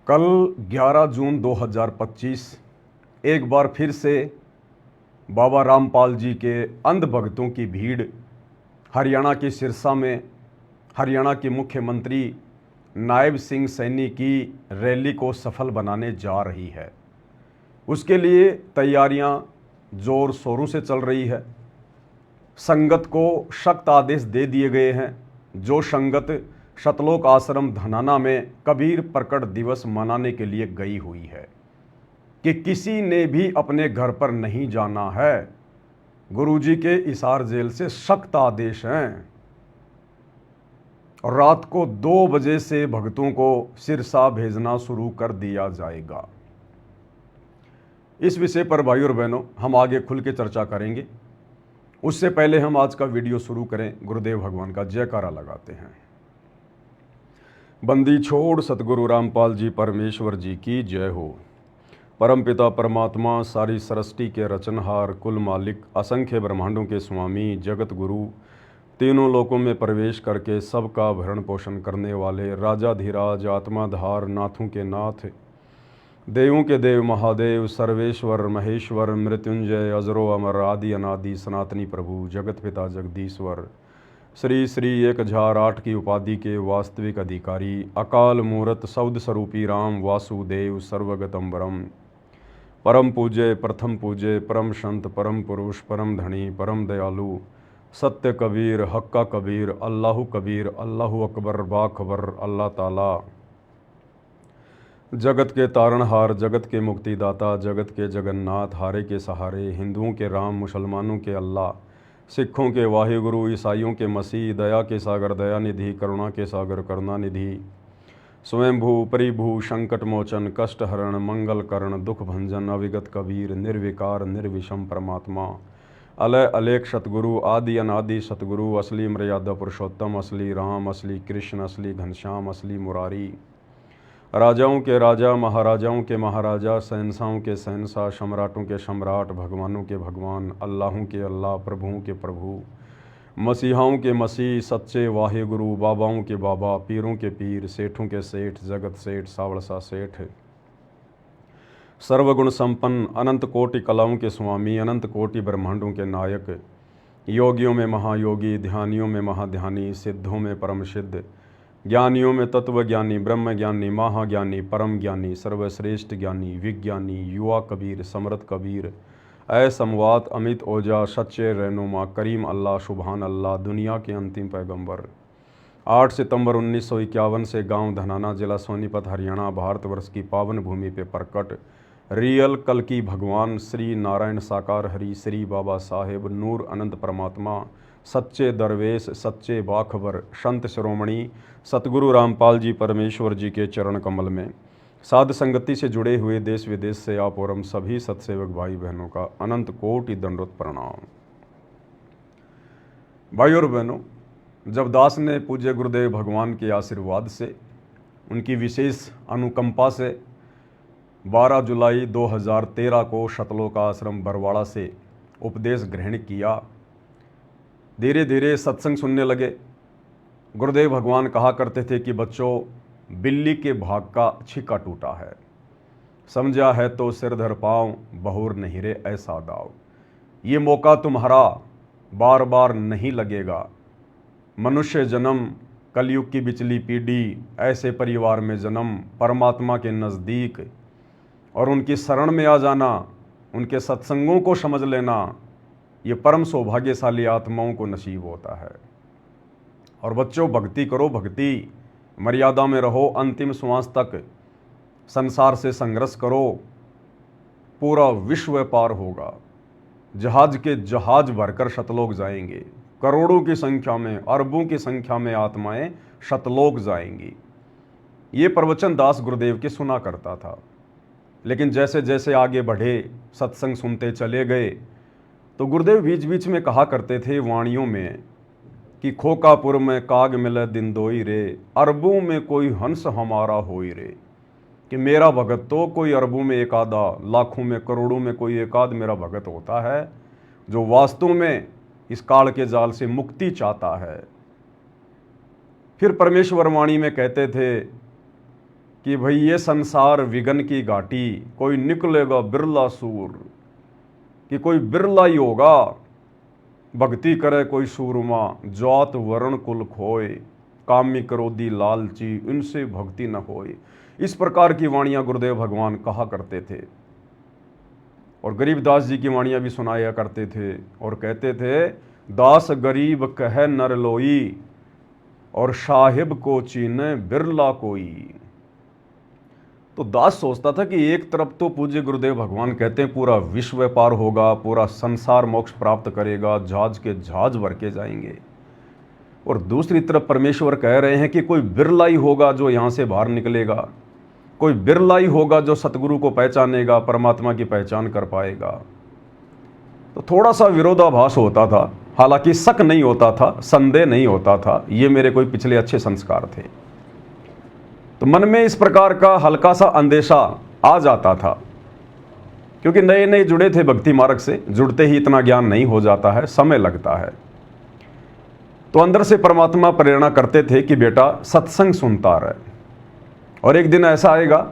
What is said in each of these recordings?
कल 11 जून 2025 एक बार फिर से बाबा रामपाल जी के अंध भक्तों की भीड़ हरियाणा के सिरसा में हरियाणा के मुख्यमंत्री नायब सिंह सैनी की रैली को सफल बनाने जा रही है। उसके लिए तैयारियां जोर शोरों से चल रही है। संगत को सख्त आदेश दे दिए गए हैं। जो संगत सतलोक आश्रम धनाना में कबीर प्रकट दिवस मनाने के लिए गई हुई है कि किसी ने भी अपने घर पर नहीं जाना है। गुरुजी के इसार जेल से सख्त आदेश हैं और रात को 2 बजे से भक्तों को सिरसा भेजना शुरू कर दिया जाएगा। इस विषय पर भाई और बहनों हम आगे खुल के चर्चा करेंगे। उससे पहले हम आज का वीडियो शुरू करें, गुरुदेव भगवान का जयकारा लगाते हैं। बंदी छोड़ सतगुरु रामपाल जी परमेश्वर जी की जय हो। परमपिता परमात्मा सारी सृष्टि के रचनहार, कुल मालिक, असंख्य ब्रह्मांडों के स्वामी, जगत गुरु, तीनों लोकों में प्रवेश करके सबका भरण पोषण करने वाले राजाधिराज, आत्माधार, नाथों के नाथ, देवों के देव, महादेव, सर्वेश्वर, महेश्वर, मृत्युंजय, अजरो अमर, आदि अनादि, सनातनी प्रभु, जगत पिता जगदीश्वर, श्री श्री 1008 की उपाधि के वास्तविक अधिकारी, अकाल मूर्त सौद स्वरूपी राम वासुदेव सर्वगतम्बरम, परम पूज्य, प्रथम पूज्य, परम संत, परम पुरुष, परम धनी, परम दयालु, सत्य कबीर, हक्का कबीर, अल्लाहु कबीर, अल्लाहु अकबर, बाखबर, अल्लाह ताला, जगत के तारणहार, जगत के मुक्तिदाता, जगत के जगन्नाथ, हारे के सहारे, हिंदुओं के राम, मुसलमानों के अल्लाह, सिखों के वाहिगुरु, ईसाइयों के मसीह, दया के सागर दया निधि, करुणा के सागर करुणा निधि, स्वयंभू परिभू, संकट मोचन, कष्ट हरण, मंगल करण, दुख भंजन, अविगत कबीर, निर्विकार निर्विषम परमात्मा, अलय अलेख सतगुरु, आदि अनादि सतगुरु, असली मर्यादा पुरुषोत्तम, असली राम, असली कृष्ण, असली घनश्याम, असली मुरारी, राजाओं के राजा, महाराजाओं के महाराजा, शहंशाहों के शहंशाह, सम्राटों के सम्राट, भगवानों के भगवान, अल्लाहों के अल्लाह, प्रभुओं के प्रभु, मसीहाओं के मसीह, सच्चे वाहे गुरु, बाबाओं के बाबा, पीरों के पीर, सेठों के सेठ, जगत सेठ, सावड़सा सेठ, सर्वगुण संपन्न, अनंत कोटि कलाओं के स्वामी, अनंत कोटि ब्रह्मांडों के नायक, योगियों में महायोगी, ध्यानियों में महाध्यानी, सिद्धों में परम सिद्ध, ज्ञानियों में तत्व ज्ञानी, ब्रह्म ज्ञानी, महाज्ञानी, परम ज्ञानी, सर्वश्रेष्ठ ज्ञानी, विज्ञानी, युवा कबीर, समृत कबीर, ऐ समवात, अमित ओजा, सच्चे रहनुमा, करीम अल्लाह, सुबहान अल्लाह, दुनिया के अंतिम पैगंबर। 8 सितंबर 1951 से गांव धनाना, जिला सोनीपत, हरियाणा, भारतवर्ष की पावन भूमि पे प्रकट रियल कल की भगवान श्री नारायण साकार हरि, श्री बाबा साहेब नूर अनंत परमात्मा, सच्चे दरवेश, सच्चे बाखबर, संत शिरोमणि सतगुरु रामपाल जी परमेश्वर जी के चरण कमल में साध संगति से जुड़े हुए देश विदेश से आप और हम सभी सत्सेवक भाई बहनों का अनंत कोटि दंडवत प्रणाम। भाई और बहनों, जब दास ने पूज्य गुरुदेव भगवान के आशीर्वाद से, उनकी विशेष अनुकंपा से 12 जुलाई 2013 को सतलोक आश्रम बरवाड़ा से उपदेश ग्रहण किया, धीरे धीरे सत्संग सुनने लगे। गुरुदेव भगवान कहा करते थे कि बच्चों, बिल्ली के भाग का छिक्का टूटा है, समझा है तो सिर धर पाँव, बहुर नहीं रे ऐसा दाव। ये मौका तुम्हारा बार बार नहीं लगेगा। मनुष्य जन्म, कलयुग की बिचली पीढ़ी, ऐसे परिवार में जन्म, परमात्मा के नज़दीक और उनकी शरण में आ जाना, उनके सत्संगों को समझ लेना, ये परम सौभाग्यशाली आत्माओं को नसीब होता है। और बच्चों, भक्ति करो, भक्ति मर्यादा में रहो, अंतिम श्वास तक संसार से संघर्ष करो, पूरा विश्व पार होगा। जहाज के जहाज भरकर सतलोक जाएंगे, करोड़ों की संख्या में, अरबों की संख्या में आत्माएं सतलोक जाएंगी। ये प्रवचन दास गुरुदेव के सुना करता था, लेकिन जैसे जैसे आगे बढ़े, सत्संग सुनते चले गए, तो गुरुदेव बीच बीच में कहा करते थे वाणियों में कि खोकापुर में काग मिले दिन दोई रे, अरबों में कोई हंस हमारा होई रे। कि मेरा भगत तो कोई अरबों में एक आधा, लाखों में, करोड़ों में कोई एक आध मेरा भगत होता है, जो वास्तव में इस काल के जाल से मुक्ति चाहता है। फिर परमेश्वर वाणी में कहते थे कि भाई ये संसार विघन की घाटी, कोई निकलेगा बिरला सूर, कि कोई बिरला ही होगा, भक्ति करे कोई सूरमा, जात वर्ण कुल खोए, कामी क्रोधी लालची इनसे भक्ति न होए। इस प्रकार की वाणियां गुरुदेव भगवान कहा करते थे और गरीबदास जी की वाणियां भी सुनाया करते थे और कहते थे, दास गरीब कह नर लोई, और साहिब को चीने बिरला कोई। तो दास सोचता था कि एक तरफ तो पूज्य गुरुदेव भगवान कहते हैं पूरा विश्व पार होगा, पूरा संसार मोक्ष प्राप्त करेगा, जहाज के जहाज भर के जाएंगे, और दूसरी तरफ परमेश्वर कह रहे हैं कि कोई बिरला ही होगा जो यहाँ से बाहर निकलेगा, कोई बिरला ही होगा जो सतगुरु को पहचानेगा, परमात्मा की पहचान कर पाएगा। तो थोड़ा सा विरोधाभास होता था, हालांकि शक नहीं होता था, संदेह नहीं होता था, ये मेरे कोई पिछले अच्छे संस्कार थे। तो मन में इस प्रकार का हल्का सा अंदेशा आ जाता था, क्योंकि नए नए जुड़े थे भक्ति मार्ग से, जुड़ते ही इतना ज्ञान नहीं हो जाता है, समय लगता है। तो अंदर से परमात्मा प्रेरणा करते थे कि बेटा सत्संग सुनता रहे, और एक दिन ऐसा आएगा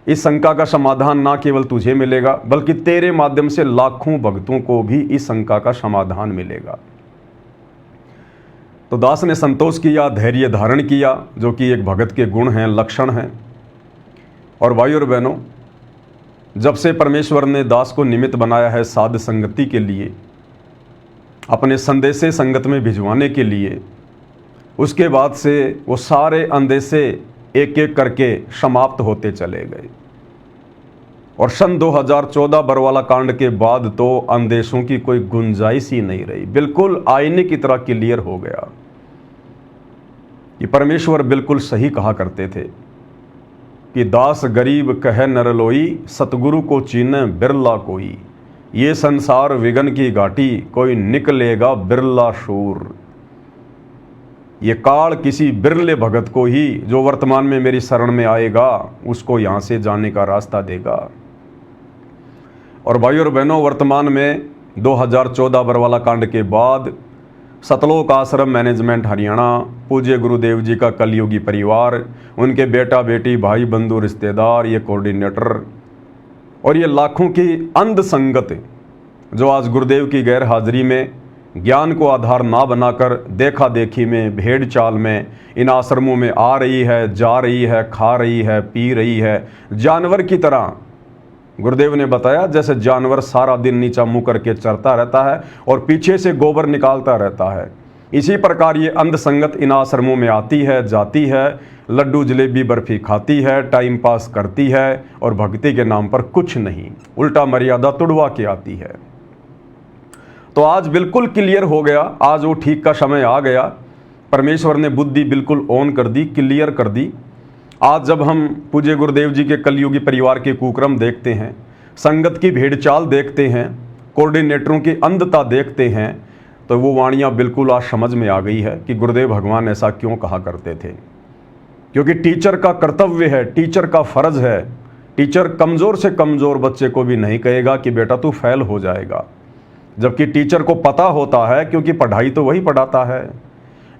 इस शंका का समाधान ना केवल तुझे मिलेगा बल्कि तेरे माध्यम से लाखों भक्तों को भी इस शंका का समाधान मिलेगा। तो दास ने संतोष किया, धैर्य धारण किया, जो कि एक भगत के गुण हैं, लक्षण हैं। और भाई और बहनों, जब से परमेश्वर ने दास को निमित्त बनाया है साध संगति के लिए, अपने संदेशे संगत में भिजवाने के लिए, उसके बाद से वो सारे अंदेशे एक एक करके समाप्त होते चले गए। और सन 2014 बरवाला कांड के बाद तो अंदेशों की कोई गुंजाइश ही नहीं रही, बिल्कुल आईने की तरह क्लियर हो गया। ये परमेश्वर बिल्कुल सही कहा करते थे कि दास गरीब कह नर लोई, सतगुरु को चीने बिरला कोई, ये संसार विघन की घाटी, कोई निकलेगा बिरला शूर। ये काल किसी बिरले भगत को ही, जो वर्तमान में मेरी शरण में आएगा, उसको यहां से जाने का रास्ता देगा। और भाई और बहनों, वर्तमान में 2014 बरवाला कांड के बाद सतलोक आश्रम मैनेजमेंट हरियाणा, पूज्य गुरुदेव जी का कलयुगी परिवार, उनके बेटा बेटी भाई बंधु रिश्तेदार, ये कोऑर्डिनेटर और ये लाखों की अंध संगत जो आज गुरुदेव की गैर हाजिरी में ज्ञान को आधार ना बनाकर देखा देखी में, भेड़ चाल में इन आश्रमों में आ रही है, जा रही है, खा रही है, पी रही है, जानवर की तरह। गुरुदेव ने बताया जैसे जानवर सारा दिन नीचा मुंह करके चरता रहता है और पीछे से गोबर निकालता रहता है, इसी प्रकार ये अंध संगत इन आश्रमों में आती है, जाती है, लड्डू जलेबी बर्फी खाती है, टाइम पास करती है और भक्ति के नाम पर कुछ नहीं, उल्टा मर्यादा तुड़वा के आती है। तो आज बिल्कुल क्लियर हो गया, आज वो ठीक का समय आ गया। परमेश्वर ने बुद्धि बिल्कुल ऑन कर दी, क्लियर कर दी। आज जब हम पूज्य गुरुदेव जी के कलयुगी परिवार के कुक्रम देखते हैं, संगत की भेड़चाल देखते हैं, कोऑर्डिनेटरों की अंधता देखते हैं, तो वो वाणियाँ बिल्कुल आज समझ में आ गई है कि गुरुदेव भगवान ऐसा क्यों कहा करते थे। क्योंकि टीचर का कर्तव्य है, टीचर का फर्ज है। टीचर कमज़ोर से कमज़ोर बच्चे को भी नहीं कहेगा कि बेटा तू फेल हो जाएगा, जबकि टीचर को पता होता है, क्योंकि पढ़ाई तो वही पढ़ाता है।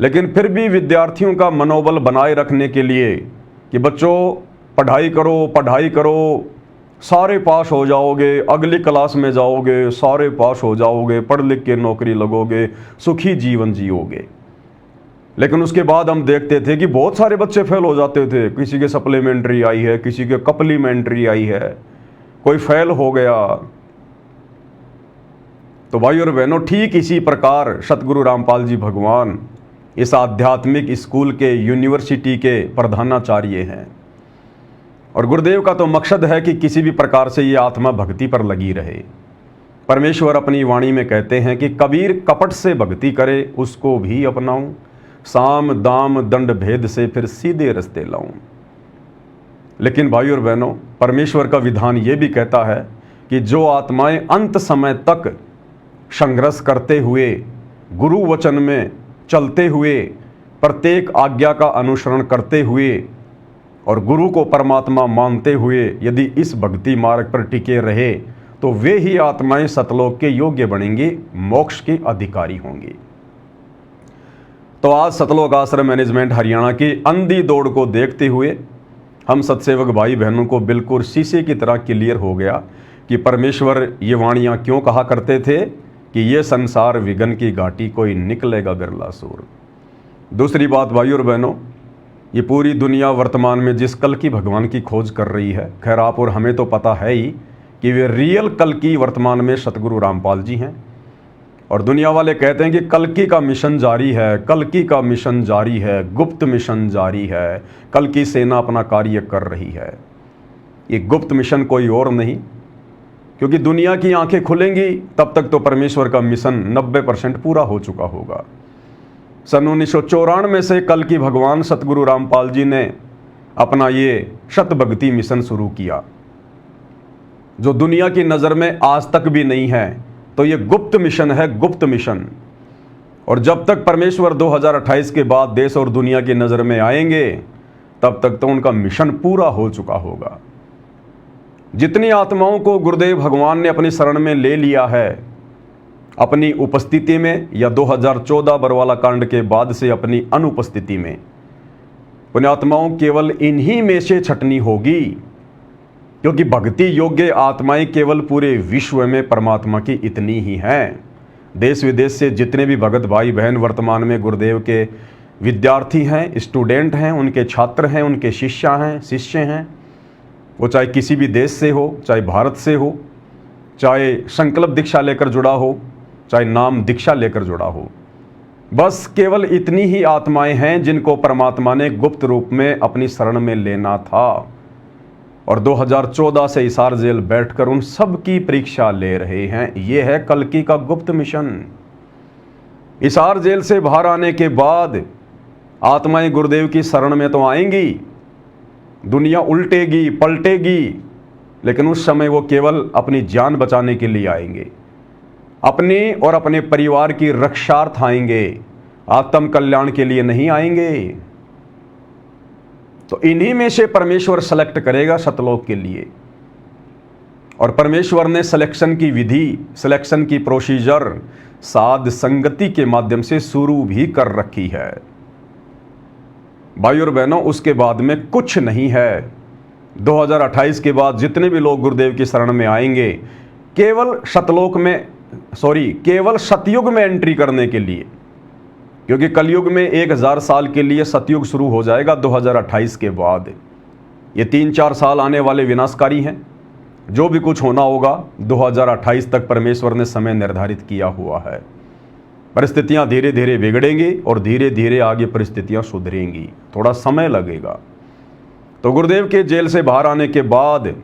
लेकिन फिर भी विद्यार्थियों का मनोबल बनाए रखने के लिए कि बच्चों पढ़ाई करो, पढ़ाई करो, सारे पास हो जाओगे, अगली क्लास में जाओगे, सारे पास हो जाओगे, पढ़ लिख के नौकरी लगोगे, सुखी जीवन जियोगे। लेकिन उसके बाद हम देखते थे कि बहुत सारे बच्चे फेल हो जाते थे। किसी के सप्लीमेंट्री आई है, किसी के कप्लीमेंट्री आई है, कोई फेल हो गया। तो भाई और बहनों, ठीक इसी प्रकार सतगुरु रामपाल जी भगवान इस आध्यात्मिक स्कूल के, यूनिवर्सिटी के प्रधानाचार्य हैं। और गुरुदेव का तो मकसद है कि किसी भी प्रकार से ये आत्मा भक्ति पर लगी रहे। परमेश्वर अपनी वाणी में कहते हैं कि कबीर कपट से भक्ति करे उसको भी अपनाऊं, साम दाम दंड भेद से फिर सीधे रास्ते लाऊं। लेकिन भाई और बहनों, परमेश्वर का विधान ये भी कहता है कि जो आत्माएं अंत समय तक संघर्ष करते हुए, गुरु वचन में चलते हुए, प्रत्येक आज्ञा का अनुसरण करते हुए और गुरु को परमात्मा मानते हुए यदि इस भक्ति मार्ग पर टिके रहे, तो वे ही आत्माएं सतलोक के योग्य बनेंगी, मोक्ष के अधिकारी होंगी। तो आज सतलोक आश्रम मैनेजमेंट हरियाणा की अंधी दौड़ को देखते हुए हम सत्सेवक भाई बहनों को बिल्कुल शीशे की तरह क्लियर हो गया कि परमेश्वर ये वाणियाँ क्यों कहा करते थे कि ये संसार विघन की घाटी कोई निकलेगा बिरला सूर। दूसरी बात भाई और बहनों, ये पूरी दुनिया वर्तमान में जिस कल की भगवान की खोज कर रही है, खैर आप और हमें तो पता है ही कि वे रियल कल की वर्तमान में सतगुरु रामपाल जी हैं। और दुनिया वाले कहते हैं कि कल्कि का मिशन जारी है, कल्कि का मिशन जारी है, गुप्त मिशन जारी है, कल की सेना अपना कार्य कर रही है। ये गुप्त मिशन कोई और नहीं, क्योंकि दुनिया की आंखें खुलेंगी तब तक तो परमेश्वर का मिशन 90% पूरा हो चुका होगा। सन 1994 से कल की भगवान सतगुरु रामपाल जी ने अपना ये शत भक्ति मिशन शुरू किया, जो दुनिया की नज़र में आज तक भी नहीं है। तो ये गुप्त मिशन है, गुप्त मिशन। और जब तक परमेश्वर 2028 के बाद देश और दुनिया की नज़र में आएंगे तब तक तो उनका मिशन पूरा हो चुका होगा। जितनी आत्माओं को गुरुदेव भगवान ने अपनी शरण में ले लिया है अपनी उपस्थिति में, या 2014 बरवाला कांड के बाद से अपनी अनुपस्थिति में, पुण्यात्माओं केवल इन्हीं में से छटनी होगी, क्योंकि भक्ति योग्य आत्माएं केवल पूरे विश्व में परमात्मा की इतनी ही हैं। देश विदेश से जितने भी भगत भाई बहन वर्तमान में गुरुदेव के विद्यार्थी हैं, स्टूडेंट हैं, उनके छात्र हैं, उनके शिष्य हैं, वो चाहे किसी भी देश से हो, चाहे भारत से हो, चाहे संकल्प दीक्षा लेकर जुड़ा हो, चाहे नाम दीक्षा लेकर जुड़ा हो, बस केवल इतनी ही आत्माएं हैं जिनको परमात्मा ने गुप्त रूप में अपनी शरण में लेना था। और 2014 से हिसार जेल बैठकर उन सब की परीक्षा ले रहे हैं। ये है कल्कि का गुप्त मिशन। हिसार जेल से बाहर आने के बाद आत्माएं गुरुदेव की शरण में तो आएंगी, दुनिया उल्टेगी पलटेगी, लेकिन उस समय वो केवल अपनी जान बचाने के लिए आएंगे, अपने और अपने परिवार की रक्षार्थ आएंगे, आत्म कल्याण के लिए नहीं आएंगे। तो इन्हीं में से परमेश्वर सेलेक्ट करेगा सतलोक के लिए। और परमेश्वर ने सिलेक्शन की विधि, सिलेक्शन की प्रोसीजर साध संगति के माध्यम से शुरू भी कर रखी है। भाई और बहनों, उसके बाद में कुछ नहीं है। 2028 के बाद जितने भी लोग गुरुदेव की शरण में आएंगे केवल केवल सतयुग में एंट्री करने के लिए, क्योंकि कलयुग में 1000 साल के लिए सतयुग शुरू हो जाएगा 2028 के बाद। ये 3-4 साल आने वाले विनाशकारी हैं। जो भी कुछ होना होगा 2028 तक परमेश्वर ने समय निर्धारित किया हुआ है। परिस्थितियां धीरे धीरे बिगड़ेंगी और धीरे धीरे आगे परिस्थितियां सुधरेंगी, थोड़ा समय लगेगा। तो गुरुदेव के जेल से बाहर आने के बाद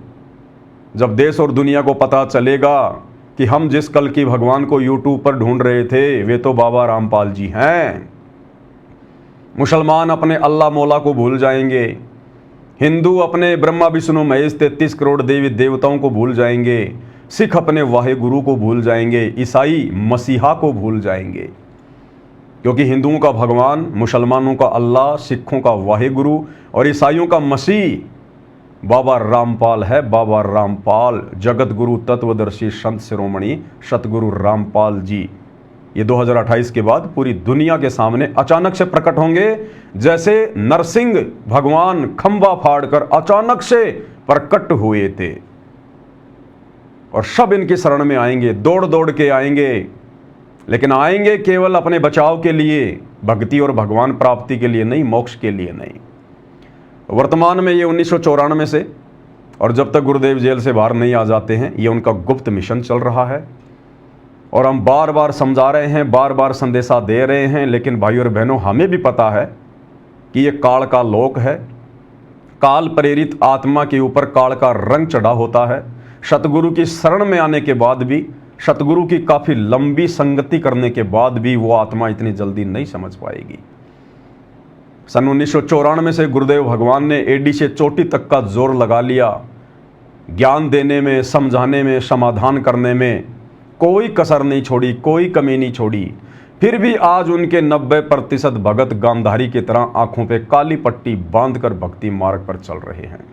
जब देश और दुनिया को पता चलेगा कि हम जिस कल की भगवान को यूट्यूब पर ढूंढ रहे थे वे तो बाबा रामपाल जी हैं, मुसलमान अपने अल्लाह मौला को भूल जाएंगे, हिंदू अपने ब्रह्मा विष्णु महेश 33 करोड़ देवी देवताओं को भूल जाएंगे, सिख अपने वाहे गुरु को भूल जाएंगे, ईसाई मसीहा को भूल जाएंगे। क्योंकि हिंदुओं का भगवान, मुसलमानों का अल्लाह, सिखों का वाहे गुरु और ईसाइयों का मसीह बाबा रामपाल है। बाबा रामपाल जगत गुरु तत्वदर्शी संत शिरोमणि सतगुरु रामपाल जी ये 2028 के बाद पूरी दुनिया के सामने अचानक से प्रकट होंगे, जैसे नरसिंह भगवान खंबा फाड़कर अचानक से प्रकट हुए थे। और सब इनकी शरण में आएंगे, दौड़ दौड़ के आएंगे, लेकिन आएंगे केवल अपने बचाव के लिए, भक्ति और भगवान प्राप्ति के लिए नहीं, मोक्ष के लिए नहीं। वर्तमान में ये 1994 से, और जब तक गुरुदेव जेल से बाहर नहीं आ जाते हैं, ये उनका गुप्त मिशन चल रहा है। और हम बार बार समझा रहे हैं, बार बार संदेशा दे रहे हैं, लेकिन भाई और बहनों हमें भी पता है कि ये काल का लोक है। काल प्रेरित आत्मा के ऊपर काल का रंग चढ़ा होता है। सतगुरु की शरण में आने के बाद भी, सतगुरु की काफ़ी लंबी संगति करने के बाद भी वो आत्मा इतनी जल्दी नहीं समझ पाएगी। सन 1994 से गुरुदेव भगवान ने एडी से चोटी तक का जोर लगा लिया, ज्ञान देने में, समझाने में, समाधान करने में कोई कसर नहीं छोड़ी, कोई कमी नहीं छोड़ी। फिर भी आज उनके 90% भगत गांधारी की तरह आंखों पे काली पट्टी बांधकर भक्ति मार्ग पर चल रहे हैं।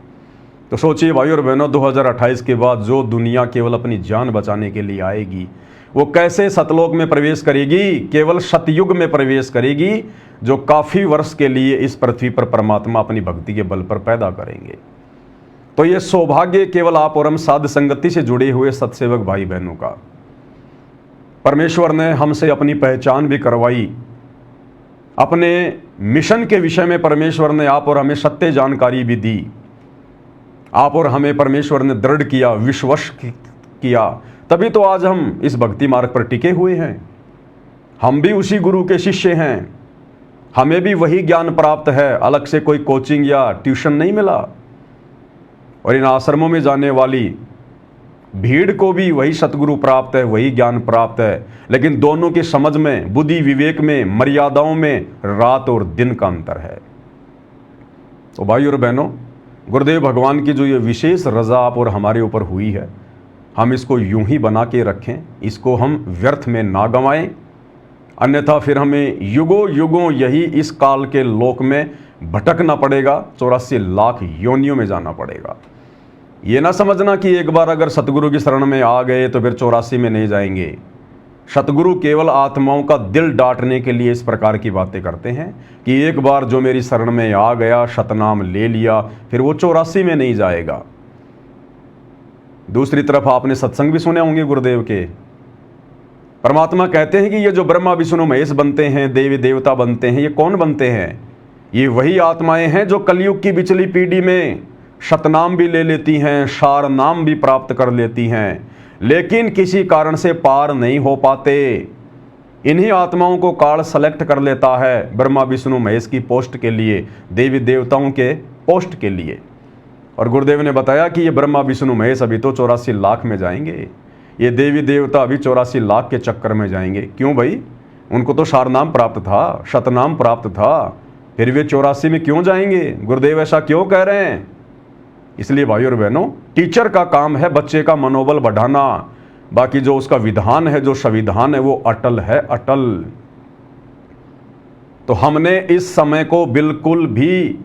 तो सोचिए भाई और बहनों, 2028 के बाद जो दुनिया केवल अपनी जान बचाने के लिए आएगी, वो कैसे सतलोक में प्रवेश करेगी? केवल सतयुग में प्रवेश करेगी, जो काफ़ी वर्ष के लिए इस पृथ्वी पर परमात्मा अपनी भक्ति के बल पर पैदा करेंगे। तो ये सौभाग्य केवल आप और हम साध संगति से जुड़े हुए सत्सेवक भाई बहनों का। परमेश्वर ने हमसे अपनी पहचान भी करवाई, अपने मिशन के विषय में परमेश्वर ने आप और हमें सत्य जानकारी भी दी। आप और हमें परमेश्वर ने दृढ़ किया, विश्वास किया, तभी तो आज हम इस भक्ति मार्ग पर टिके हुए हैं। हम भी उसी गुरु के शिष्य हैं, हमें भी वही ज्ञान प्राप्त है, अलग से कोई कोचिंग या ट्यूशन नहीं मिला। और इन आश्रमों में जाने वाली भीड़ को भी वही सतगुरु प्राप्त है, वही ज्ञान प्राप्त है, लेकिन दोनों की समझ में, बुद्धि विवेक में, मर्यादाओं में रात और दिन का अंतर है। तो भाई और बहनों, गुरुदेव भगवान की जो ये विशेष रजा आप और हमारे ऊपर हुई है, हम इसको यूं ही बना के रखें, इसको हम व्यर्थ में ना गंवाएं, अन्यथा फिर हमें युगों युगों यही इस काल के लोक में भटकना पड़ेगा, 84 लाख योनियों में जाना पड़ेगा। ये ना समझना कि एक बार अगर सतगुरु की शरण में आ गए तो फिर 84 में नहीं जाएंगे। सतगुरु केवल आत्माओं का दिल डांटने के लिए इस प्रकार की बातें करते हैं कि एक बार जो मेरी शरण में आ गया, सतनाम ले लिया, फिर वो 84 में नहीं जाएगा। दूसरी तरफ आपने सत्संग भी सुने होंगे गुरुदेव के। परमात्मा कहते हैं कि ये जो ब्रह्मा विष्णु महेश बनते हैं, देवी देवता बनते हैं, ये कौन बनते हैं? ये वही आत्माएं हैं जो कलयुग की पिछली पीढ़ी में सतनाम भी ले लेती हैं, सार नाम भी प्राप्त कर लेती हैं, लेकिन किसी कारण से पार नहीं हो पाते। इन्हीं आत्माओं को काल सेलेक्ट कर लेता है ब्रह्मा विष्णु महेश की पोस्ट के लिए, देवी देवताओं के पोस्ट के लिए। और गुरुदेव ने बताया कि ये ब्रह्मा विष्णु महेश अभी तो 84 लाख में जाएंगे, ये देवी देवता अभी 84 लाख के चक्कर में जाएंगे। क्यों भाई? उनको तो सारनाम प्राप्त था, शतनाम प्राप्त था, फिर वे 84 में क्यों जाएंगे? गुरुदेव ऐसा क्यों कह रहे हैं? इसलिए भाई और बहनों, टीचर का काम है बच्चे का मनोबल बढ़ाना, बाकी जो उसका विधान है, जो संविधान है, वो अटल है, अटल। तो हमने इस समय को बिल्कुल भी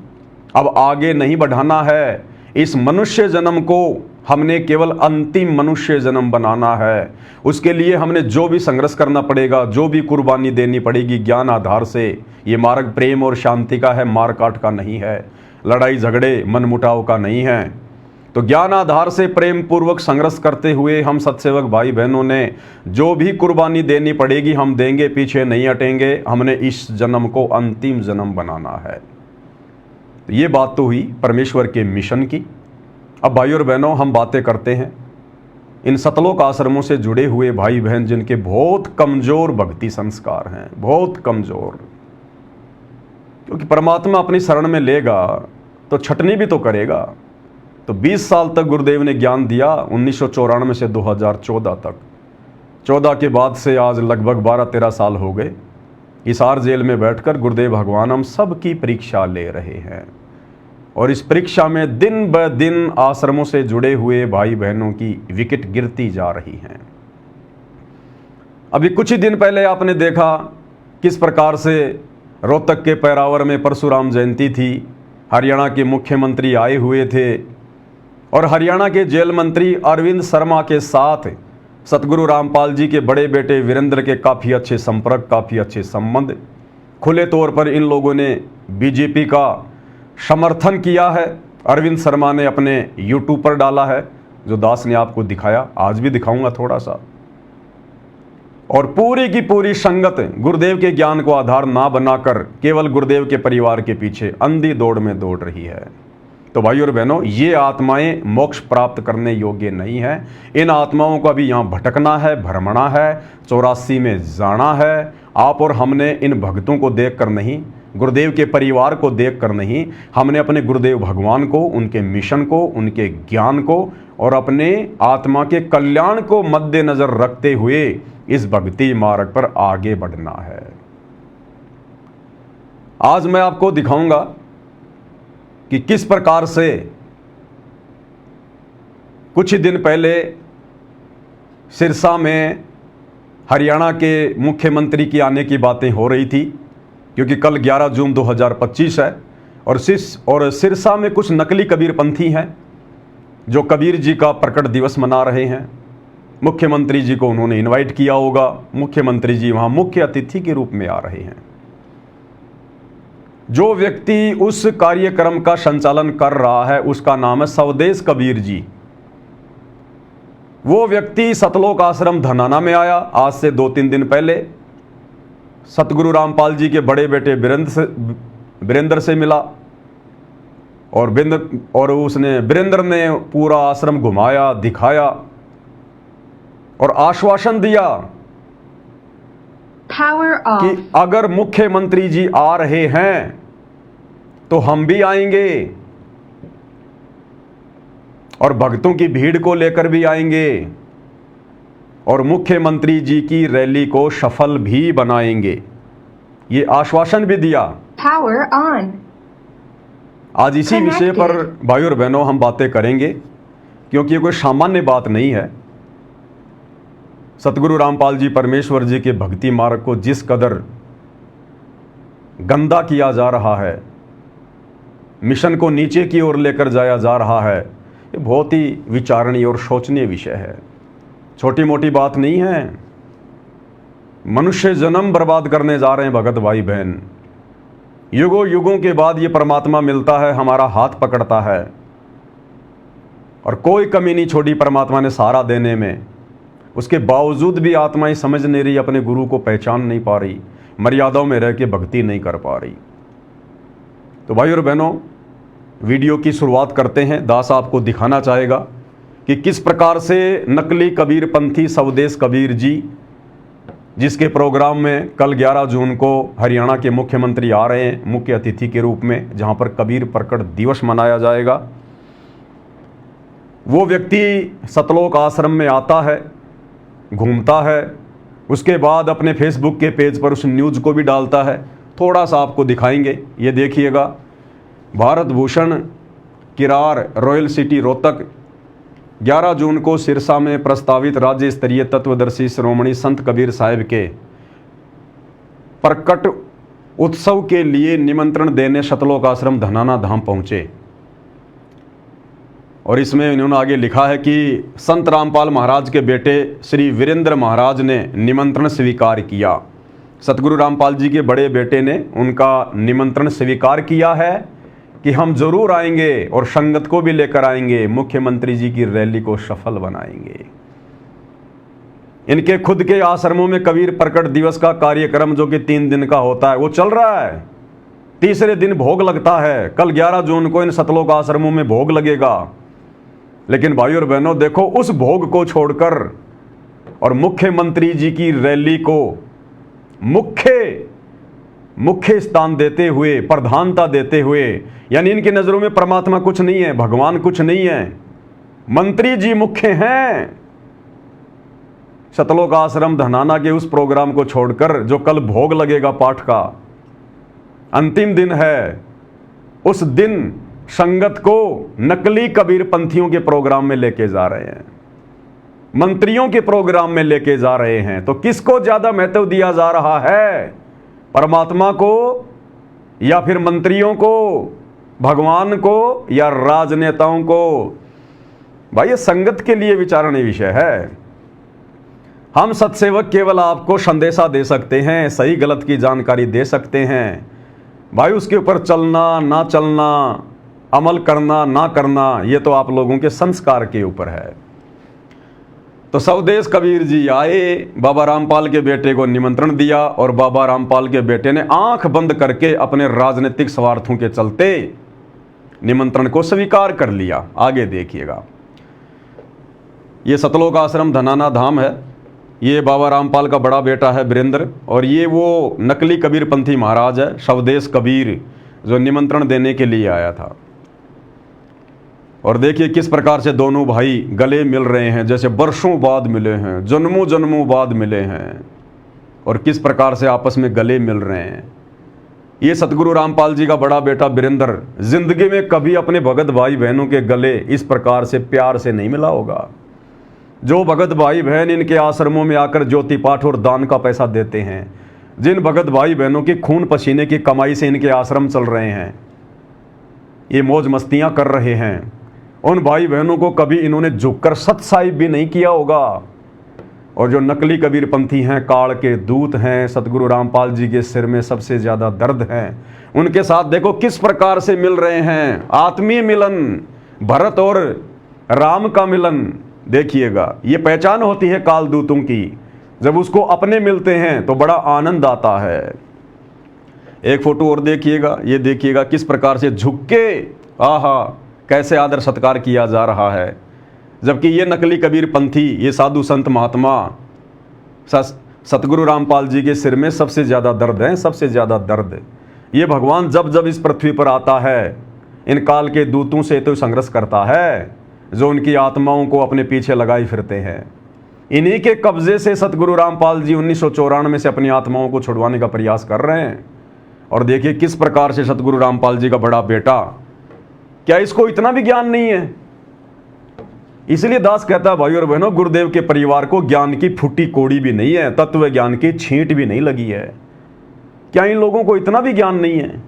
अब आगे नहीं बढ़ाना है। इस मनुष्य जन्म को हमने केवल अंतिम मनुष्य जन्म बनाना है। उसके लिए हमने जो भी संघर्ष करना पड़ेगा, जो भी कुर्बानी देनी पड़ेगी ज्ञान आधार से। ये मार्ग प्रेम और शांति का है, मार काट का नहीं है, लड़ाई झगड़े मनमुटाव का नहीं है। तो ज्ञान आधार से प्रेम पूर्वक संघर्ष करते हुए हम सत्सेवक भाई बहनों ने जो भी कुर्बानी देनी पड़ेगी हम देंगे, पीछे नहीं हटेंगे। हमने इस जन्म को अंतिम जन्म बनाना है। तो ये बात तो हुई परमेश्वर के मिशन की। अब भाई और बहनों, हम बातें करते हैं इन सतलोक आश्रमों से जुड़े हुए भाई बहन जिनके बहुत कमजोर भक्ति संस्कार हैं, बहुत कमजोर। क्योंकि परमात्मा अपनी शरण में लेगा तो छटनी भी तो करेगा। तो 20 साल तक गुरुदेव ने ज्ञान दिया, 1994 से 2014 तक। 14 के बाद से आज लगभग 12-13 साल हो गए। हिसार जेल में बैठकर गुरुदेव भगवान हम सब की परीक्षा ले रहे हैं, और इस परीक्षा में दिन ब दिन आश्रमों से जुड़े हुए भाई बहनों की विकेट गिरती जा रही हैं। अभी कुछ ही दिन पहले आपने देखा किस प्रकार से रोहतक के पैरावर में परशुराम जयंती थी। हरियाणा के मुख्यमंत्री आए हुए थे और हरियाणा के जेल मंत्री अरविंद शर्मा के साथ सतगुरु रामपाल जी के बड़े बेटे वीरेंद्र के काफ़ी अच्छे संपर्क, काफ़ी अच्छे संबंध। खुले तौर पर इन लोगों ने बीजेपी का समर्थन किया है। अरविंद शर्मा ने अपने यूट्यूब पर डाला है, जो दास ने आपको दिखाया, आज भी दिखाऊंगा थोड़ा सा। और पूरी की पूरी संगत गुरुदेव के ज्ञान को आधार ना बनाकर केवल गुरुदेव के परिवार के पीछे अंधी दौड़ में दौड़ रही है। तो भाई और बहनों, ये आत्माएं मोक्ष प्राप्त करने योग्य नहीं है। इन आत्माओं को अभी यहाँ भटकना है, भ्रमणा है, 84 में जाना है। आप और हमने इन भक्तों को देखकर नहीं, गुरुदेव के परिवार को देखकर नहीं, हमने अपने गुरुदेव भगवान को, उनके मिशन को, उनके ज्ञान को और अपने आत्मा के कल्याण को मद्देनजर रखते हुए इस भक्ति मार्ग पर आगे बढ़ना है। आज मैं आपको दिखाऊंगा कि किस प्रकार से कुछ ही दिन पहले सिरसा में हरियाणा के मुख्यमंत्री की आने की बातें हो रही थी, क्योंकि कल 11 जून 2025 है और सिरसा में कुछ नकली कबीरपंथी हैं जो कबीर जी का प्रकट दिवस मना रहे हैं। मुख्यमंत्री जी को उन्होंने इनवाइट किया होगा। मुख्यमंत्री जी वहां मुख्य अतिथि के रूप में आ रहे हैं। जो व्यक्ति उस कार्यक्रम का संचालन कर रहा है उसका नाम है स्वदेश कबीर जी। वो व्यक्ति सतलोक आश्रम धनाना में आया आज से 2-3 दिन पहले। सतगुरु रामपाल जी के बड़े बेटे वीरेंद्र से मिला और उसने वीरेंद्र ने पूरा आश्रम घुमाया, दिखाया और आश्वासन दिया कि अगर मुख्यमंत्री जी आ रहे हैं तो हम भी आएंगे और भक्तों की भीड़ को लेकर भी आएंगे और मुख्यमंत्री जी की रैली को सफल भी बनाएंगे। ये आश्वासन भी दिया। Power on. आज इसी विषय पर भाई और बहनों हम बातें करेंगे, क्योंकि ये कोई सामान्य बात नहीं है। सतगुरु रामपाल जी परमेश्वर जी के भक्ति मार्ग को जिस कदर गंदा किया जा रहा है, मिशन को नीचे की ओर लेकर जाया जा रहा है, ये बहुत ही विचारणीय और सोचनीय विषय है। छोटी मोटी बात नहीं है। मनुष्य जन्म बर्बाद करने जा रहे हैं भगत भाई बहन। युगों युगों के बाद ये परमात्मा मिलता है, हमारा हाथ पकड़ता है और कोई कमी नहीं छोड़ी परमात्मा ने सहारा देने में। उसके बावजूद भी आत्माएं समझ नहीं रही, अपने गुरु को पहचान नहीं पा रही, मर्यादाओं में रह के भक्ति नहीं कर पा रही। तो भाई और बहनों, वीडियो की शुरुआत करते हैं। दास आपको दिखाना चाहेगा कि किस प्रकार से नकली कबीरपंथी स्वदेश कबीर जी, जिसके प्रोग्राम में कल 11 जून को हरियाणा के मुख्यमंत्री आ रहे हैं मुख्य अतिथि के रूप में, जहां पर कबीर प्रकट दिवस मनाया जाएगा। वो व्यक्ति सतलोक आश्रम में आता है, घूमता है, उसके बाद अपने फेसबुक के पेज पर उस न्यूज़ को भी डालता है। थोड़ा सा आपको दिखाएंगे, ये देखिएगा। भारत भूषण किरार रॉयल सिटी रोहतक 11 जून को सिरसा में प्रस्तावित राज्य स्तरीय तत्वदर्शी श्रोमणी संत कबीर साहिब के प्रकट उत्सव के लिए निमंत्रण देने सतलोक आश्रम धनाना धाम पहुंचे। और इसमें इन्होंने आगे लिखा है कि संत रामपाल महाराज के बेटे श्री वीरेंद्र महाराज ने निमंत्रण स्वीकार किया। सतगुरु रामपाल जी के बड़े बेटे ने उनका निमंत्रण स्वीकार किया है कि हम जरूर आएंगे और संगत को भी लेकर आएंगे, मुख्यमंत्री जी की रैली को सफल बनाएंगे। इनके खुद के आश्रमों में कबीर प्रकट दिवस का कार्यक्रम जो कि 3 दिन का होता है वो चल रहा है। तीसरे दिन भोग लगता है। कल 11 जून को इन सतलोक आश्रमों में भोग लगेगा। लेकिन भाई और बहनों देखो, उस भोग को छोड़कर और मुख्यमंत्री जी की रैली को मुख्य स्थान देते हुए, प्रधानता देते हुए, यानी इनकी नजरों में परमात्मा कुछ नहीं है, भगवान कुछ नहीं है, मंत्री जी मुख्य हैं। सतलोक आश्रम धनाना के उस प्रोग्राम को छोड़कर जो कल भोग लगेगा पाठ का, अंतिम दिन है, उस दिन संगत को नकली कबीरपंथियों के प्रोग्राम में लेके जा रहे हैं, मंत्रियों के प्रोग्राम में लेके जा रहे हैं। तो किसको ज्यादा महत्व दिया जा रहा है, परमात्मा को या फिर मंत्रियों को, भगवान को या राजनेताओं को? भाई ये संगत के लिए विचारणीय विषय है। हम सत्सेवक केवल आपको संदेशा दे सकते हैं, सही गलत की जानकारी दे सकते हैं। भाई उसके ऊपर चलना ना चलना, अमल करना ना करना, ये तो आप लोगों के संस्कार के ऊपर है। तो स्वदेश कबीर जी आए, बाबा रामपाल के बेटे को निमंत्रण दिया और बाबा रामपाल के बेटे ने आंख बंद करके अपने राजनीतिक स्वार्थों के चलते निमंत्रण को स्वीकार कर लिया। आगे देखिएगा, ये सतलोक आश्रम धनाना धाम है। ये बाबा रामपाल का बड़ा बेटा है वीरेंद्र, और ये वो नकली कबीरपंथी महाराज है स्वदेश कबीर, जो निमंत्रण देने के लिए आया था। और देखिए किस प्रकार से दोनों भाई गले मिल रहे हैं, जैसे वर्षों बाद मिले हैं, जन्मों जन्मों बाद मिले हैं, और किस प्रकार से आपस में गले मिल रहे हैं। ये सतगुरु रामपाल जी का बड़ा बेटा वीरेंद्र जिंदगी में कभी अपने भगत भाई बहनों के गले इस प्रकार से प्यार से नहीं मिला होगा। जो भगत भाई बहन इनके आश्रमों में आकर ज्योति पाठ और दान का पैसा देते हैं, जिन भगत भाई बहनों की खून पसीने की कमाई से इनके आश्रम चल रहे हैं, ये मौज मस्तियां कर रहे हैं, उन भाई बहनों को कभी इन्होंने झुककर सत साहिब भी नहीं किया होगा। और जो नकली कबीरपंथी हैं, काल के दूत हैं, सतगुरु रामपाल जी के सिर में सबसे ज़्यादा दर्द है, उनके साथ देखो किस प्रकार से मिल रहे हैं। आत्मीय मिलन, भरत और राम का मिलन देखिएगा। ये पहचान होती है काल दूतों की, जब उसको अपने मिलते हैं तो बड़ा आनंद आता है। एक फोटो और देखिएगा, ये देखिएगा किस प्रकार से झुक के, आहा कैसे आदर सत्कार किया जा रहा है। जबकि ये नकली कबीरपंथी, ये साधु संत महात्मा सतगुरु रामपाल जी के सिर में सबसे ज़्यादा दर्द है, सबसे ज़्यादा दर्द। ये भगवान जब जब इस पृथ्वी पर आता है, इन काल के दूतों से तो संघर्ष करता है, जो उनकी आत्माओं को अपने पीछे लगाए फिरते हैं। इन्हीं के कब्जे से सतगुरु रामपाल जी 1994 से अपनी आत्माओं को छुड़वाने का प्रयास कर रहे हैं। और देखिए किस प्रकार से सतगुरु रामपाल जी का बड़ा बेटा, क्या इसको इतना भी ज्ञान नहीं है? इसलिए दास कहता है, भाई और बहनों, गुरुदेव के परिवार को ज्ञान की फूटी कोड़ी भी नहीं है, तत्व ज्ञान की छींट भी नहीं लगी है। क्या इन लोगों को इतना भी ज्ञान नहीं है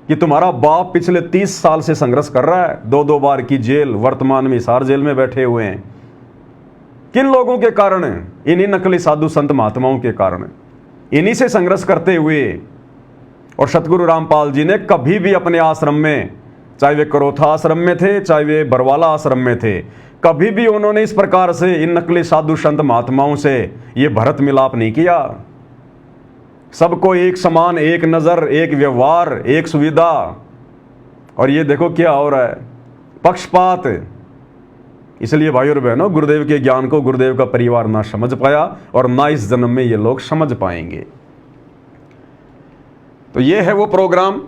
कि तुम्हारा बाप पिछले 30 साल से संघर्ष कर रहा है, 2-2 बार की जेल, वर्तमान में हिसार जेल में बैठे हुए हैं। किन लोगों के कारण? इन्हीं नकली साधु संत महात्माओं के कारण। इन्हीं से संघर्ष करते हुए, और सतगुरु रामपाल जी ने कभी भी अपने आश्रम में, चाहे वे करोथा आश्रम में थे, चाहे वे बरवाला आश्रम में थे, कभी भी उन्होंने इस प्रकार से इन नकली साधु संत महात्माओं से ये भरत मिलाप नहीं किया। सबको एक समान, एक नज़र, एक व्यवहार, एक सुविधा। और ये देखो क्या हो रहा है, पक्षपात। इसलिए भाई और बहनों, गुरुदेव के ज्ञान को गुरुदेव का परिवार ना समझ पाया, और ना इस जन्म में ये लोग समझ पाएंगे। तो ये है वो प्रोग्राम।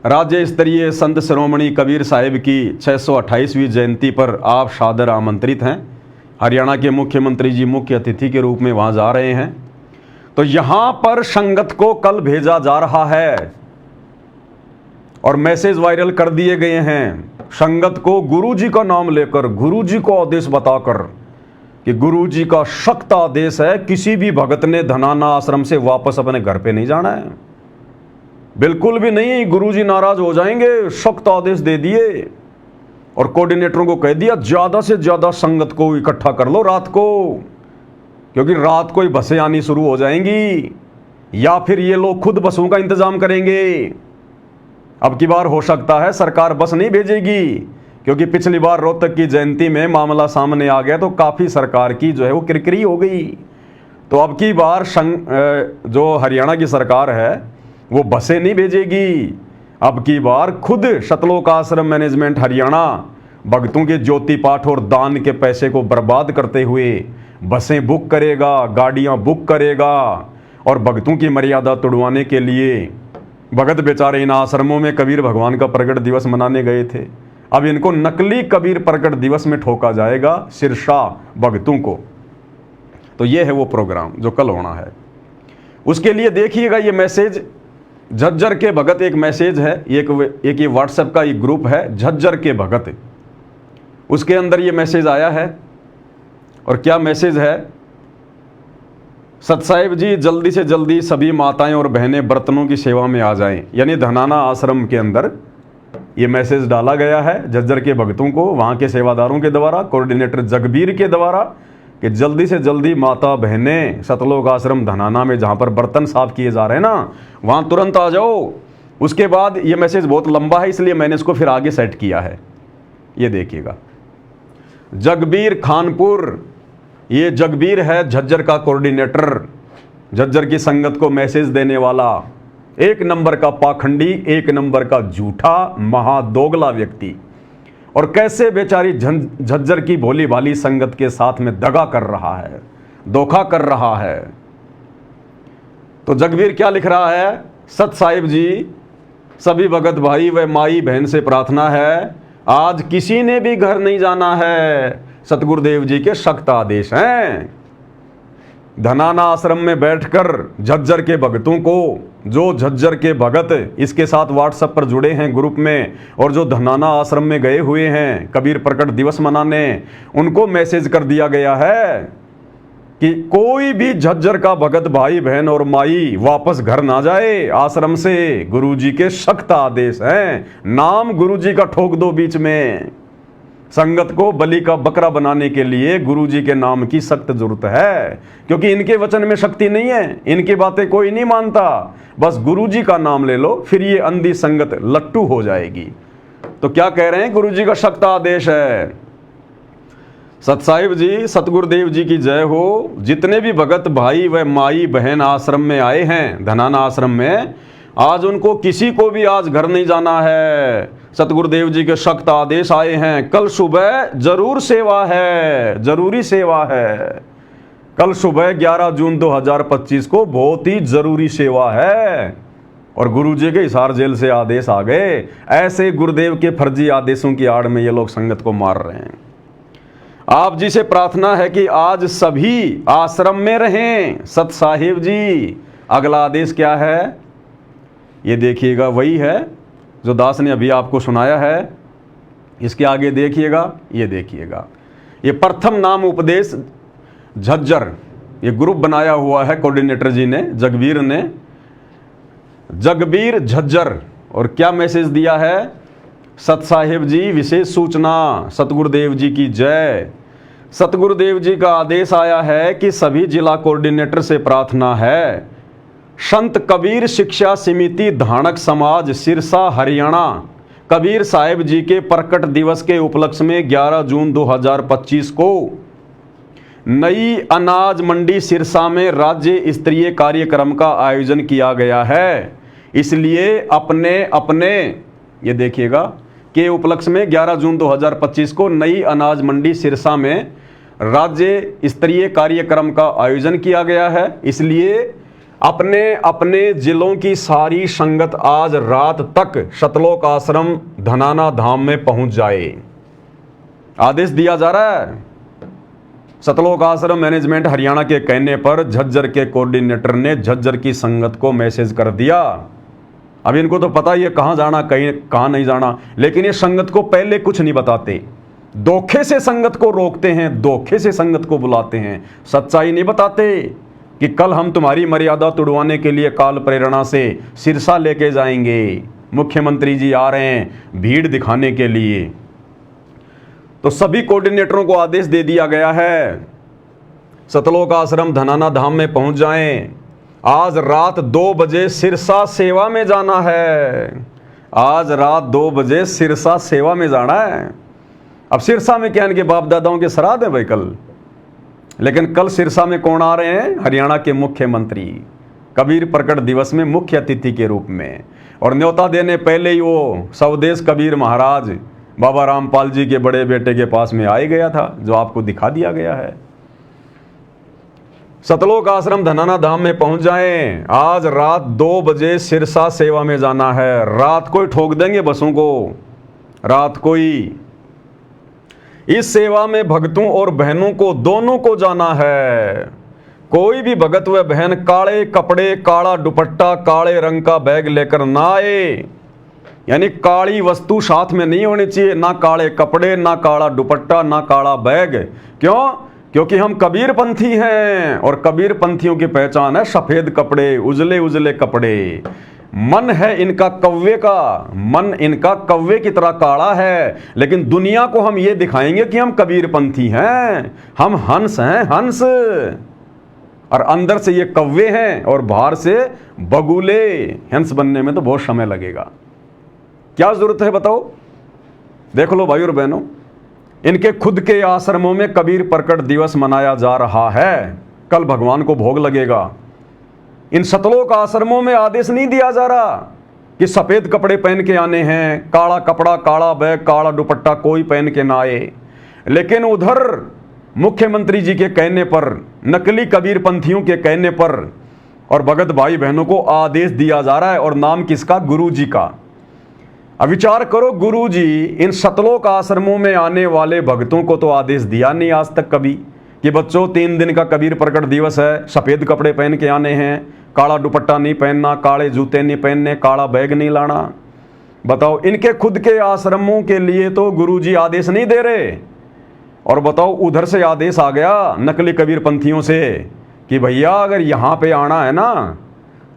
राज्य स्तरीय संत शिरोमणि कबीर साहिब की 628वीं जयंती पर आप सादर आमंत्रित हैं। हरियाणा के मुख्यमंत्री जी मुख्य अतिथि के रूप में वहाँ जा रहे हैं। तो यहाँ पर संगत को कल भेजा जा रहा है और मैसेज वायरल कर दिए गए हैं। संगत को गुरुजी का नाम लेकर, गुरुजी को आदेश बताकर कि गुरुजी का सख्त आदेश है, किसी भी भगत ने धनाना आश्रम से वापस अपने घर पे नहीं जाना है, बिल्कुल भी नहीं। गुरुजी नाराज हो जाएंगे, सख्त आदेश दे दिए। और कोऑर्डिनेटरों को कह दिया, ज्यादा से ज्यादा संगत को इकट्ठा कर लो रात को, क्योंकि रात को ही बसें आनी शुरू हो जाएंगी, या फिर ये लोग खुद बसों का इंतजाम करेंगे। अब की बार हो सकता है सरकार बस नहीं भेजेगी, क्योंकि पिछली बार रोहतक की जयंती में मामला सामने आ गया तो काफी सरकार की जो है वो किरकिरी हो गई। तो अब की बार जो हरियाणा की सरकार है वो बसें नहीं भेजेगी। अब की बार खुद शतलोक आश्रम मैनेजमेंट हरियाणा भक्तों के ज्योति पाठ और दान के पैसे को बर्बाद करते हुए बसें बुक करेगा, गाड़ियां बुक करेगा, और भक्तों की मर्यादा तोड़वाने के लिए भगत बेचारे इन आश्रमों में कबीर भगवान का प्रकट दिवस मनाने गए थे। अब इनको नकली कबीर प्रकट दिवस में ठोका जाएगा सिरसा भक्तों को। तो ये है वो प्रोग्राम जो कल होना है। उसके लिए देखिएगा ये मैसेज, झज्जर के भगत एक मैसेज है, एक ये व्हाट्सएप का एक ग्रुप है झज्जर के भगत, उसके अंदर ये मैसेज आया है। और क्या मैसेज है? सतसाहिब जी जल्दी से जल्दी सभी माताएं और बहनें बर्तनों की सेवा में आ जाएं। यानी धनाना आश्रम के अंदर ये मैसेज डाला गया है झज्जर के भक्तों को, वहाँ के सेवादारों के द्वारा, कोऑर्डिनेटर जगबीर के द्वारा, कि जल्दी से जल्दी माता बहनें सतलोक आश्रम धनाना में जहाँ पर बर्तन साफ किए जा रहे हैं ना, वहाँ तुरंत आ जाओ। उसके बाद ये मैसेज बहुत लंबा है, इसलिए मैंने इसको फिर आगे सेट किया है। ये देखिएगा, जगबीर खानपुर, ये जगबीर है झज्जर का कोऑर्डिनेटर, झज्जर की संगत को मैसेज देने वाला, एक नंबर का पाखंडी, एक नंबर का झूठा महादोगला व्यक्ति। और कैसे बेचारी झज्जर की भोली भाली संगत के साथ में दगा कर रहा है, धोखा कर रहा है। तो जगबीर क्या लिख रहा है? सत साहिब जी, सभी भगत भाई व माई बहन से प्रार्थना है, आज किसी ने भी घर नहीं जाना है, सतगुरुदेव जी के सख्त आदेश हैं। धनाना आश्रम में बैठकर झज्जर के भगतों को, जो झज्जर के भगत इसके साथ व्हाट्सएप पर जुड़े हैं ग्रुप में, और जो धनाना आश्रम में गए हुए हैं कबीर प्रकट दिवस मनाने, उनको मैसेज कर दिया गया है कि कोई भी झज्जर का भगत भाई बहन और माई वापस घर ना जाए आश्रम से, गुरुजी के सख्त आदेश हैं। नाम गुरुजी का ठोक दो बीच में। संगत को बलि का बकरा बनाने के लिए गुरुजी के नाम की सख्त जरूरत है, क्योंकि इनके वचन में शक्ति नहीं है, इनकी बातें कोई नहीं मानता। बस गुरुजी का नाम ले लो, फिर ये अंधी संगत लट्टू हो जाएगी। तो क्या कह रहे हैं, गुरुजी का सख्त आदेश है। सत साहिब जी, सतगुरुदेव जी की जय हो। जितने भी भगत भाई व माई बहन आश्रम में आए हैं, धनाना आश्रम में, आज उनको किसी को भी आज घर नहीं जाना है। सतगुरुदेव जी के सख्त आदेश आए हैं। कल सुबह जरूर सेवा है, जरूरी सेवा है। कल सुबह 11 जून 2025 को बहुत ही जरूरी सेवा है। और गुरुजी के हिसार जेल से आदेश आ गए। ऐसे गुरुदेव के फर्जी आदेशों की आड़ में ये लोग संगत को मार रहे हैं। आप जी से प्रार्थना है कि आज सभी आश्रम में रहें। सत साहिब जी, अगला आदेश क्या है ये देखिएगा, वही है जो दास ने अभी आपको सुनाया है। इसके आगे देखिएगा, ये देखिएगा, ये प्रथम नाम उपदेश झज्जर, ये ग्रुप बनाया हुआ है कोऑर्डिनेटर जी ने, जगबीर ने, जगबीर झज्जर। और क्या मैसेज दिया है, सत साहिब जी विशेष सूचना, सतगुरुदेव जी की जय। सतगुरुदेव जी का आदेश आया है कि सभी जिला कोऑर्डिनेटर से प्रार्थना है, संत कबीर शिक्षा समिति धानक समाज सिरसा हरियाणा कबीर साहिब जी के प्रकट दिवस के उपलक्ष्य में 11 जून 2025 को नई अनाज मंडी सिरसा में राज्य स्तरीय कार्यक्रम का आयोजन किया गया है। इसलिए अपने अपने, ये देखिएगा, के उपलक्ष्य में 11 जून 2025 को नई अनाज मंडी सिरसा में राज्य स्तरीय कार्यक्रम का आयोजन किया गया है। इसलिए अपने अपने जिलों की सारी संगत आज रात तक सतलोक आश्रम धनाना धाम में पहुंच जाए, आदेश दिया जा रहा है। सतलोक आश्रम मैनेजमेंट हरियाणा के कहने पर झज्जर के कोऑर्डिनेटर ने झज्जर की संगत को मैसेज कर दिया। अब इनको तो पता ही है कहाँ जाना, कहीं कहाँ नहीं जाना, लेकिन ये संगत को पहले कुछ नहीं बताते। धोखे से संगत को रोकते हैं, धोखे से संगत को बुलाते हैं, सच्चाई नहीं बताते कि कल हम तुम्हारी मर्यादा तुड़वाने के लिए काल प्रेरणा से सिरसा लेके जाएंगे, मुख्यमंत्री जी आ रहे हैं भीड़ दिखाने के लिए। तो सभी कोऑर्डिनेटरों को आदेश दे दिया गया है, सतलोक आश्रम धनाना धाम में पहुंच जाएं। आज रात 2 बजे सिरसा सेवा में जाना है। आज रात 2 बजे सिरसा सेवा में जाना है। अब सिरसा में क्या इनके बाप दादाओं के श्राद्ध है भाई कल, लेकिन कल सिरसा में कौन आ रहे हैं, हरियाणा के मुख्यमंत्री कबीर प्रकट दिवस में मुख्य अतिथि के रूप में। और न्योता देने पहले ही वो स्वदेश कबीर महाराज बाबा रामपाल जी के बड़े बेटे के पास में आ गया था, जो आपको दिखा दिया गया है। सतलोक आश्रम धनाना धाम में पहुंच जाएं। आज रात 2 बजे सिरसा सेवा में जाना है। रात को ही ठोक देंगे बसों को, रात को ही। इस सेवा में भक्तों और बहनों को दोनों को जाना है। कोई भी भगत व बहन काले कपड़े, काला दुपट्टा, काले रंग का बैग लेकर ना आए। यानी काली वस्तु साथ में नहीं होनी चाहिए, ना काले कपड़े, ना काला दुपट्टा, ना काला बैग। क्यों? क्योंकि हम कबीर पंथी हैं और कबीर पंथियों की पहचान है सफेद कपड़े, उजले उजले कपड़े। मन है इनका कौवे का, मन इनका कौवे की तरह काला है, लेकिन दुनिया को हम ये दिखाएंगे कि हम कबीर पंथी हैं, हम हंस हैं, हंस। और अंदर से ये कौवे हैं और बाहर से बगुले। हंस बनने में तो बहुत समय लगेगा, क्या जरूरत है बताओ। देख लो भाई और बहनों, इनके खुद के आश्रमों में कबीर प्रकट दिवस मनाया जा रहा है। कल भगवान को भोग लगेगा। इन सतलोक आश्रमों में आदेश नहीं दिया जा रहा कि सफेद कपड़े पहन के आने हैं, काला कपड़ा, काला बैग, काला दुपट्टा कोई पहन के ना आए। लेकिन उधर मुख्यमंत्री जी के कहने पर, नकली कबीर पंथियों के कहने पर और भगत भाई बहनों को आदेश दिया जा रहा है। और नाम किसका? गुरु जी का। अब विचार करो, गुरु जी इन सतलोक आश्रमों में आने वाले भक्तों को तो आदेश दिया नहीं आज तक कभी कि बच्चों 3 दिन का कबीर प्रकट दिवस है, सफेद कपड़े पहन के आने हैं, काला दुपट्टा नहीं पहनना, काले जूते नहीं पहनने, काला बैग नहीं लाना। बताओ, इनके खुद के आश्रमों के लिए तो गुरुजी आदेश नहीं दे रहे। और बताओ, उधर से आदेश आ गया नकली कबीर पंथियों से कि भैया अगर यहाँ पे आना है ना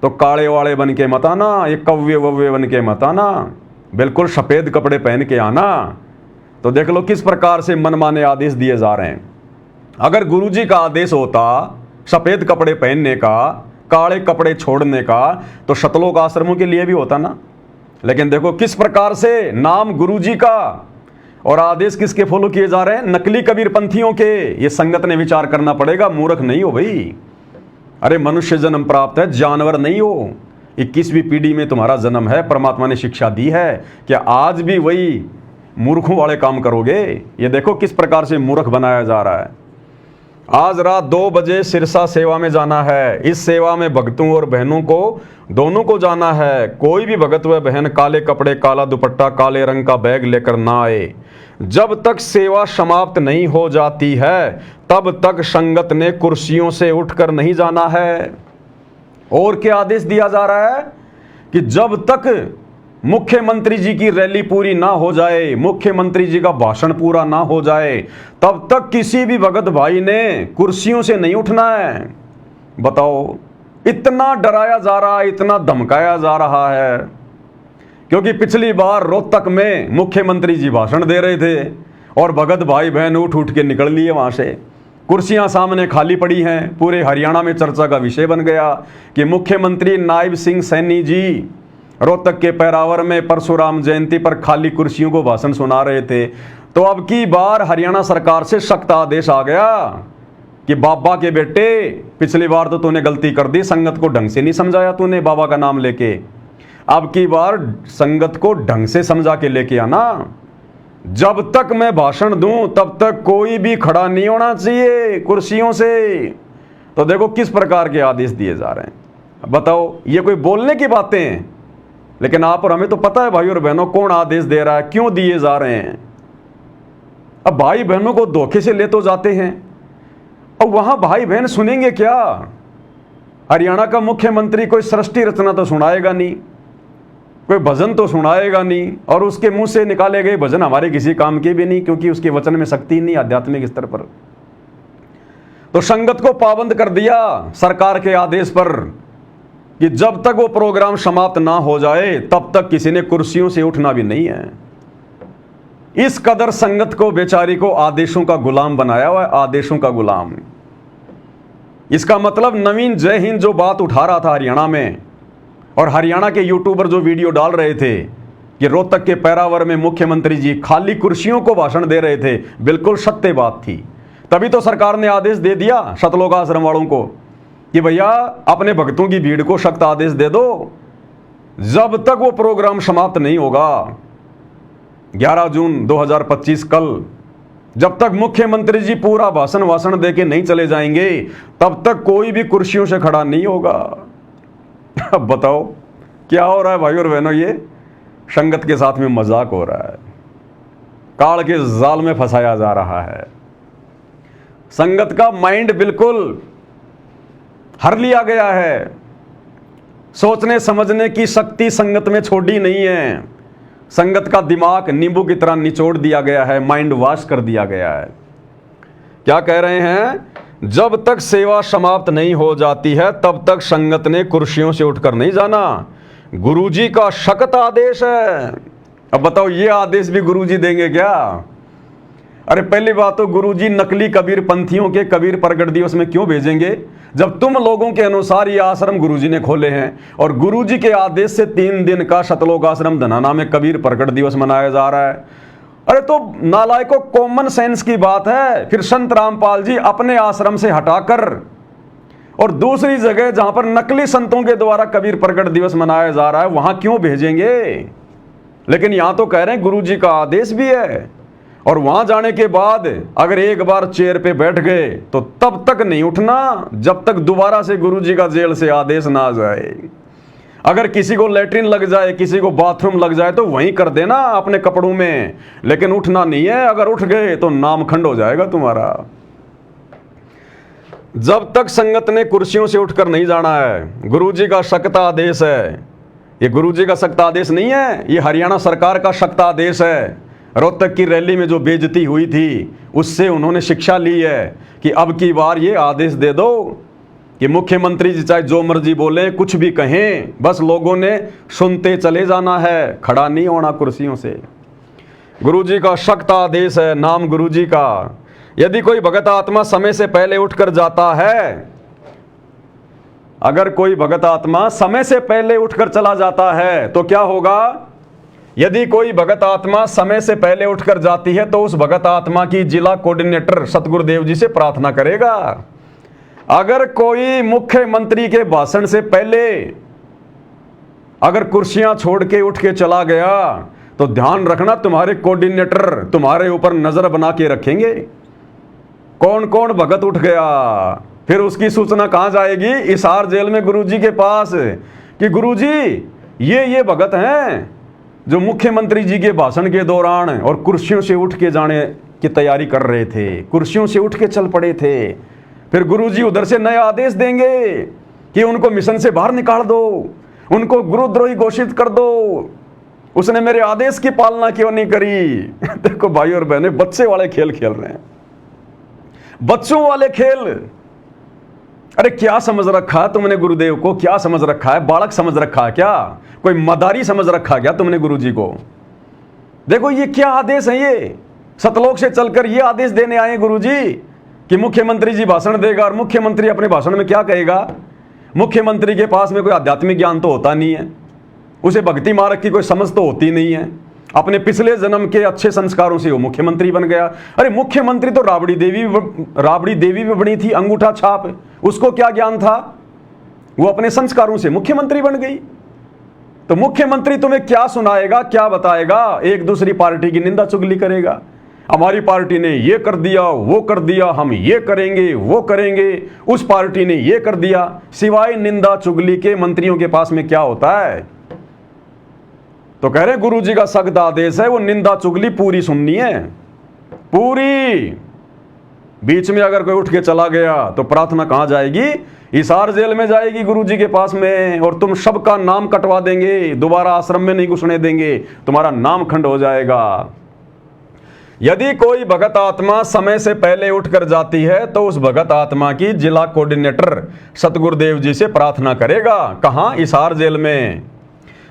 तो काले वाले बन के मत आना, ये कव्वे वव्वे बन के मत आना, बिल्कुल सफ़ेद कपड़े पहन के आना। तो देख लो किस प्रकार से मनमाने आदेश दिए जा रहे हैं। अगर गुरुजी का आदेश होता सफेद कपड़े पहनने का, काले कपड़े छोड़ने का, तो शतलोक आश्रमों के लिए भी होता ना। लेकिन देखो किस प्रकार से नाम गुरुजी का और आदेश किसके फॉलो किए जा रहे हैं, नकली कबीरपंथियों के। ये संगत ने विचार करना पड़ेगा, मूर्ख नहीं हो भाई। अरे मनुष्य जन्म प्राप्त है, जानवर नहीं हो। 21वीं पीढ़ी में तुम्हारा जन्म है, परमात्मा ने शिक्षा दी है, क्या आज भी वही मूर्खों वाले काम करोगे? ये देखो किस प्रकार से मूर्ख बनाया जा रहा है। आज रात 2 बजे सिरसा सेवा में जाना है। इस सेवा में भक्तों और बहनों को दोनों को जाना है। कोई भी भगत व बहन काले कपड़े, काला दुपट्टा, काले रंग का बैग लेकर ना आए। जब तक सेवा समाप्त नहीं हो जाती है तब तक संगत ने कुर्सियों से उठकर नहीं जाना है। और क्या आदेश दिया जा रहा है कि जब तक मुख्यमंत्री जी की रैली पूरी ना हो जाए, मुख्यमंत्री जी का भाषण पूरा ना हो जाए, तब तक किसी भी भगत भाई ने कुर्सियों से नहीं उठना है। बताओ, इतना डराया जा रहा है, इतना धमकाया जा रहा है, क्योंकि पिछली बार रोहतक में मुख्यमंत्री जी भाषण दे रहे थे और भगत भाई बहन उठ उठ के निकल लिए वहां से। कुर्सियां सामने खाली पड़ी हैं। पूरे हरियाणा में चर्चा का विषय बन गया कि मुख्यमंत्री नायब सिंह सैनी जी रोहतक के पैरावर में परशुराम जयंती पर खाली कुर्सियों को भाषण सुना रहे थे। तो अब की बार हरियाणा सरकार से सख्त आदेश आ गया कि बाबा के बेटे, पिछली बार तो तूने गलती कर दी, संगत को ढंग से नहीं समझाया तूने बाबा का नाम लेके। अब की बार संगत को ढंग से समझा के लेके आना। जब तक मैं भाषण दूं तब तक कोई भी खड़ा नहीं होना चाहिए कुर्सियों से। तो देखो किस प्रकार के आदेश दिए जा रहे हैं। बताओ, ये कोई बोलने की बातें हैं? लेकिन आप और हमें तो पता है भाई और बहनों कौन आदेश दे रहा है, क्यों दिए जा रहे हैं। अब भाई बहनों को धोखे से ले तो जाते हैं, और वहां भाई बहन सुनेंगे क्या? हरियाणा का मुख्यमंत्री कोई सृष्टि रचना तो सुनाएगा नहीं, कोई भजन तो सुनाएगा नहीं, और उसके मुंह से निकाले गए भजन हमारे किसी काम के भी नहीं, क्योंकि उसके वचन में शक्ति नहीं आध्यात्मिक स्तर पर। तो संगत को पाबंद कर दिया सरकार के आदेश पर कि जब तक वो प्रोग्राम समाप्त ना हो जाए तब तक किसी ने कुर्सियों से उठना भी नहीं है। इस कदर संगत को, बेचारी को आदेशों का गुलाम बनाया हुआ है, आदेशों का गुलाम। इसका मतलब नवीन जय हिंद जो बात उठा रहा था हरियाणा में, और हरियाणा के यूट्यूबर जो वीडियो डाल रहे थे कि रोहतक के पैरावर में मुख्यमंत्री जी खाली कुर्सियों को भाषण दे रहे थे, बिल्कुल सत्य बात थी। तभी तो सरकार ने आदेश दे दिया शतलोक आश्रम वालों को कि भैया अपने भक्तों की भीड़ को सख्त आदेश दे दो, जब तक वो प्रोग्राम समाप्त नहीं होगा 11 जून 2025 कल, जब तक मुख्यमंत्री जी पूरा भाषण दे के नहीं चले जाएंगे तब तक कोई भी कुर्सियों से खड़ा नहीं होगा। अब बताओ क्या हो रहा है भाई और बहनों, ये संगत के साथ में मजाक हो रहा है, काल के जाल में फंसाया जा रहा है। संगत का माइंड बिल्कुल हर लिया गया है, सोचने समझने की शक्ति संगत में छोड़ी नहीं है। संगत का दिमाग नींबू की तरह निचोड़ दिया गया है, माइंड वॉश कर दिया गया है। क्या कह रहे हैं? जब तक सेवा समाप्त नहीं हो जाती है तब तक संगत ने कुर्सियों से उठकर नहीं जाना। गुरुजी का सख्त आदेश है। अब बताओ, ये आदेश भी गुरुजी देंगे क्या? अरे पहली बात तो गुरुजी नकली कबीर पंथियों के कबीर प्रगट दिवस में क्यों भेजेंगे, जब तुम लोगों के अनुसार ये आश्रम गुरुजी ने खोले हैं, और गुरुजी के आदेश से 3 दिन का शतलोक आश्रम धनाना में कबीर प्रगट दिवस मनाया जा रहा है। अरे तो नालायकों, कॉमन सेंस की बात है। फिर संत रामपाल जी अपने आश्रम से हटाकर और दूसरी जगह जहां पर नकली संतों के द्वारा कबीर प्रगट दिवस मनाया जा रहा है वहां क्यों भेजेंगे? लेकिन यहां तो कह रहे हैं गुरुजी का आदेश भी है, और वहां जाने के बाद अगर एक बार चेयर पे बैठ गए तो तब तक नहीं उठना जब तक दोबारा से गुरुजी का जेल से आदेश ना आ जाए। अगर किसी को लेटरिन लग जाए, किसी को बाथरूम लग जाए तो वहीं कर देना अपने कपड़ों में, लेकिन उठना नहीं है। अगर उठ गए तो नामखंड हो जाएगा तुम्हारा। जब तक संगत ने कुर्सियों से उठकर नहीं जाना है, गुरुजी का सख्त आदेश है। ये गुरुजी का सख्त आदेश नहीं है, ये हरियाणा सरकार का सख्त आदेश है। रोहतक की रैली में जो बेइज्जती हुई थी उससे उन्होंने शिक्षा ली है कि अब की बार ये आदेश दे दो कि मुख्यमंत्री जी चाहे जो मर्जी बोले, कुछ भी कहें, बस लोगों ने सुनते चले जाना है, खड़ा नहीं होना कुर्सियों से। गुरुजी का सख्त आदेश है, नाम गुरुजी का। यदि कोई भगत आत्मा समय से पहले उठकर जाता है, अगर कोई भगत आत्मा समय से पहले उठकर चला जाता है तो क्या होगा? यदि कोई भगत आत्मा समय से पहले उठकर जाती है तो उस भगत आत्मा की जिला कोऑर्डिनेटर सतगुरुदेव जी से प्रार्थना करेगा। अगर कोई मुख्यमंत्री के भाषण से पहले अगर कुर्सियां छोड़ के उठ के चला गया तो ध्यान रखना, तुम्हारे कोऑर्डिनेटर तुम्हारे ऊपर नजर बना के रखेंगे। कौन कौन भगत उठ गया, फिर उसकी सूचना कहां जाएगी? हिसार जेल में गुरुजी के पास कि गुरुजी ये भगत हैं जो मुख्यमंत्री जी के भाषण के दौरान और कुर्सियों से उठ के जाने की तैयारी कर रहे थे, कुर्सियों से उठ के चल पड़े थे। फिर गुरुजी उधर से नया आदेश देंगे कि उनको मिशन से बाहर निकाल दो, उनको गुरुद्रोही घोषित कर दो, उसने मेरे आदेश की पालना क्यों नहीं करी। देखो भाई और बहने, बच्चे वाले खेल खेल रहे हैं, बच्चों वाले खेल। अरे क्या समझ रखा है तुमने गुरुदेव को? क्या समझ रखा है? बालक समझ रखा है क्या? कोई मदारी समझ रखा क्या तुमने गुरुजी को? देखो ये क्या आदेश है, ये सतलोक से चलकर ये आदेश देने आए गुरुजी कि मुख्यमंत्री जी भाषण देगा। और मुख्यमंत्री अपने भाषण में क्या कहेगा? मुख्यमंत्री के पास में कोई आध्यात्मिक ज्ञान तो होता नहीं है, उसे भक्ति मार्ग की कोई समझ तो होती नहीं है, अपने पिछले जन्म के अच्छे संस्कारों से वो मुख्यमंत्री बन गया। अरे मुख्यमंत्री तो राबड़ी देवी भी बनी थी, अंगूठा छाप, उसको क्या ज्ञान था? वो अपने संस्कारों से मुख्यमंत्री बन गई। तो मुख्यमंत्री तुम्हें क्या सुनाएगा, क्या बताएगा? एक दूसरी पार्टी की निंदा चुगली करेगा, हमारी पार्टी ने ये कर दिया, वो कर दिया, हम ये करेंगे, वो करेंगे, उस पार्टी ने ये कर दिया। सिवाय निंदा चुगली के मंत्रियों के पास में क्या होता है? तो कह रहे गुरुजी का सख्त आदेश है, वो निंदा चुगली पूरी सुननी है, पूरी। बीच में अगर कोई उठ के चला गया तो प्रार्थना कहां जाएगी? हिसार जेल में जाएगी गुरुजी के पास में, और तुम सबका नाम कटवा देंगे, दोबारा आश्रम में नहीं घुसने देंगे, तुम्हारा नाम खंड हो जाएगा। यदि कोई भगत आत्मा समय से पहले उठकर जाती है तो उस भगत आत्मा की जिला कोऑर्डिनेटर सतगुरुदेव जी से प्रार्थना करेगा। कहां? हिसार जेल में।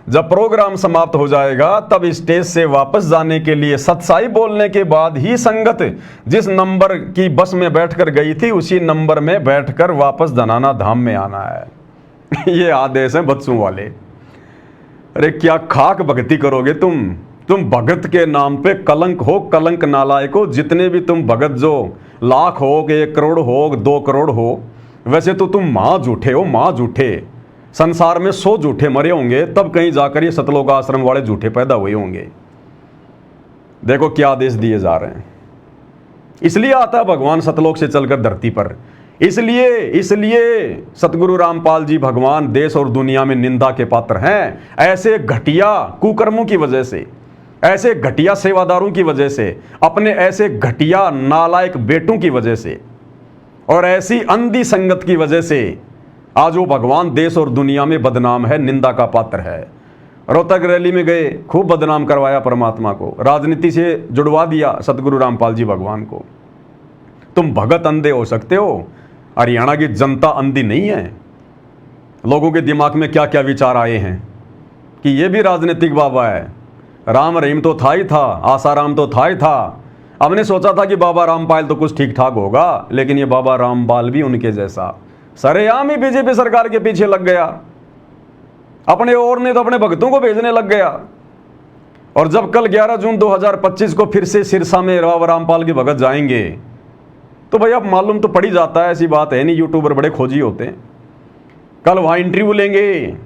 जब प्रोग्राम समाप्त हो जाएगा तब स्टेज से वापस जाने के लिए सत्साई बोलने के बाद ही संगत जिस नंबर की बस में बैठकर गई थी उसी नंबर में बैठकर वापस धनाना धाम में आना है। ये आदेश है बच्चों वाले। अरे क्या खाक भक्ति करोगे तुम भगत के नाम पे कलंक हो, कलंक नालायक हो। जितने भी तुम भगत, जो लाख हो, 1 करोड़ हो, 2 करोड़ हो, वैसे तो तुम मां झूठे हो, मां झूठे। संसार में 100 झूठे मरे होंगे, तब कहीं जाकर ये सतलोक आश्रम वाले झूठे पैदा हुए होंगे। देखो क्या आदेश दिए जा रहे हैं। इसलिए आता है भगवान सतलोक से चलकर धरती पर। इसलिए सतगुरु रामपाल जी भगवान देश और दुनिया में निंदा के पात्र हैं। ऐसे घटिया कुकर्मों की वजह से, ऐसे घटिया सेवादारों की वजह से, अपने ऐसे घटिया नालायक बेटों की वजह से और ऐसी अंधी संगत की वजह से आज वो भगवान देश और दुनिया में बदनाम है, निंदा का पात्र है। रोहतक रैली में गए, खूब बदनाम करवाया परमात्मा को, राजनीति से जुड़वा दिया सतगुरु रामपाल जी भगवान को। तुम भगत अंधे हो सकते हो, हरियाणा की जनता अंधी नहीं है। लोगों के दिमाग में क्या क्या विचार आए हैं कि ये भी राजनीतिक बाबा है। राम रहीम तो था ही था, आसाराम तो था ही था। हमने सोचा था कि बाबा रामपाल तो कुछ ठीक ठाक होगा, लेकिन ये बाबा रामपाल भी उनके जैसा सरेआम ही बीजेपी सरकार के पीछे लग गया। अपने और ने तो अपने भक्तों को भेजने लग गया। और जब कल 11 जून 2025 को फिर से सिरसा में बाबा रामपाल के भगत जाएंगे तो भाई अब मालूम तो पड़ ही जाता है, ऐसी बात है नहीं, यूट्यूबर बड़े खोजी होते हैं। कल वहां इंटरव्यू लेंगे,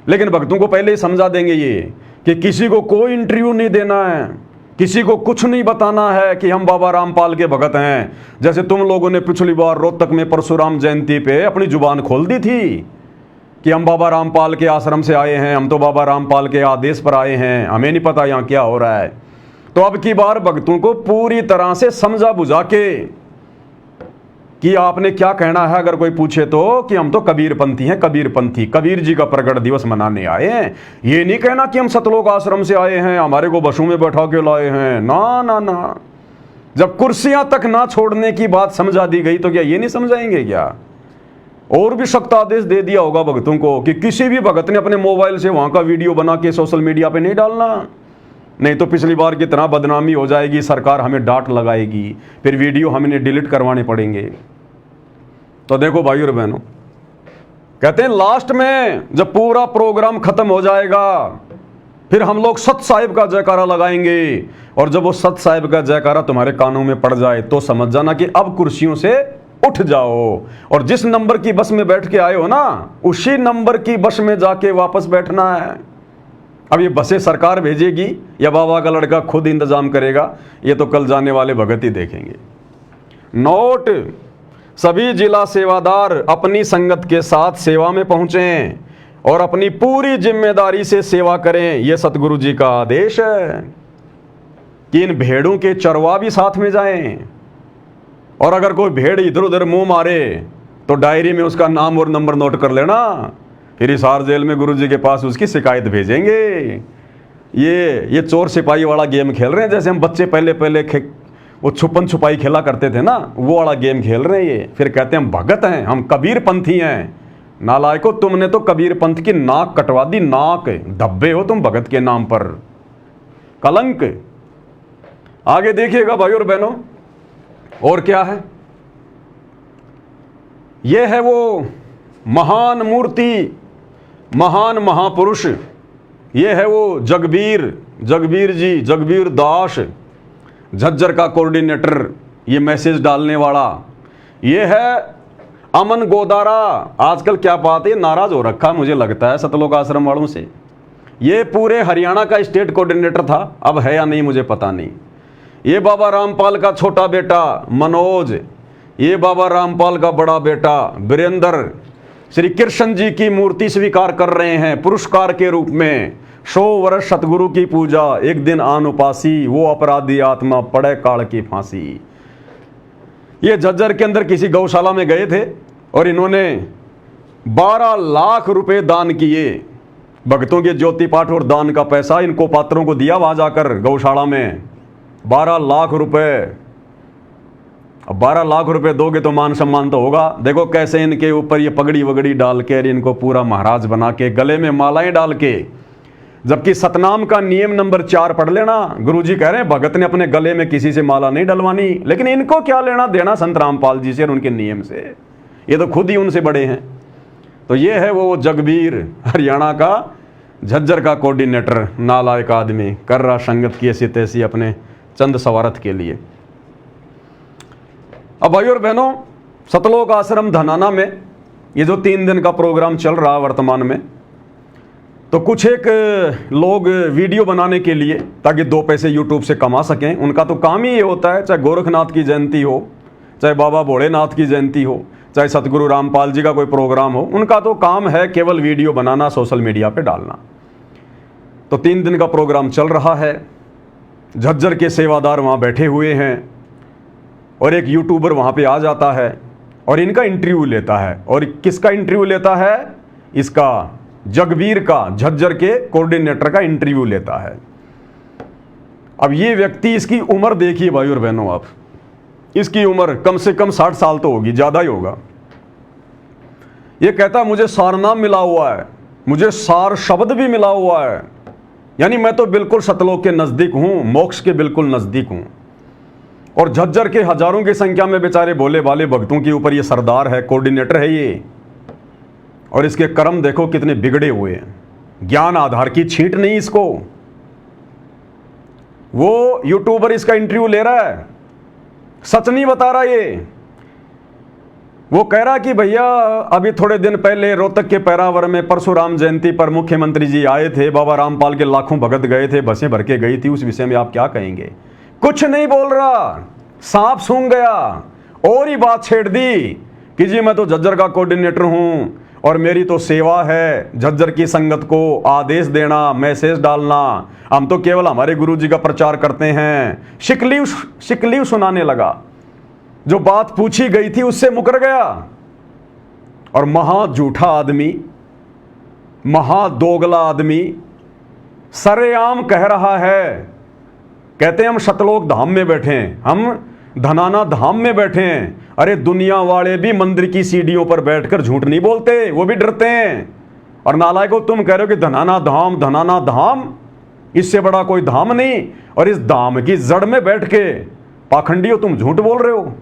लेकिन भक्तों को पहले ही समझा देंगे ये कि किसी को कोई इंटरव्यू नहीं देना है, किसी को कुछ नहीं बताना है कि हम बाबा रामपाल के भगत हैं। जैसे तुम लोगों ने पिछली बार रोहतक में परशुराम जयंती पे अपनी जुबान खोल दी थी कि हम बाबा रामपाल के आश्रम से आए हैं, हम तो बाबा रामपाल के आदेश पर आए हैं, हमें नहीं पता यहाँ क्या हो रहा है। तो अब की बार भक्तों को पूरी तरह से समझा बुझा के कि आपने क्या कहना है, अगर कोई पूछे तो कि हम तो कबीरपंथी हैं, कबीरपंथी, कबीर जी का प्रकट दिवस मनाने आए हैं। ये नहीं कहना कि हम सतलोक आश्रम से आए हैं, हमारे को बसों में बैठा के लाए हैं। ना ना ना, जब कुर्सियां तक ना छोड़ने की बात समझा दी गई तो क्या ये नहीं समझाएंगे क्या? और भी सख्त आदेश दे दिया होगा भक्तों को कि किसी भी भगत ने अपने मोबाइल से वहां का वीडियो बना के सोशल मीडिया पे नहीं डालना। नहीं तो पिछली बार की तरह बदनामी हो जाएगी, सरकार हमें डांट लगाएगी, फिर वीडियो हमें डिलीट करवाने पड़ेंगे। तो देखो भाई और बहनों, कहते हैं लास्ट में जब पूरा प्रोग्राम खत्म हो जाएगा फिर हम लोग सत साहिब का जयकारा लगाएंगे, और जब वो सत साहिब का जयकारा तुम्हारे कानों में पड़ जाए तो समझ जाना कि अब कुर्सियों से उठ जाओ, और जिस नंबर की बस में बैठ के आए हो ना उसी नंबर की बस में जाके वापस बैठना है। अब ये बसें सरकार भेजेगी या बाबा का लड़का खुद इंतजाम करेगा, ये तो कल जाने वाले भगत ही देखेंगे। नोट, सभी जिला सेवादार अपनी संगत के साथ सेवा में पहुंचें और अपनी पूरी जिम्मेदारी से सेवा करें। यह सतगुरु जी का आदेश है कि इन भेड़ों के चरवा भी साथ में जाएं, और अगर कोई भेड़ इधर उधर मुंह मारे तो डायरी में उसका नाम और नंबर नोट कर लेना, फिर हिसार जेल में गुरु जी के पास उसकी शिकायत भेजेंगे। ये चोर सिपाही वाला गेम खेल रहे हैं, जैसे हम बच्चे पहले वो छुपन छुपाई खेला करते थे ना, वो वाला गेम खेल रहे हैं ये। फिर कहते हैं हम भगत हैं, हम कबीर पंथी हैं। नालायको, तुमने तो कबीर पंथ की नाक कटवा दी, नाक धब्बे हो तुम भगत के नाम पर, कलंक। आगे देखिएगा भाई और बहनों, और क्या है, यह है वो महान मूर्ति, महान महापुरुष, ये है वो जगबीर जी, जगबीर दास, झज्जर का कोऑर्डिनेटर, ये मैसेज डालने वाला। ये है अमन गोदारा। आजकल क्या बात है, नाराज हो रखा मुझे लगता है सतलोक आश्रम वालों से। ये पूरे हरियाणा का स्टेट कोऑर्डिनेटर था, अब है या नहीं मुझे पता नहीं। ये बाबा रामपाल का छोटा बेटा मनोज, ये बाबा रामपाल का बड़ा बेटा वीरेंद्र श्री कृष्ण जी की मूर्ति स्वीकार कर रहे हैं पुरस्कार के रूप में। 100 वर्ष सतगुरु की पूजा, एक दिन आन उपासी, वो अपराधी आत्मा पड़े काल की फांसी। ये झज्जर के अंदर किसी गौशाला में गए थे और इन्होंने 12 लाख रुपए दान किए। भक्तों के ज्योति पाठ और दान का पैसा इनको पात्रों को दिया वहां जाकर गौशाला में, 12 लाख रुपए। अब 12 लाख रुपए दोगे तो मान सम्मान तो होगा। देखो कैसे इनके ऊपर ये पगड़ी वगड़ी डाल के, इनको पूरा महाराज बना के, गले में मालाएं डाल के, जबकि सतनाम का नियम नंबर 4 पढ़ लेना। गुरुजी कह रहे हैं भगत ने अपने गले में किसी से माला नहीं डलवानी, लेकिन इनको क्या लेना देना संत रामपाल जी से और उनके नियम से, ये तो खुद ही उनसे बड़े हैं। तो ये है वो जगबीर, हरियाणा का झज्जर का कोऑर्डिनेटर, नालायक आदमी, कर रहा संगत की ऐसी तैसी अपने चंद सवारथ के लिए। अब भाई और बहनों, सतलोक आश्रम धनाना में ये जो 3 दिन का प्रोग्राम चल रहा वर्तमान में, तो कुछ एक लोग वीडियो बनाने के लिए ताकि 2 पैसे यूट्यूब से कमा सकें, उनका तो काम ही ये होता है, चाहे गोरखनाथ की जयंती हो, चाहे बाबा भोलेनाथ की जयंती हो, चाहे सतगुरु रामपाल जी का कोई प्रोग्राम हो, उनका तो काम है केवल वीडियो बनाना, सोशल मीडिया पे डालना। तो 3 दिन का प्रोग्राम चल रहा है, झज्जर के सेवादार वहाँ बैठे हुए हैं और एक यूट्यूबर वहाँ पे आ जाता है और इनका इंटरव्यू लेता है। और किसका इंटरव्यू लेता है? इसका जगबीर का, झज्जर के कोऑर्डिनेटर का इंटरव्यू लेता है। अब ये व्यक्ति, इसकी उम्र देखिए भाई और बहनों आप, इसकी उम्र कम से कम 60 साल तो होगी, ज़्यादा ही होगा। ये कहता मुझे सारनाम मिला हुआ है, मुझे सार शब्द भी मिला हुआ है, यानी मैं तो बिल्कुल सतलोक के नज़दीक हूँ, मोक्ष के बिल्कुल नज़दीक हूँ। और झज्जर के हजारों की संख्या में बेचारे भोले भाले भक्तों के ऊपर ये सरदार है, कोऑर्डिनेटर है ये। और इसके कर्म देखो कितने बिगड़े हुए हैं, ज्ञान आधार की छींट नहीं इसको। वो यूट्यूबर इसका इंटरव्यू ले रहा है, सच नहीं बता रहा ये। वो कह रहा कि भैया अभी थोड़े दिन पहले रोहतक के पैरावर में परशुराम जयंती पर मुख्यमंत्री जी आए थे, बाबा रामपाल के लाखों भगत गए थे, बसें भर के गई थी, उस विषय में आप क्या कहेंगे? कुछ नहीं बोल रहा, सांप सूंघ गया और ही बात छेड़ दी कि जी मैं तो झज्जर का कोऑर्डिनेटर हूं और मेरी तो सेवा है झज्जर की संगत को आदेश देना, मैसेज डालना, हम तो केवल हमारे गुरु जी का प्रचार करते हैं। शिकलीव सुनाने लगा, जो बात पूछी गई थी उससे मुकर गया। और महा झूठा आदमी, महा दोगला आदमी सरेआम कह रहा है, कहते हैं हम सतलोक धाम में बैठे हैं, हम धनाना धाम में बैठे हैं। अरे दुनिया वाले भी मंदिर की सीढ़ियों पर बैठकर झूठ नहीं बोलते, वो भी डरते हैं। और नालायको तुम कह रहे हो कि धनाना धाम, धनाना धाम, इससे बड़ा कोई धाम नहीं। और इस धाम की जड़ में बैठ के पाखंडी हो, तुम झूठ बोल रहे हो।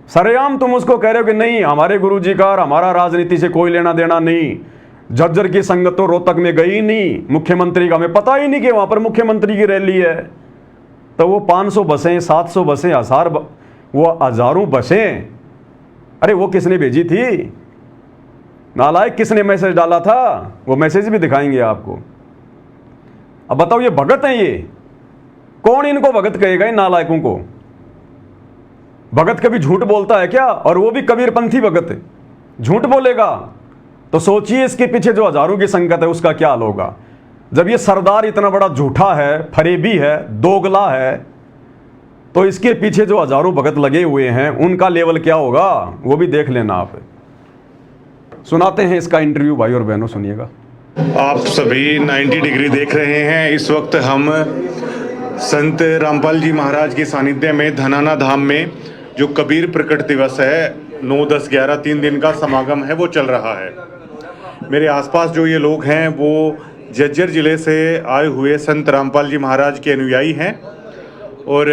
सरेआम तुम उसको कह रहे हो कि नहीं, हमारे गुरुजी का और हमारा राजनीति से कोई लेना देना नहीं। झज्जर की संगत तो रोहतक में गई नहीं, मुख्यमंत्री का हमें पता ही नहीं कि वहां पर मुख्यमंत्री की रैली है। तो वो 500 बसें, 700 बसें, वो हजारों बसें, अरे वो किसने भेजी थी? नालायक किसने मैसेज डाला था? वो मैसेज भी दिखाएंगे आपको। अब बताओ, ये भगत हैं? ये कौन इनको भगत कहेगा, इन नालायकों को? भगत कभी झूठ बोलता है क्या? और वो भी कबीरपंथी भगत झूठ बोलेगा? तो सोचिए इसके पीछे जो हजारों की संगत है उसका क्या हाल होगा। जब ये सरदार इतना बड़ा झूठा है, फरेबी है, दोगला है, तो इसके पीछे जो हजारों भगत लगे हुए हैं उनका लेवल क्या होगा वो भी देख लेना आप। सुनाते हैं इसका इंटरव्यू, भाई और बहनों सुनिएगा। आप सभी 90 डिग्री देख रहे हैं। इस वक्त हम संत रामपाल जी महाराज के सानिध्य में धनाना धाम में जो कबीर प्रकट दिवस है 9, 10, 11 3 दिन का समागम है वो चल रहा है। मेरे आसपास जो ये लोग हैं वो झज्जर जिले से आए हुए संत रामपाल जी महाराज के अनुयायी हैं। और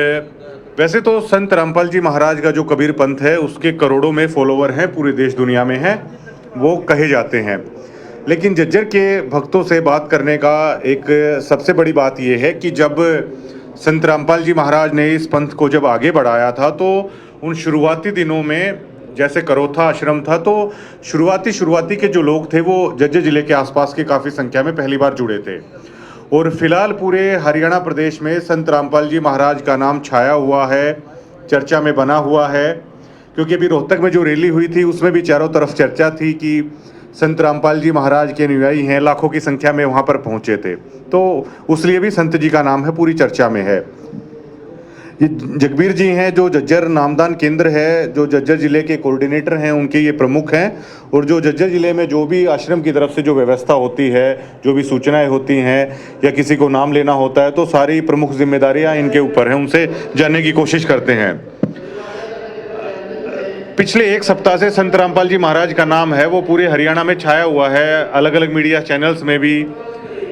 वैसे तो संत रामपाल जी महाराज का जो कबीर पंथ है उसके करोड़ों में फॉलोवर हैं, पूरे देश दुनिया में हैं, वो कहे जाते हैं। लेकिन झज्जर के भक्तों से बात करने का एक सबसे बड़ी बात यह है कि जब संत रामपाल जी महाराज ने इस पंथ को जब आगे बढ़ाया था तो उन शुरुआती दिनों में जैसे करोथा आश्रम था तो शुरुआती के जो लोग थे वो झज्जर जिले के आसपास के काफ़ी संख्या में पहली बार जुड़े थे। और फिलहाल पूरे हरियाणा प्रदेश में संत रामपाल जी महाराज का नाम छाया हुआ है, चर्चा में बना हुआ है। क्योंकि अभी रोहतक में जो रैली हुई थी उसमें भी चारों तरफ चर्चा थी कि संत रामपाल जी महाराज के अनुयायी हैं, लाखों की संख्या में वहाँ पर पहुँचे थे, तो उसलिए भी संत जी का नाम है पूरी चर्चा में है। ये जगबीर जी हैं जो झज्जर नामदान केंद्र है, जो झज्जर जिले के कोऑर्डिनेटर हैं, उनके ये प्रमुख हैं। और जो झज्जर जिले में जो भी आश्रम की तरफ से जो व्यवस्था होती है, जो भी सूचनाएं होती हैं या किसी को नाम लेना होता है तो सारी प्रमुख जिम्मेदारियां इनके ऊपर हैं, उनसे जानने की कोशिश करते हैं। पिछले एक सप्ताह से संत रामपाल जी महाराज का नाम है वो पूरे हरियाणा में छाया हुआ है, अलग अलग मीडिया चैनल्स में भी,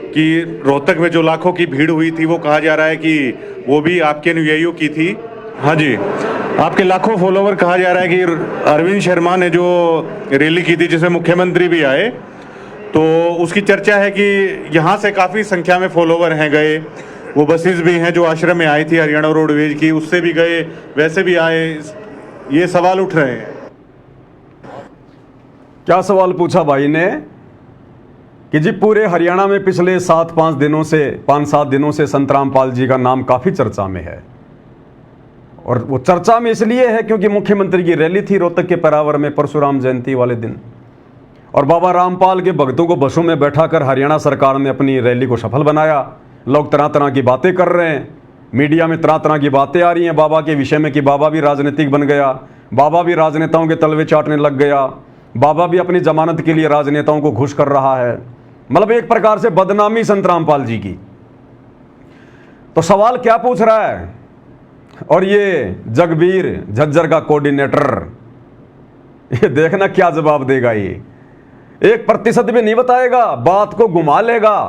कि रोहतक में जो लाखों की भीड़ हुई थी वो कहा जा रहा है कि वो भी आपके अनुयायियों की थी। हाँ जी, आपके लाखों फॉलोवर कहा जा रहा है कि अरविंद शर्मा ने जो रैली की थी जिसमें मुख्यमंत्री भी आए, तो उसकी चर्चा है कि यहाँ से काफ़ी संख्या में फॉलोवर हैं गए। वो बसेस भी हैं जो आश्रम में आई थी हरियाणा रोडवेज की, उससे भी गए, वैसे भी आए। ये सवाल उठ रहे हैं। क्या सवाल पूछा भाई ने कि जी पूरे हरियाणा में पिछले 5-7 दिनों से संत रामपाल जी का नाम काफ़ी चर्चा में है। और वो चर्चा में इसलिए है क्योंकि मुख्यमंत्री की रैली थी रोहतक के परावर में परशुराम जयंती वाले दिन, और बाबा रामपाल के भक्तों को बसों में बैठाकर हरियाणा सरकार ने अपनी रैली को सफल बनाया। लोग तरह तरह की बातें कर रहे हैं, मीडिया में तरह तरह की बातें आ रही हैं बाबा के विषय में कि बाबा भी राजनीतिक बन गया, बाबा भी राजनेताओं के तलवे चाटने लग गया, बाबा भी अपनी जमानत के लिए राजनेताओं को घुस कर रहा है। मतलब एक प्रकार से बदनामी संत रामपाल जी की। तो सवाल क्या पूछ रहा है? और ये जगबीर झज्जर का कोऑर्डिनेटर, ये देखना क्या जवाब देगा। ये 1% भी नहीं बताएगा, बात को घुमा लेगा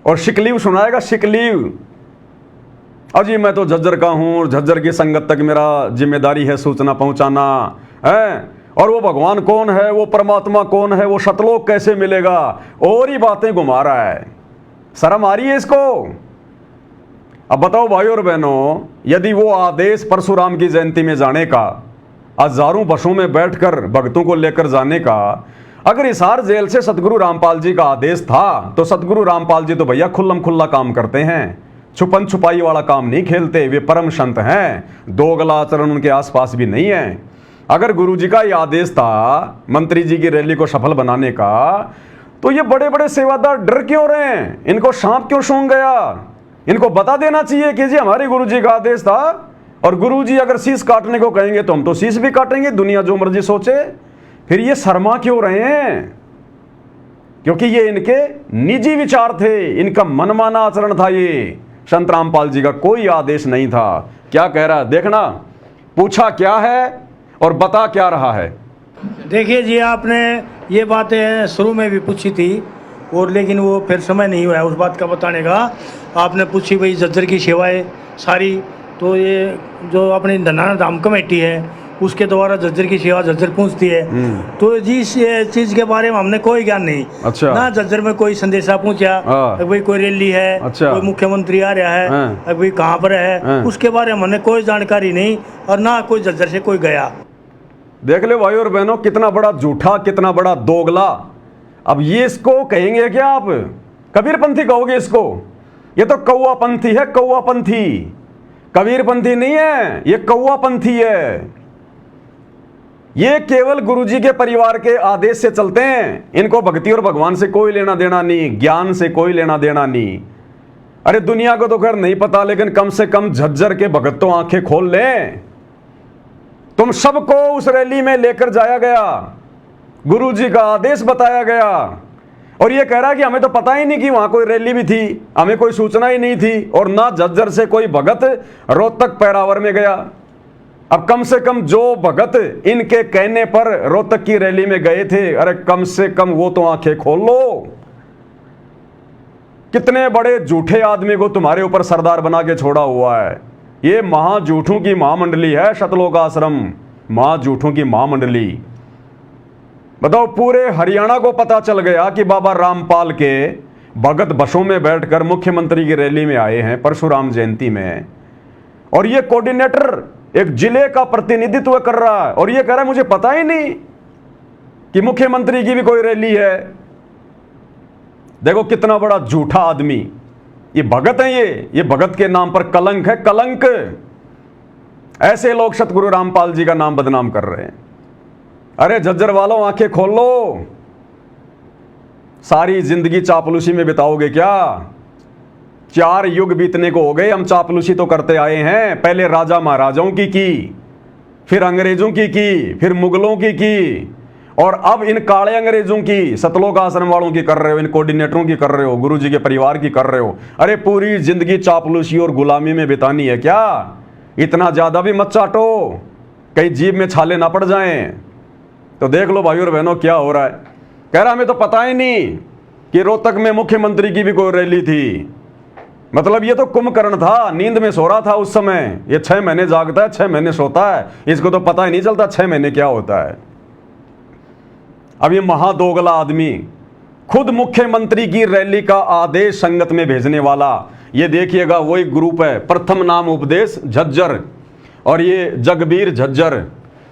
और शिकलीव सुनाएगा, शिकलीव। अजी मैं तो झज्जर का हूं, झज्जर की संगत तक मेरा जिम्मेदारी है सूचना पहुंचाना है। और वो भगवान कौन है, वो परमात्मा कौन है, वो सतलोक कैसे मिलेगा, और ही बातें घुमा रहा है। शर्म आ रही है इसको? अब बताओ भाई और बहनों, यदि वो आदेश परशुराम की जयंती में जाने का, हजारों बसों में बैठकर भक्तों को लेकर जाने का, अगर हिसार जेल से सतगुरु रामपाल जी का आदेश था तो सतगुरु रामपाल जी तो भैया खुल्लम खुल्ला काम करते हैं, छुपन छुपाई वाला काम नहीं खेलते। वे परम संत हैं, दोगला आचरण उनके आसपास भी नहीं है। अगर गुरुजी का यह आदेश था मंत्री जी की रैली को सफल बनाने का, तो ये बड़े बड़े सेवादार डर क्यों रहे हैं? इनको सांप क्यों सूंघ गया? इनको बता देना चाहिए कि जी हमारे गुरुजी का आदेश था, और गुरुजी अगर शीश काटने को कहेंगे तो हम तो शीश भी काटेंगे, दुनिया जो मर्जी सोचे। फिर ये शर्मा क्यों रहे हैं? क्योंकि ये इनके निजी विचार थे, इनका मनमाना आचरण था। ये संत रामपाल जी का कोई आदेश नहीं था। क्या कह रहा है देखना, पूछा क्या है और बता क्या रहा है। देखिए जी, आपने ये बातें शुरू में भी पूछी थी और लेकिन वो फिर समय नहीं हुआ है उस बात का बताने का। आपने पूछी भाई झज्जर की सेवाएं सारी, तो ये जो अपनी धनाना धाम कमेटी है उसके द्वारा झज्जर की सेवा झज्जर पहुंचती है। तो जिस चीज़ के बारे में हमने कोई ज्ञान नहीं। अच्छा। ना झज्जर में कोई संदेशा पहुंचा भाई कोई रैली है, अच्छा। कोई मुख्यमंत्री आ रहा है, भाई कहाँ पर है, उसके बारे में हमने कोई जानकारी नहीं, और ना कोई झज्जर से कोई गया। देख लो भाई और बहनों, कितना बड़ा झूठा, कितना बड़ा दोगला। अब ये इसको कहेंगे क्या आप? कबीरपंथी कहोगे इसको? ये तो कौवापंथी है, कौवापंथी। कबीरपंथी नहीं है, ये कौवापंथी है। ये केवल गुरुजी के परिवार के आदेश से चलते हैं। इनको भक्ति और भगवान से कोई लेना देना नहीं, ज्ञान से कोई लेना देना नहीं। अरे दुनिया को तो खैर नहीं पता, लेकिन कम से कम झज्जर के भगत तो आंखें खोल लें। तुम सबको उस रैली में लेकर जाया गया, गुरुजी का आदेश बताया गया, और ये कह रहा है कि हमें तो पता ही नहीं कि वहां कोई रैली भी थी, हमें कोई सूचना ही नहीं थी, और ना झज्जर से कोई भगत रोहतक पैरावर में गया। अब कम से कम जो भगत इनके कहने पर रोहतक की रैली में गए थे, अरे कम से कम वो तो आंखें खोल लो। कितने बड़े झूठे आदमी को तुम्हारे ऊपर सरदार बना के छोड़ा हुआ है। ये महाझूठों की महामंडली है सतलोक आश्रम, महाझूठों की महामंडली। बताओ, पूरे हरियाणा को पता चल गया कि बाबा रामपाल के भगत बसों में बैठकर मुख्यमंत्री की रैली में आए हैं परशुराम जयंती में, और ये कोऑर्डिनेटर एक जिले का प्रतिनिधित्व कर रहा है, और ये कह रहा है मुझे पता ही नहीं कि मुख्यमंत्री की भी कोई रैली है। देखो कितना बड़ा झूठा आदमी। ये भगत है, ये भगत के नाम पर कलंक है, कलंक। ऐसे लोग सतगुरु रामपाल जी का नाम बदनाम कर रहे हैं। अरे झज्जर वालों, आंखें खोल लो। सारी जिंदगी चापलूसी में बिताओगे क्या? 4 युग बीतने को हो गए, हम चापलूसी तो करते आए हैं। पहले राजा महाराजाओं की, फिर अंग्रेजों की, फिर मुगलों की, और अब इन काले अंग्रेजों की, सतलोक आश्रम वालों की कर रहे हो, इन कोऑर्डिनेटरों की कर रहे हो, गुरुजी के परिवार की कर रहे हो। अरे पूरी जिंदगी चापलूसी और गुलामी में बितानी है क्या? इतना ज्यादा भी मत चाटो, कहीं जीभ में छाले ना पड़ जाएं। तो देख लो भाई और बहनों क्या हो रहा है। कह रहा हमें तो पता ही नहीं कि रोहतक में मुख्यमंत्री की भी कोई रैली थी। मतलब ये तो कुंभकर्ण था, नींद में सो रहा था उस समय। ये 6 महीने जागता है, 6 महीने सोता है, इसको तो पता ही नहीं चलता 6 महीने क्या होता है। अब ये महादोगला आदमी खुद मुख्यमंत्री की रैली का आदेश संगत में भेजने वाला, ये देखिएगा वही ग्रुप है, प्रथम नाम उपदेश झज्जर, और ये जगबीर झज्जर।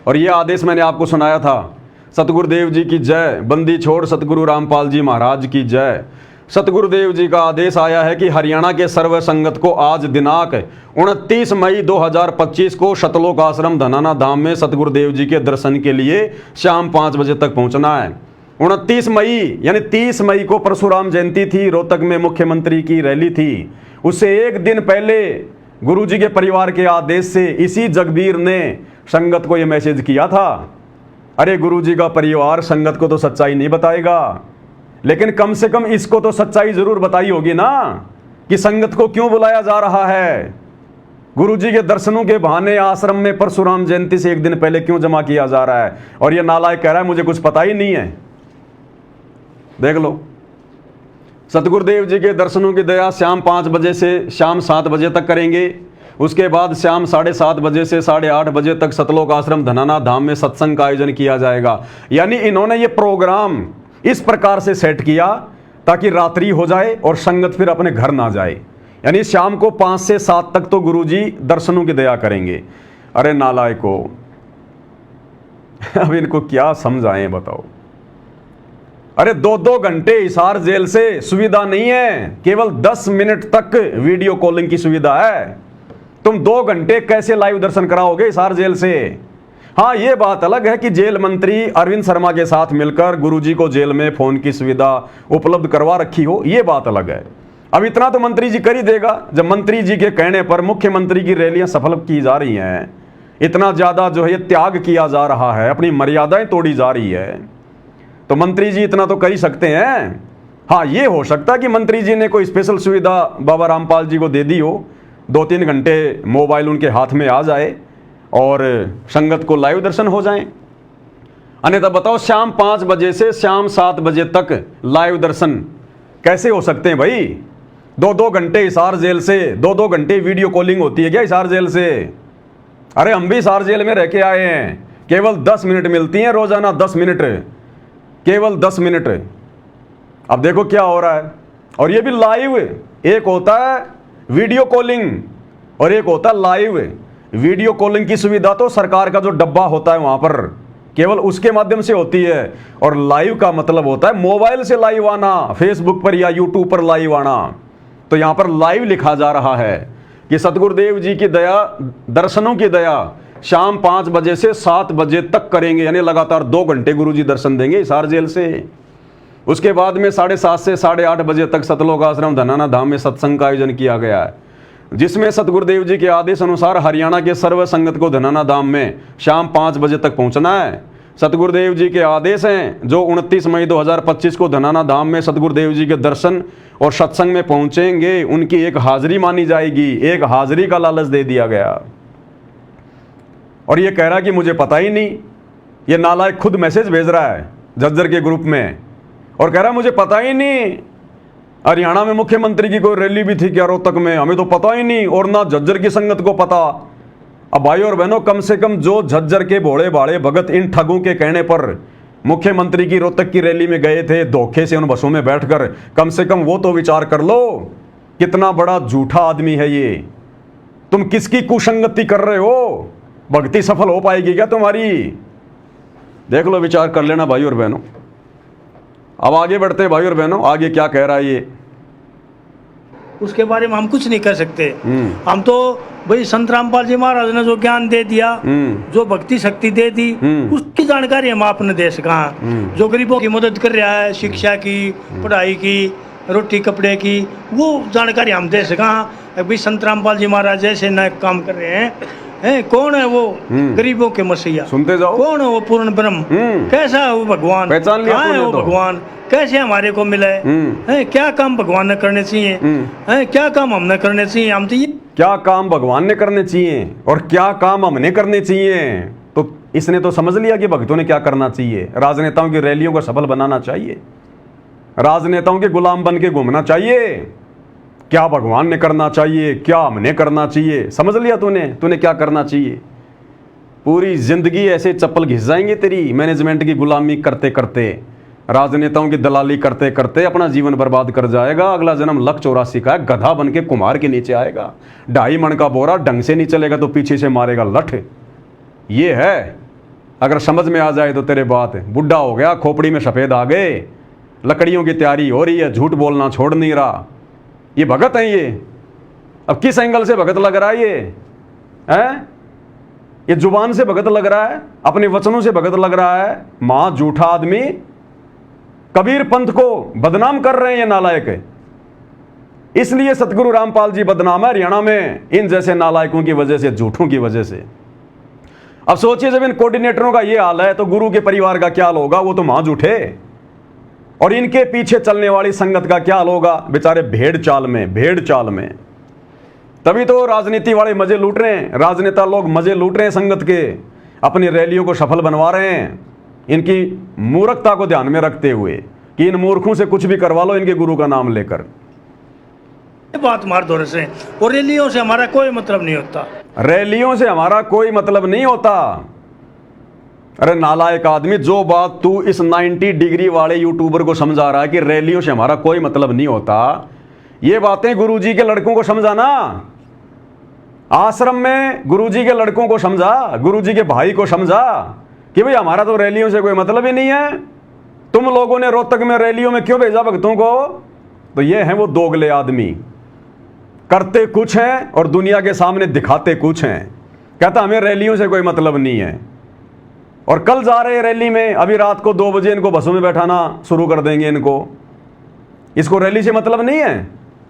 और ये आदेश मैंने आपको सुनाया था। सतगुरुदेव जी की जय, बंदी छोड़ सतगुरु रामपाल जी महाराज की जय। सतगुरुदेव जी का आदेश आया है कि हरियाणा के सर्व संगत को आज दिनांक 29 मई 2025 को सतलोक आश्रम धनाना धाम में सतगुरुदेव जी के दर्शन के लिए शाम 5 बजे तक पहुंचना है। 29 मई यानी 30 मई को परशुराम जयंती थी, रोहतक में मुख्यमंत्री की रैली थी। उससे एक दिन पहले गुरुजी के परिवार के आदेश से इसी जगबीर ने संगत को यह मैसेज किया था। अरे गुरुजी का परिवार संगत को तो सच्चाई नहीं बताएगा, लेकिन कम से कम इसको तो सच्चाई जरूर बताई होगी ना कि संगत को क्यों बुलाया जा रहा है। गुरुजी के दर्शनों के बहाने आश्रम में परशुराम जयंती से एक दिन पहले क्यों जमा किया जा रहा है। और यह नालायक कह रहा है मुझे कुछ पता ही नहीं है। देख लो, सतगुरुदेव जी के दर्शनों की दया शाम 5 बजे से शाम 7 बजे तक करेंगे। उसके बाद शाम 7:30 बजे से 8:30 बजे तक सतलोक आश्रम धनाना धाम में सत्संग का आयोजन किया जाएगा। यानी इन्होंने ये प्रोग्राम इस प्रकार से सेट किया ताकि रात्रि हो जाए और संगत फिर अपने घर ना जाए। यानी शाम को 5 से 7 तक तो गुरुजी दर्शनों की दया करेंगे। अरे नालायको, अब इनको क्या समझाएं बताओ। अरे 2-2 घंटे हिसार जेल से सुविधा नहीं है, केवल 10 मिनट तक वीडियो कॉलिंग की सुविधा है। तुम 2 घंटे कैसे लाइव दर्शन कराओगे हिसार जेल से? हाँ, ये बात अलग है कि जेल मंत्री अरविंद शर्मा के साथ मिलकर गुरुजी को जेल में फोन की सुविधा उपलब्ध करवा रखी हो, ये बात अलग है। अब इतना तो मंत्री जी कर ही देगा जब मंत्री जी के कहने पर मुख्यमंत्री की रैलियां सफल की जा रही हैं। इतना ज्यादा जो है ये त्याग किया जा रहा है, अपनी मर्यादाएं तोड़ी जा रही है, तो मंत्री जी इतना तो कर ही सकते हैं। हाँ, ये हो सकता है कि मंत्री जी ने कोई स्पेशल सुविधा बाबा रामपाल जी को दे दी हो, 2-3 घंटे मोबाइल उनके हाथ में आ जाए और संगत को लाइव दर्शन हो जाएं। अन्यथा बताओ, शाम 5 बजे से शाम 7 बजे तक लाइव दर्शन कैसे हो सकते हैं भाई? 2-2 घंटे हिसार जेल से, 2-2 घंटे वीडियो कॉलिंग होती है क्या हिसार जेल से? अरे हम भी हिसार जेल में रह के आए हैं, केवल 10 मिनट मिलती हैं रोजाना, 10 मिनट, केवल 10 मिनट। अब देखो क्या हो रहा है, और ये भी लाइव। एक होता है वीडियो कॉलिंग और एक होता है लाइव। वीडियो कॉलिंग की सुविधा तो सरकार का जो डब्बा होता है वहां पर केवल उसके माध्यम से होती है, और लाइव का मतलब होता है मोबाइल से लाइव आना, फेसबुक पर या यूट्यूब पर लाइव आना। तो यहां पर लाइव लिखा जा रहा है कि सतगुरुदेव जी की दया, दर्शनों की दया शाम 5 बजे से 7 बजे तक करेंगे, यानी लगातार 2 घंटे गुरुजी दर्शन देंगे हिसार जेल से। उसके बाद में 7:30 से 8:30 बजे तक सतलोक आश्रम धनाना धाम में सत्संग का आयोजन किया गया है, जिसमें सतगुरुदेव जी के आदेश अनुसार हरियाणा के सर्व संगत को धनाना धाम में शाम 5 बजे तक पहुंचना है। सतगुरुदेव जी के आदेश हैं, जो 29 मई 2025 को धनाना धाम में सतगुरुदेव जी के दर्शन और सत्संग में पहुंचेंगे, उनकी एक हाजिरी मानी जाएगी। एक हाजिरी का लालच दे दिया गया, और ये कह रहा कि मुझे पता ही नहीं। ये नालायक खुद मैसेज भेज रहा है झज्जर के ग्रुप में और कह रहा है मुझे पता ही नहीं। हरियाणा में मुख्यमंत्री की कोई रैली भी थी क्या रोहतक में, हमें तो पता ही नहीं, और ना झज्जर की संगत को पता। अब भाई और बहनों, कम से कम जो झज्जर के भोले भाले भगत इन ठगों के कहने पर मुख्यमंत्री की रोहतक की रैली में गए थे धोखे से उन बसों में बैठकर, कम से कम वो तो विचार कर लो कितना बड़ा झूठा आदमी है ये। तुम किसकी कुसंगति कर रहे हो? भक्ति सफल हो पाएगी क्या तुम्हारी? देख लो, विचार कर लेना भाई और बहनों। अब आगे बढ़ते हैं भाई और बहनों, आगे क्या कह रहा है ये, उसके बारे में हम कुछ नहीं कर सकते। हम तो भाई संत रामपाल जी महाराज ने जो ज्ञान दे दिया, जो भक्ति शक्ति दे दी, उसकी जानकारी हम आपने दे सका। जो गरीबों की मदद कर रहा है, शिक्षा की, पढ़ाई की, रोटी कपड़े की, वो जानकारी हम दे सका। अभी संत रामपाल जी महाराज ऐसे नए काम कर रहे हैं। कौन है वो गरीबों के मसीहा? सुनते जाओ। कौन है वो पूर्ण ब्रह्म? कैसा है वो भगवान? पहचान लिया? कहाँ है वो भगवान? कैसे हमारे को मिला है? क्या काम भगवान ने करने चाहिए? क्या काम हमने करने चाहिए? हम तो ये क्या काम भगवान ने करने चाहिए और क्या काम हमने करने चाहिए? तो इसने तो समझ लिया कि भक्तों ने क्या करना चाहिए। राजनेताओं की रैलियों को सफल बनाना चाहिए, राजनेताओं के गुलाम बन के घूमना चाहिए। क्या भगवान ने करना चाहिए, क्या हमने करना चाहिए, समझ लिया तूने क्या करना चाहिए। पूरी जिंदगी ऐसे चप्पल घिस जाएंगे तेरी, मैनेजमेंट की गुलामी करते करते, राजनेताओं की दलाली करते करते अपना जीवन बर्बाद कर जाएगा। अगला जन्म लख 84 का है, गधा बन के कुम्हार के नीचे आएगा। 2.5 मन का बोरा ढंग से नहीं चलेगा तो पीछे से मारेगा लठ। ये है, अगर समझ में आ जाए तो तेरे बात। बुढ़ा हो गया, खोपड़ी में सफेद आ गए, लकड़ियों की तैयारी हो रही है, झूठ बोलना छोड़ नहीं रहा। ये भगत है ये। अब किस एंगल से भगत लग रहा है ये? ये जुबान से भगत लग रहा है, अपने वचनों से भगत लग रहा है। मां झूठा आदमी, कबीर पंथ को बदनाम कर रहे हैं ये नालायक। इसलिए सतगुरु रामपाल जी बदनाम है हरियाणा में, इन जैसे नालायकों की वजह से, झूठों की वजह से। अब सोचिए, जब इन कोऑर्डिनेटरों का ये हाल है तो गुरु के परिवार का क्या हाल होगा? वो तो मां झूठे। और इनके पीछे चलने वाली संगत का क्या हाल होगा? बेचारे भेड़ चाल में। तभी तो राजनीति वाले मजे लूट रहे हैं, राजनेता लोग मजे लूट रहे हैं संगत के, अपनी रैलियों को सफल बनवा रहे हैं, इनकी मूर्खता को ध्यान में रखते हुए कि इन मूर्खों से कुछ भी करवा लो इनके गुरु का नाम लेकर। बात मार दो से, और रैलियों से हमारा कोई मतलब नहीं होता। रैलियों से हमारा कोई मतलब नहीं होता। अरे नालायक आदमी, जो बात तू इस 90 डिग्री वाले यूट्यूबर को समझा रहा है कि रैलियों से हमारा कोई मतलब नहीं होता, ये बातें गुरुजी के लड़कों को समझाना। आश्रम में गुरुजी के लड़कों को समझा, गुरुजी के भाई को समझा कि भाई हमारा तो रैलियों से कोई मतलब ही नहीं है। तुम लोगों ने रोहतक में रैलियों में क्यों भेजा भक्तों को? तो ये हैं वो दोगले आदमी, करते कुछ हैं और दुनिया के सामने दिखाते कुछ हैं। कहता हमें रैलियों से कोई मतलब नहीं है, और कल जा रहे हैं रैली में, अभी रात को 2 बजे इनको बसों में बैठाना शुरू कर देंगे इनको। इसको रैली से मतलब नहीं है।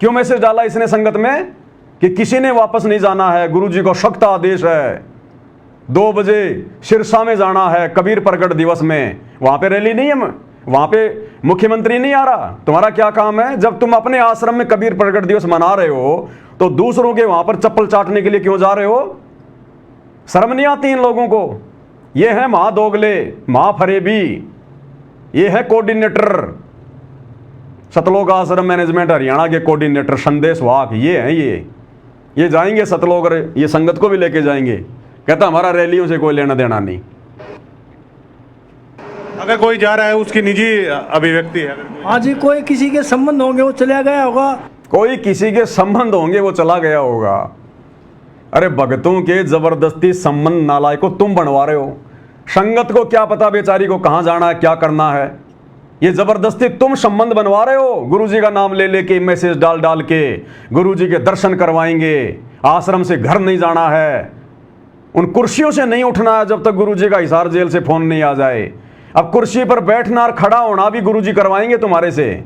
क्यों मैसेज डाला इसने संगत में कि किसी ने वापस नहीं जाना है, गुरुजी को सख्त आदेश है, 2 बजे सिरसा में जाना है कबीर प्रकट दिवस में। वहां पे रैली नहीं है, वहां पे मुख्यमंत्री नहीं आ रहा। तुम्हारा क्या काम है? जब तुम अपने आश्रम में कबीर प्रकट दिवस मना रहे हो तो दूसरों के वहां पर चप्पल चाटने के लिए क्यों जा रहे हो? शर्म नहीं आती इन लोगों को? ये है महादोगले, महाफरेबी, ये है कोऑर्डिनेटर। सतलोक आश्रम मैनेजमेंट हरियाणा के कोऑर्डिनेटर संदेश वाक ये हैं, ये जाएंगे सतलोक और ये संगत को भी लेके जाएंगे। कहता हमारा रैलियों से कोई लेना देना नहीं। अगर कोई जा रहा है उसकी निजी अभिव्यक्ति है, हाँ जी, कोई किसी के संबंध होंगे वो चला गया होगा। कोई किसी के संबंध होंगे वो चला गया होगा। अरे भगतों के जबरदस्ती संबंध नालायकों तुम बनवा रहे हो। संगत को क्या पता बेचारी को कहाँ जाना है, क्या करना है। ये जबरदस्ती तुम संबंध बनवा रहे हो। गुरुजी का नाम ले लेके मैसेज डाल डाल के गुरुजी के दर्शन करवाएंगे, आश्रम से घर नहीं जाना है, उन कुर्सियों से नहीं उठना है जब तक गुरुजी का हिसार जेल से फोन नहीं आ जाए। अब कुर्सी पर बैठना और खड़ा होना भी गुरुजी करवाएंगे तुम्हारे से।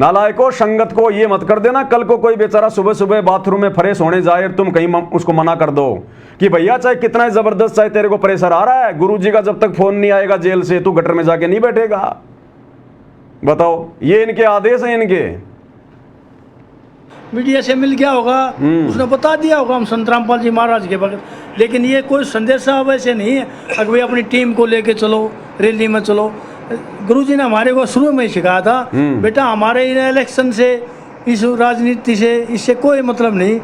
नालायकों, संगत को ये मत कर देना कल को कोई बेचारा सुबह सुबह बाथरूम में फ्रेश होने जाए, तुम कहीं उसको मना कर दो कि भैया चाहे कितना जबरदस्त चाहे तेरे को प्रेशर आ रहा है, गुरुजी का जब तक फोन नहीं आएगा जेल से तू गटर में जाके नहीं बैठेगा। बताओ, ये इनके आदेश हैं इनके। मीडिया से मिल गया होगा, उसने बता दिया होगा हम संत रामपाल जी महाराज के भगत, लेकिन ये कोई संदेशा वैसे नहीं है अगर भाई अपनी टीम को लेके चलो, रैली में चलो। गुरुजी ने हमारे को शुरू में ही सिखाया था, बेटा हमारे इन इलेक्शन से, इस राजनीति से, इससे कोई मतलब नहीं।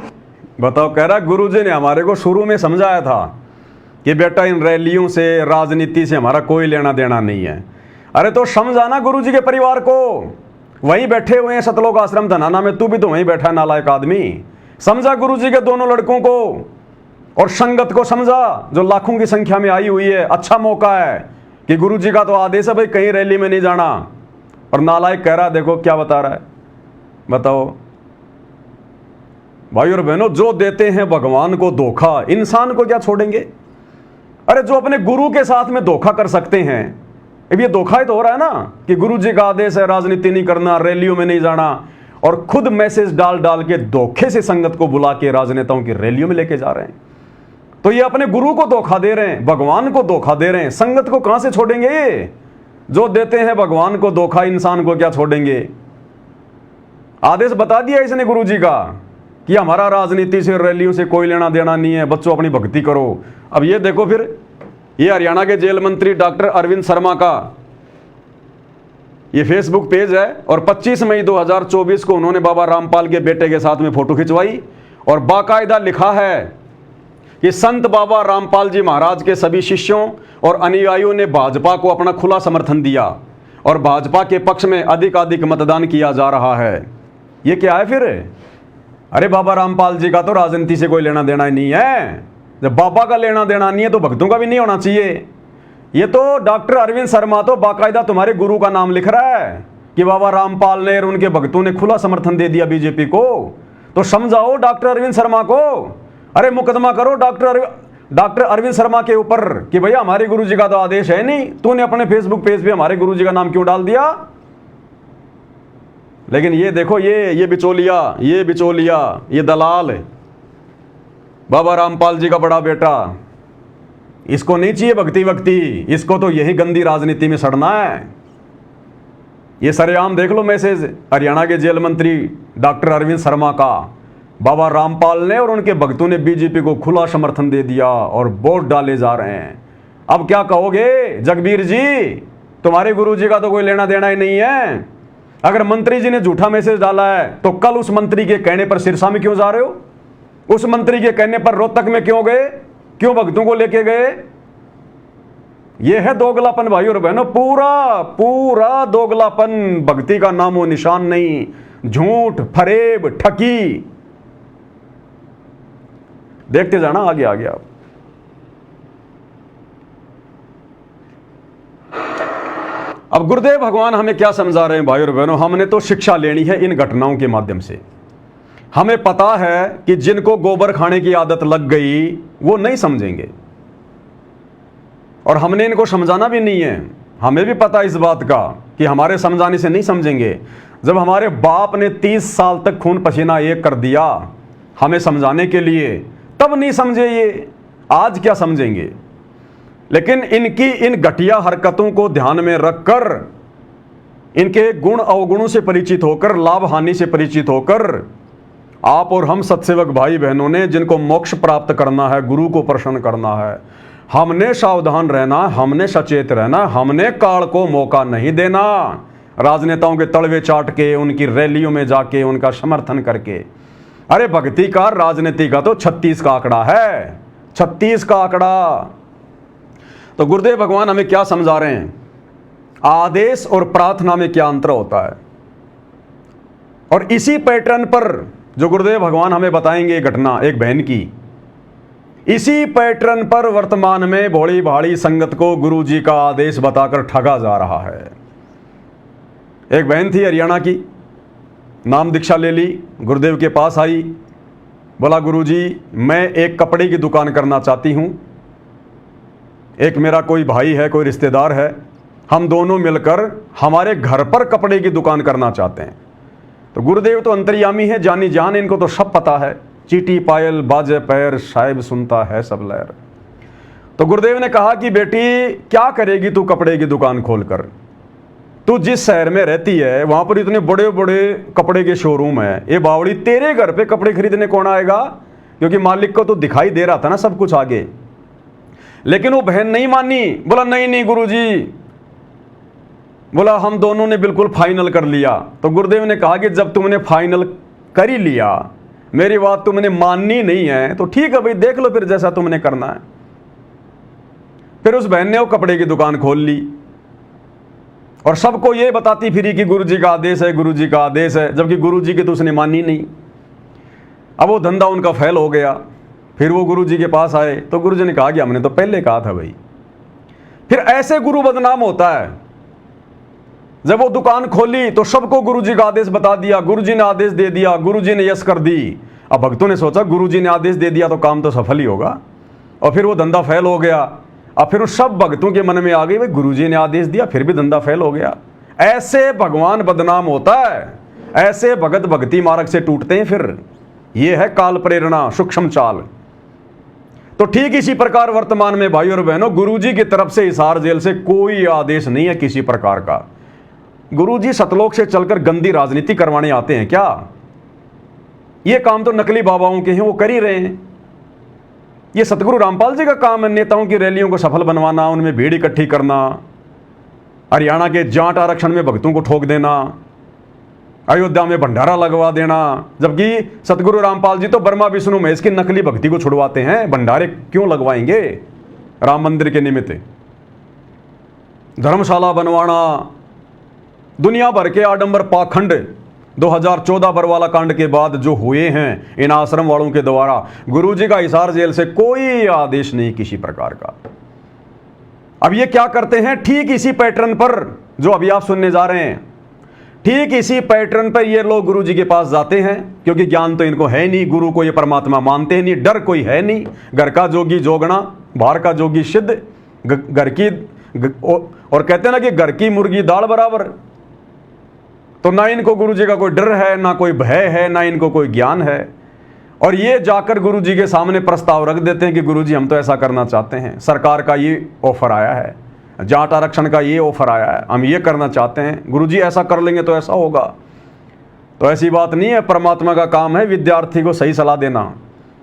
बताओ, कह रहा गुरुजी ने हमारे को शुरू में समझाया था कि बेटा इन रैलियों से, राजनीति से हमारा कोई लेना देना नहीं है। अरे तो समझाना गुरुजी के परिवार को, वहीं बैठे हुए हैं सतलोक आश्रम धनाना में, तू भी तो वहीं बैठा है नालायक आदमी। समझा गुरुजी के दोनों लड़कों को और संगत को समझा जो लाखों की संख्या में आई हुई है। अच्छा मौका है कि गुरुजी का तो आदेश है भाई कहीं रैली में नहीं जाना, और नालायक कह रहा है देखो क्या बता रहा है। बताओ भाई और बहनों, जो देते हैं भगवान को धोखा, इंसान को क्या छोड़ेंगे। अरे जो अपने गुरु के साथ में धोखा कर सकते हैं, अब ये धोखा ही तो हो रहा है ना कि गुरुजी का आदेश है राजनीति नहीं करना, रैलियों में नहीं जाना, और खुद मैसेज डाल डाल के धोखे से संगत को बुला के राजनेताओं की रैलियों में लेके जा रहे हैं। तो ये अपने गुरु को धोखा दे रहे हैं, भगवान को धोखा दे रहे हैं। संगत को कहां से छोड़ेंगे ये? जो देते हैं भगवान को धोखा, इंसान को क्या छोड़ेंगे। आदेश बता दिया इसने गुरुजी का कि हमारा राजनीति से, रैलियों से कोई लेना देना नहीं है, बच्चों अपनी भक्ति करो। अब ये देखो, फिर ये हरियाणा के जेल मंत्री डॉक्टर अरविंद शर्मा का ये फेसबुक पेज है, और 25 मई 2024 को उन्होंने बाबा रामपाल के बेटे के साथ में फोटो खिंचवाई और बाकायदा लिखा है कि संत बाबा रामपाल जी महाराज के सभी शिष्यों और अनुयायियों ने भाजपा को अपना खुला समर्थन दिया और भाजपा के पक्ष में अधिकाधिक मतदान किया जा रहा है। ये क्या है फिर? अरे बाबा रामपाल जी का तो राजनीति से कोई लेना देना ही नहीं है। जब बाबा का लेना देना नहीं है तो भक्तों का भी नहीं होना चाहिए। ये तो डॉक्टर अरविंद शर्मा तो बाकायदा तुम्हारे गुरु का नाम लिख रहा है कि बाबा रामपाल ने और उनके भक्तों ने खुला समर्थन दे दिया बीजेपी को। तो समझाओ डॉक्टर अरविंद शर्मा को, अरे मुकदमा करो डॉक्टर अरविंद शर्मा के ऊपर कि भैया हमारे गुरुजी का तो आदेश है नहीं, तूने अपने फेसबुक पेज पे हमारे गुरुजी का नाम क्यों डाल दिया। लेकिन ये देखो, ये बिचौलिया, ये दलाल, बाबा रामपाल जी का बड़ा बेटा, इसको नहीं चाहिए भक्ति, इसको तो यही गंदी राजनीति में सड़ना है। ये सरेआम देख लो मैसेज हरियाणा के जेल मंत्री डॉक्टर अरविंद शर्मा का। बाबा रामपाल ने और उनके भक्तों ने बीजेपी को खुला समर्थन दे दिया और वोट डाले जा रहे हैं। अब क्या कहोगे जगबीर जी, तुम्हारे गुरुजी का तो कोई लेना देना ही नहीं है। अगर मंत्री जी ने झूठा मैसेज डाला है तो कल उस मंत्री के कहने पर सिरसा में क्यों जा रहे हो? उस मंत्री के कहने पर रोहतक में क्यों गए? क्यों भक्तों को लेके गए? यह है दोगलापन भाई और बहनों, पूरा दोगलापन। भक्ति का नामो निशान नहीं, झूठ, फरेब, ठगी। देखते जाना आगे आप। अब गुरुदेव भगवान हमें क्या समझा रहे हैं भाई और बहनों? हमने तो शिक्षा लेनी है इन घटनाओं के माध्यम से। हमें पता है कि जिनको गोबर खाने की आदत लग गई वो नहीं समझेंगे, और हमने इनको समझाना भी नहीं है। हमें भी पता इस बात का कि हमारे समझाने से नहीं समझेंगे। जब हमारे बाप ने 30 साल तक खून पसीना एक कर दिया हमें समझाने के लिए, तब नहीं समझे ये, आज क्या समझेंगे। लेकिन इनकी इन घटिया हरकतों को ध्यान में रखकर, इनके गुण अवगुणों से परिचित होकर, लाभ हानि से परिचित होकर, आप और हम सत्सेवक भाई बहनों ने जिनको मोक्ष प्राप्त करना है, गुरु को प्रसन्न करना है, हमने सावधान रहना, हमने सचेत रहना, हमने काल को मौका नहीं देना। राजनेताओं के तलवे चाट के, उनकी रैलियों में जाके उनका समर्थन करके। अरे भक्ति का, राजनीति का तो 36 का आंकड़ा है, 36 का आंकड़ा। तो गुरुदेव भगवान हमें क्या समझा रहे हैं? आदेश और प्रार्थना में क्या अंतर होता है। और इसी पैटर्न पर जो गुरुदेव भगवान हमें बताएंगे घटना एक बहन की, इसी पैटर्न पर वर्तमान में भोली भाली संगत को गुरु जी का आदेश बताकर ठगा जा रहा है। एक बहन थी हरियाणा की, नाम दीक्षा ले ली, गुरुदेव के पास आई, बोला गुरुजी मैं एक कपड़े की दुकान करना चाहती हूँ, एक मेरा कोई भाई है, कोई रिश्तेदार है, हम दोनों मिलकर हमारे घर पर कपड़े की दुकान करना चाहते हैं। तो गुरुदेव तो अंतर्यामी है, जानी जान, इनको तो सब पता है, चीटी पायल बाजे पैर साहिब सुनता है सब लहर। तो गुरुदेव ने कहा कि बेटी क्या करेगी तू कपड़े की दुकान खोलकर? तू जिस शहर में रहती है वहां पर इतने बड़े बड़े कपड़े के शोरूम है, ये बावड़ी तेरे घर पे कपड़े खरीदने कौन आएगा? क्योंकि मालिक को तो दिखाई दे रहा था ना सब कुछ आगे। लेकिन वो बहन नहीं मानी, बोला नहीं नहीं गुरुजी, बोला हम दोनों ने बिल्कुल फाइनल कर लिया। तो गुरुदेव ने कहा कि जब तुमने फाइनल कर ही लिया, मेरी बात तुमने माननी नहीं है तो ठीक है भाई, देख लो फिर जैसा तुमने करना है। फिर उस बहन ने वो कपड़े की दुकान खोल ली और सबको ये बताती फिरी कि गुरुजी का आदेश है, गुरुजी का आदेश है, जबकि गुरुजी की तो उसने मानी नहीं। अब वो धंधा उनका फेल हो गया। फिर वो गुरुजी के पास आए तो गुरुजी ने कहा कि हमने तो पहले कहा था भाई। फिर ऐसे गुरु बदनाम होता है। जब वो दुकान खोली तो सबको गुरुजी का आदेश बता दिया, गुरुजी ने आदेश दे दिया, गुरुजी ने यस कर दी। अब भक्तों ने सोचा गुरुजी ने आदेश दे दिया तो काम तो सफल ही होगा, और फिर वो धंधा फेल हो गया। अब फिर उस सब भक्तों के मन में आ गई भाई गुरुजी ने आदेश दिया फिर भी धंधा फेल हो गया। ऐसे भगवान बदनाम होता है, ऐसे भगत भक्ति मार्ग से टूटते हैं। फिर ये है काल प्रेरणा, सूक्ष्म चाल। तो ठीक इसी प्रकार वर्तमान में भाई और बहनों, गुरुजी की तरफ से हिसार जेल से कोई आदेश नहीं है किसी प्रकार का। गुरुजी सतलोक से चलकर गंदी राजनीति करवाने आते हैं क्या? ये काम तो नकली बाबाओं के हैं, वो कर ही रहे हैं। ये सतगुरु रामपाल जी का काम है नेताओं की रैलियों को सफल बनवाना, उनमें भीड़ इकट्ठी करना, हरियाणा के जाट आरक्षण में भक्तों को ठोक देना, अयोध्या में भंडारा लगवा देना। जबकि सतगुरु रामपाल जी तो ब्रह्मा विष्णु महेश की नकली भक्ति को छुड़वाते हैं, भंडारे क्यों लगवाएंगे राम मंदिर के निमित्त? धर्मशाला बनवाना, दुनिया भर के आडंबर पाखंड 2014 बरवाला कांड के बाद जो हुए हैं इन आश्रम वालों के द्वारा, गुरुजी का हिसार जेल से कोई आदेश नहीं किसी प्रकार का। अब ये क्या करते हैं? ठीक इसी पैटर्न पर जो अभी आप सुनने जा रहे हैं, ठीक इसी पैटर्न पर ये लोग गुरुजी के पास जाते हैं, क्योंकि ज्ञान तो इनको है नहीं, गुरु को ये परमात्मा मानते हैं नहीं, डर कोई है नहीं। घर का जोगी जोगना, बाहर का जोगी सिद्ध, घर की और कहते हैं ना कि घर की मुर्गी दाल बराबर। तो ना इनको गुरुजी का कोई डर है, ना कोई भय है, ना इनको कोई ज्ञान है। और ये जाकर गुरुजी के सामने प्रस्ताव रख देते हैं कि गुरुजी हम तो ऐसा करना चाहते हैं, सरकार का ये ऑफर आया है, जाट आरक्षण का ये ऑफर आया है, हम ये करना चाहते हैं, गुरुजी ऐसा कर लेंगे तो ऐसा होगा। तो ऐसी बात नहीं है, परमात्मा का काम है विद्यार्थी को सही सलाह देना।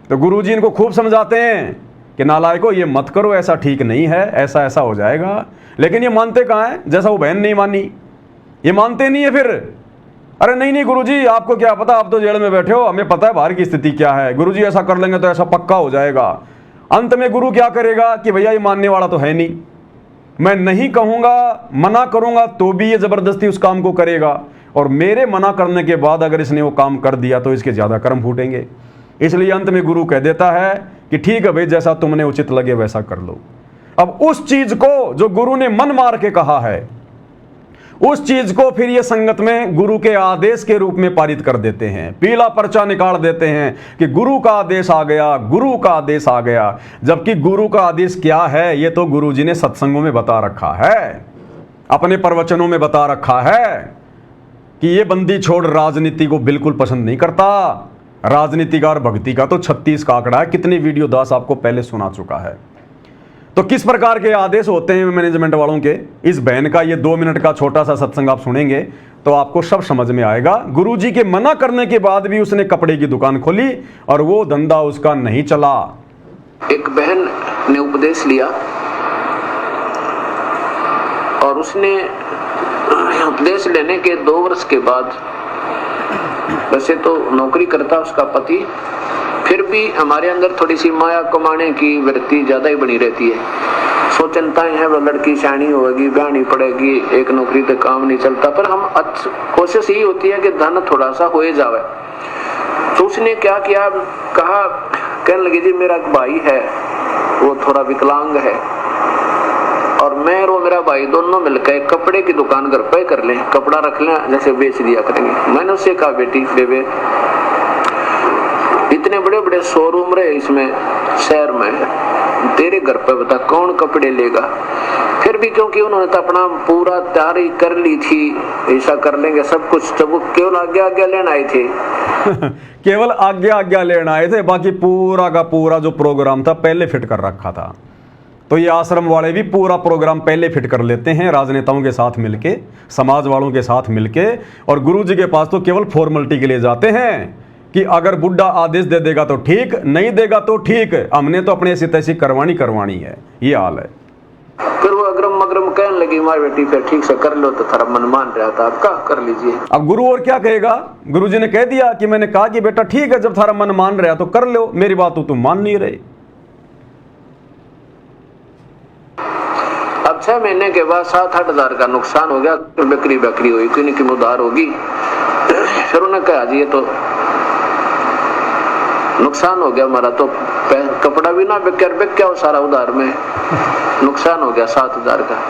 तो गुरुजी इनको खूब समझाते हैं कि नालायको ये मत करो, ऐसा ठीक नहीं है, ऐसा ऐसा हो जाएगा। लेकिन ये मानते कहाँ हैं? जैसा वो बहन नहीं मानी, ये मानते नहीं है। फिर अरे नहीं नहीं गुरुजी आपको क्या पता, आप तो जेल में बैठे हो, हमें पता है बाहर की स्थिति क्या है, गुरुजी ऐसा कर लेंगे तो ऐसा पक्का हो जाएगा। अंत में गुरु क्या करेगा कि भैया ये मानने वाला तो है नहीं, मैं नहीं कहूंगा, मना करूंगा तो भी ये जबरदस्ती उस काम को करेगा, और मेरे मना करने के बाद अगर इसने वो काम कर दिया तो इसके ज्यादा कर्म फूटेंगे। इसलिए अंत में गुरु कह देता है कि ठीक है भाई, जैसा तुमने उचित लगे वैसा कर लो। अब उस चीज को जो गुरु ने मन मार के कहा है, उस चीज को फिर ये संगत में गुरु के आदेश के रूप में पारित कर देते हैं, पीला पर्चा निकाल देते हैं कि गुरु का आदेश आ गया, गुरु का आदेश आ गया। जबकि गुरु का आदेश क्या है ये तो गुरुजी ने सत्संगों में बता रखा है, अपने प्रवचनों में बता रखा है कि ये बंदी छोड़ राजनीति को बिल्कुल पसंद नहीं करता। राजनीति का और भक्ति का तो 36 का आंकड़ा है, कितने वीडियो दास आपको पहले सुना चुका है। तो किस प्रकार के आदेश होते हैं मैनेजमेंट वालों के, इस बहन का ये 2 मिनट का छोटा सा सत्संग आप सुनेंगे तो आपको सब समझ में आएगा। गुरुजी के मना करने के बाद भी उसने कपड़े की दुकान खोली और वो धंधा उसका नहीं चला। एक बहन ने उपदेश लिया और उसने उपदेश लेने के 2 वर्ष के बाद, वैसे तो नौकरी करता उसका पति, फिर भी हमारे अंदर थोड़ी सी माया कमाने की वृत्ति ज्यादा ही बनी रहती है। सोचनताएं हैं वो लड़की शानी होगी, ब्याहनी पड़ेगी, एक नौकरी तो काम नहीं चलता, पर हम कोशिश यही होती है कि धन थोड़ा सा हो जावे। तो उसने क्या किया, कहा, कहने लगी जी मेरा एक भाई है, वो थोड़ा विकलांग है, और मैं और मेरा भाई दोनों मिलकर कपड़े की दुकान घर पे कर लें, कपड़ा रख लें, जैसे बेच दिया करेंगे। मैंने उससे कहा बेटी बेबे, इतने बड़े बड़े शोरूम रहे इसमें शहर में, तेरे घर पे बता कौन कपड़े लेगा। फिर भी क्योंकि उन्होंने तो अपना पूरा तैयारी कर ली थी, ऐसा कर लेंगे सब कुछ, तो वो केवल आज्ञा लेने आए थे। केवल आज्ञा लेने आए थे, बाकी पूरा का पूरा जो प्रोग्राम था पहले फिट कर रखा था। तो ये आश्रम वाले भी पूरा प्रोग्राम पहले फिट कर लेते हैं, राजनेताओं के साथ मिलके, समाज वालों के साथ मिलके, और गुरु जी के पास तो केवल फॉर्मेलिटी के लिए जाते हैं कि अगर बुड्ढा आदेश दे देगा तो ठीक, नहीं देगा तो ठीक, हमने तो अपने ऐसी तैसी करवानी है। ये हाल है। फिर वो अग्रम मग्रम कहने लगी, माँ बेटी फिर ठीक से कर लो, तो थारा मन मान रहा था, आपका कर लीजिए। अब गुरु और क्या कहेगा, गुरु जी ने कह दिया कि मैंने कहा कि बेटा ठीक है, जब थारा मन मान रहा तो कर लो, मेरी बात तो तुम मान नहीं रहे। अब 6 महीने के बाद 7-8 हजार का नुकसान हो गया, बकरी हुई, किन की उधार होगी। फिर उन्होंने कहा जी ये तो नुकसान हो गया हमारा, तो कपड़ा भी ना बिक क्या हो सारा उधार में, नुकसान हो गया 7,000 का।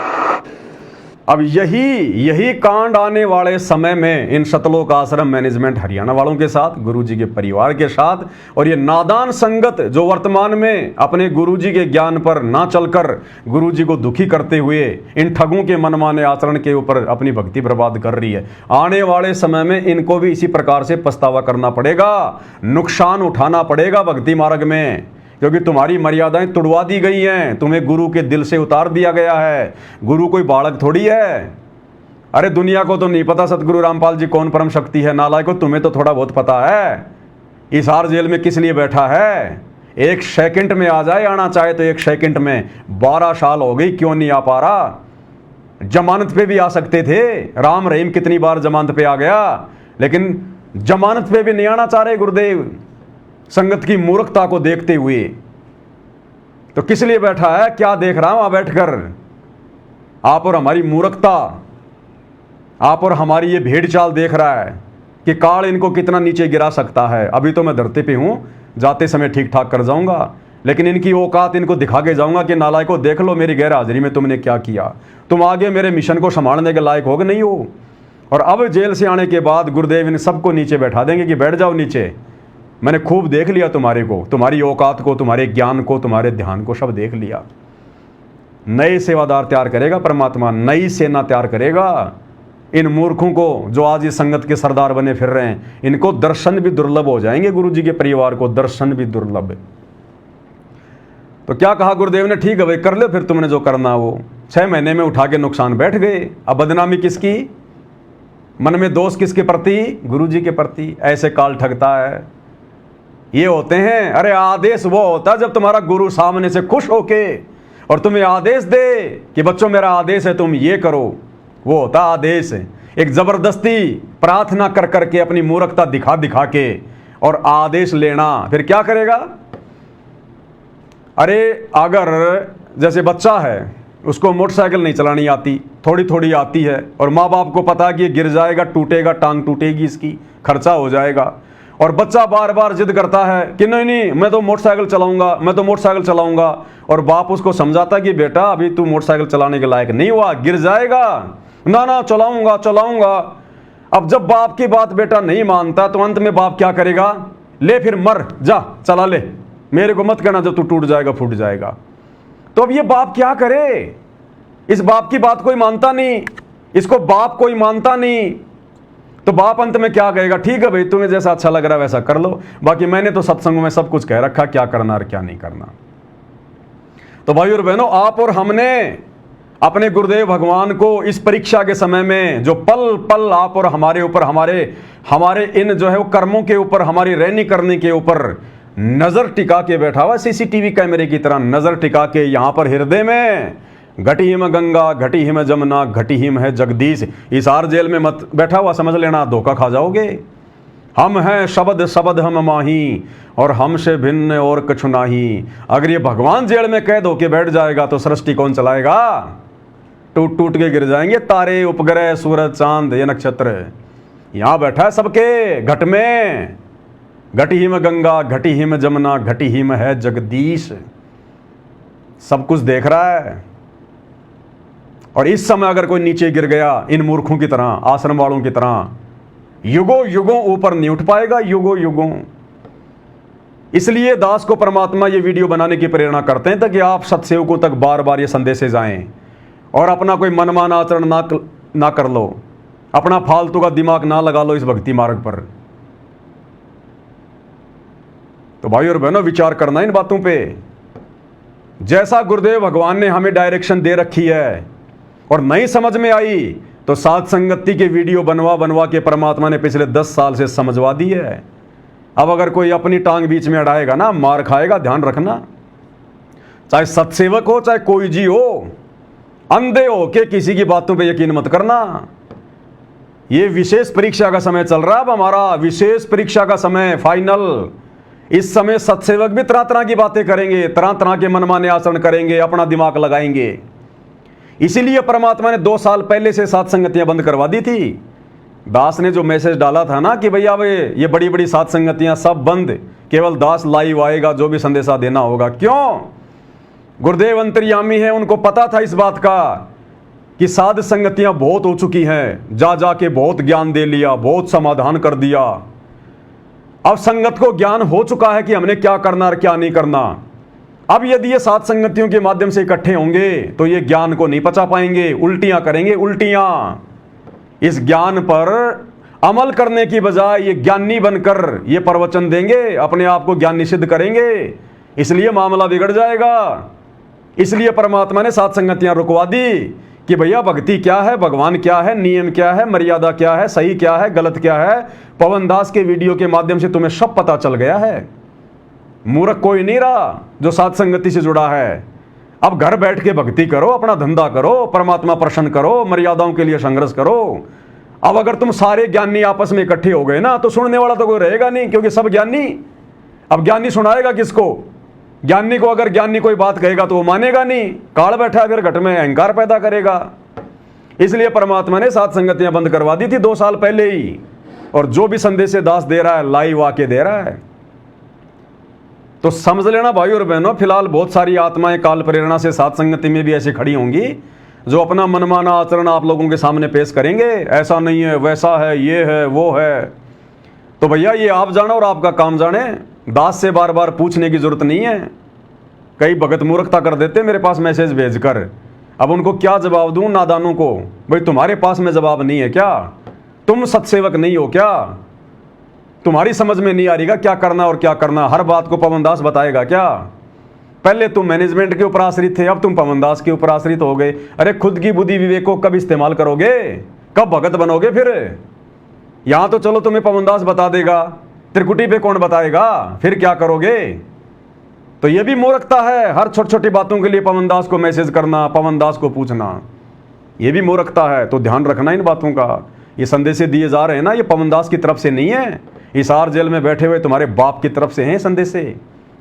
अब यही कांड आने वाले समय में इन शतलोक आश्रम मैनेजमेंट हरियाणा वालों के साथ, गुरुजी के परिवार के साथ, और ये नादान संगत जो वर्तमान में अपने गुरुजी के ज्ञान पर ना चलकर गुरुजी को दुखी करते हुए इन ठगों के मनमाने आचरण के ऊपर अपनी भक्ति बर्बाद कर रही है, आने वाले समय में इनको भी इसी प्रकार से पछतावा करना पड़ेगा, नुकसान उठाना पड़ेगा भक्ति मार्ग में, क्योंकि तुम्हारी मर्यादाएं तुड़वा दी गई हैं, तुम्हें गुरु के दिल से उतार दिया गया है। गुरु कोई बालक थोड़ी है। अरे दुनिया को तो नहीं पता सतगुरु रामपाल जी कौन परम शक्ति है, नालायको तुम्हें तो थोड़ा बहुत पता है। हिसार जेल में किस लिए बैठा है, 1 सेकंड में आ जाए, आना चाहे तो 1 सेकंड में। 12 साल हो गई, क्यों नहीं आ पा रहा? जमानत पे भी आ सकते थे, राम रहीम कितनी बार जमानत पे आ गया, लेकिन जमानत पे भी नहीं आना चाह रहे गुरुदेव, संगत की मूर्खता को देखते हुए। तो किस लिए बैठा है, क्या देख रहा हूं वहां बैठकर? आप और हमारी मूर्खता, आप और हमारी ये भेड़ चाल देख रहा है कि काल इनको कितना नीचे गिरा सकता है। अभी तो मैं धरती पे हूं, जाते समय ठीक ठाक कर जाऊंगा, लेकिन इनकी औकात इनको दिखा के जाऊंगा कि नालायको देख लो मेरी गैर हाजिरी में तुमने क्या किया, तुम आगे मेरे मिशन को संभालने के लायक हो कि नहीं हो। और अब जेल से आने के बाद गुरुदेव इन सबको नीचे बैठा देंगे कि बैठ जाओ नीचे, मैंने खूब देख लिया तुम्हारे को, तुम्हारी औकात को, तुम्हारे ज्ञान को, तुम्हारे ध्यान को, सब देख लिया। नए सेवादार तैयार करेगा परमात्मा, नई सेना तैयार करेगा। इन मूर्खों को जो आज इस संगत के सरदार बने फिर रहे हैं, इनको दर्शन भी दुर्लभ हो जाएंगे, गुरु जी के परिवार को दर्शन भी दुर्लभ। तो क्या कहा गुरुदेव ने, ठीक है भाई कर लो फिर तुमने जो करना वो। 6 महीने में उठा के नुकसान बैठ गए। अब बदनामी किसकी, मन में दोष किसके प्रति? गुरु जी के प्रति। ऐसे काल ठगता है, ये होते हैं। अरे आदेश वो होता है जब तुम्हारा गुरु सामने से खुश होके और तुम्हें आदेश दे कि बच्चों मेरा आदेश है तुम ये करो, वो होता आदेश। एक जबरदस्ती प्रार्थना कर करके अपनी मूर्खता दिखा के और आदेश लेना, फिर क्या करेगा? अरे अगर जैसे बच्चा है, उसको मोटरसाइकिल नहीं चलानी आती, थोड़ी थोड़ी आती है, और माँ बाप को पता कि ये गिर जाएगा, टूटेगा, टांग टूटेगी, इसकी खर्चा हो जाएगा, और बच्चा बार बार जिद करता है कि नहीं मैं तो मोटरसाइकिल चलाऊंगा, मैं तो मोटरसाइकिल चलाऊंगा, और बाप उसको समझाता कि बेटा अभी तू मोटरसाइकिल चलाने के लायक नहीं हुआ, गिर जाएगा, ना चलाऊंगा। अब जब बाप की बात बेटा नहीं मानता तो अंत में बाप क्या करेगा? ले फिर मर, जा चला ले, मेरे को मत कहना जब तू टूट जाएगा फूट जाएगा। तो अब ये बाप क्या करे? इस बाप की बात कोई मानता नहीं, इसको बाप कोई मानता नहीं। तो बाप अंत में क्या कहेगा? ठीक है भाई तुम्हें जैसा अच्छा लग रहा है वैसा कर लो, बाकी मैंने तो सत्संग में सब कुछ कह रखा क्या करना और क्या नहीं करना। तो भाई और बहनों, आप और हमने अपने गुरुदेव भगवान को इस परीक्षा के समय में जो पल पल आप और हमारे ऊपर, हमारे इन जो है वो कर्मों के ऊपर, हमारी रहनी करने के ऊपर नजर टिका के बैठा हुआ, सीसीटीवी कैमरे की तरह नजर टिका के यहाँ पर हृदय में घटी हिम गंगा, घटी हिम जमुना, घटी हिम है जगदीश। हिसार जेल में मत बैठा हुआ समझ लेना, धोखा खा जाओगे। हम हैं शब्द शब्द हम माही, और हमसे भिन्न और कछु नाही। अगर ये भगवान जेल में कैद होके बैठ जाएगा तो सृष्टि कौन चलाएगा? टूट टूट के गिर जाएंगे तारे, उपग्रह, सूरज, चांद, ये नक्षत्र। यहां बैठा है सबके घट में। घटी हिम गंगा, घटी हिम जमुना, घटी हिम है जगदीश। सब कुछ देख रहा है। और इस समय अगर कोई नीचे गिर गया इन मूर्खों की तरह, आश्रम वालों की तरह, युगों युगों ऊपर नहीं उठ पाएगा, युगों युगों। इसलिए दास को परमात्मा ये वीडियो बनाने की प्रेरणा करते हैं ताकि आप सत्सेवकों तक बार बार ये संदेशे जाएं और अपना कोई मनमाना आचरण ना कर लो, अपना फालतू का दिमाग ना लगा लो इस भक्ति मार्ग पर। तो भाई और बहनों, विचार करना इन बातों पे। जैसा गुरुदेव भगवान ने हमें डायरेक्शन दे रखी है और नहीं समझ में आई तो साध संगति के वीडियो बनवा बनवा के परमात्मा ने पिछले 10 साल से समझवा दी है। अब अगर कोई अपनी टांग बीच में अड़ाएगा ना, मार खाएगा, ध्यान रखना। चाहे सत्सेवक हो, चाहे कोई जी हो, अंधे हो के किसी की बातों पे यकीन मत करना। ये विशेष परीक्षा का समय चल रहा है। अब हमारा विशेष परीक्षा का समय, फाइनल। इस समय सत्सेवक भी तरह तरह की बातें करेंगे, तरह तरह के मनमाने आचरण करेंगे, अपना दिमाग लगाएंगे। इसीलिए परमात्मा ने 2 साल पहले से साध संगतियां बंद करवा दी थी। दास ने जो मैसेज डाला था ना कि भैया ये बड़ी बड़ी साध संगतियां सब बंद, केवल दास लाइव आएगा, जो भी संदेशा देना होगा। क्यों? गुरुदेव अंतर्यामी है, उनको पता था इस बात का कि साध संगतियां बहुत हो चुकी हैं। जा जाके बहुत ज्ञान दे लिया, बहुत समाधान कर दिया। अब संगत को ज्ञान हो चुका है कि हमने क्या करना और क्या नहीं करना। अब यदि ये साध संगतियों के माध्यम से इकट्ठे होंगे तो ये ज्ञान को नहीं पचा पाएंगे, उल्टियां करेंगे, उल्टियां। इस ज्ञान पर अमल करने की बजाय ये ज्ञानी बनकर ये प्रवचन देंगे, अपने आप को ज्ञानी सिद्ध करेंगे। इसलिए मामला बिगड़ जाएगा। इसलिए परमात्मा ने साध संगतियां रुकवा दी कि भैया भक्ति क्या है, भगवान क्या है, नियम क्या है, मर्यादा क्या है, सही क्या है, गलत क्या है। पवन दास के वीडियो के माध्यम से तुम्हें सब पता चल गया है। मूर्ख कोई नहीं रहा जो साध संगति से जुड़ा है। अब घर बैठ के भक्ति करो, अपना धंधा करो, परमात्मा प्रसन्न करो, मर्यादाओं के लिए संघर्ष करो। अब अगर तुम सारे ज्ञानी आपस में इकट्ठे हो गए ना तो सुनने वाला तो कोई रहेगा नहीं, क्योंकि सब ज्ञानी। अब ज्ञानी सुनाएगा किसको? ज्ञानी को अगर ज्ञानी कोई बात कहेगा तो वो मानेगा नहीं, काल बैठा फिर घट में अहंकार पैदा करेगा। इसलिए परमात्मा ने साध संगतियां बंद करवा दी थी 2 साल पहले ही। और जो भी संदेश दास दे रहा है लाइव आके दे रहा है। तो समझ लेना भाई और बहनों, फिलहाल बहुत सारी आत्माएं काल प्रेरणा से साध संगति में भी ऐसी खड़ी होंगी जो अपना मनमाना आचरण आप लोगों के सामने पेश करेंगे। ऐसा नहीं है, वैसा है, ये है, वो है। तो भैया ये आप जानो और आपका काम जाने। दास से बार बार पूछने की जरूरत नहीं है। कई भगत मूर्खता कर देते मेरे पास मैसेज भेजकर। अब उनको क्या जवाब दूं नादानों को? भाई तुम्हारे पास में जवाब नहीं है क्या? तुम सत्सेवक नहीं हो क्या? तुम्हारी समझ में नहीं आ रही क्या करना और क्या करना? हर बात को पवन दास बताएगा क्या? पहले तुम मैनेजमेंट के ऊपर आश्रित थे, अब तुम पवन दास के ऊपर आश्रित हो गए। अरे खुद की बुद्धि विवेक को कब इस्तेमाल करोगे? कब भगत बनोगे? फिर यहां तो चलो तुम्हें पवन दास बता देगा, त्रिकुटी पे कौन बताएगा? फिर क्या करोगे? तो ये भी मूर्खता है। हर छोटी छोटी बातों के लिए पवन दास को मैसेज करना, पवन दास को पूछना, ये भी मूर्खता है। तो ध्यान रखना इन बातों का। ये संदेश दिए जा रहे हैं ना, ये पवन दास की तरफ से नहीं है। हिसार जेल में बैठे हुए तुम्हारे बाप की तरफ से हैं संदेशे।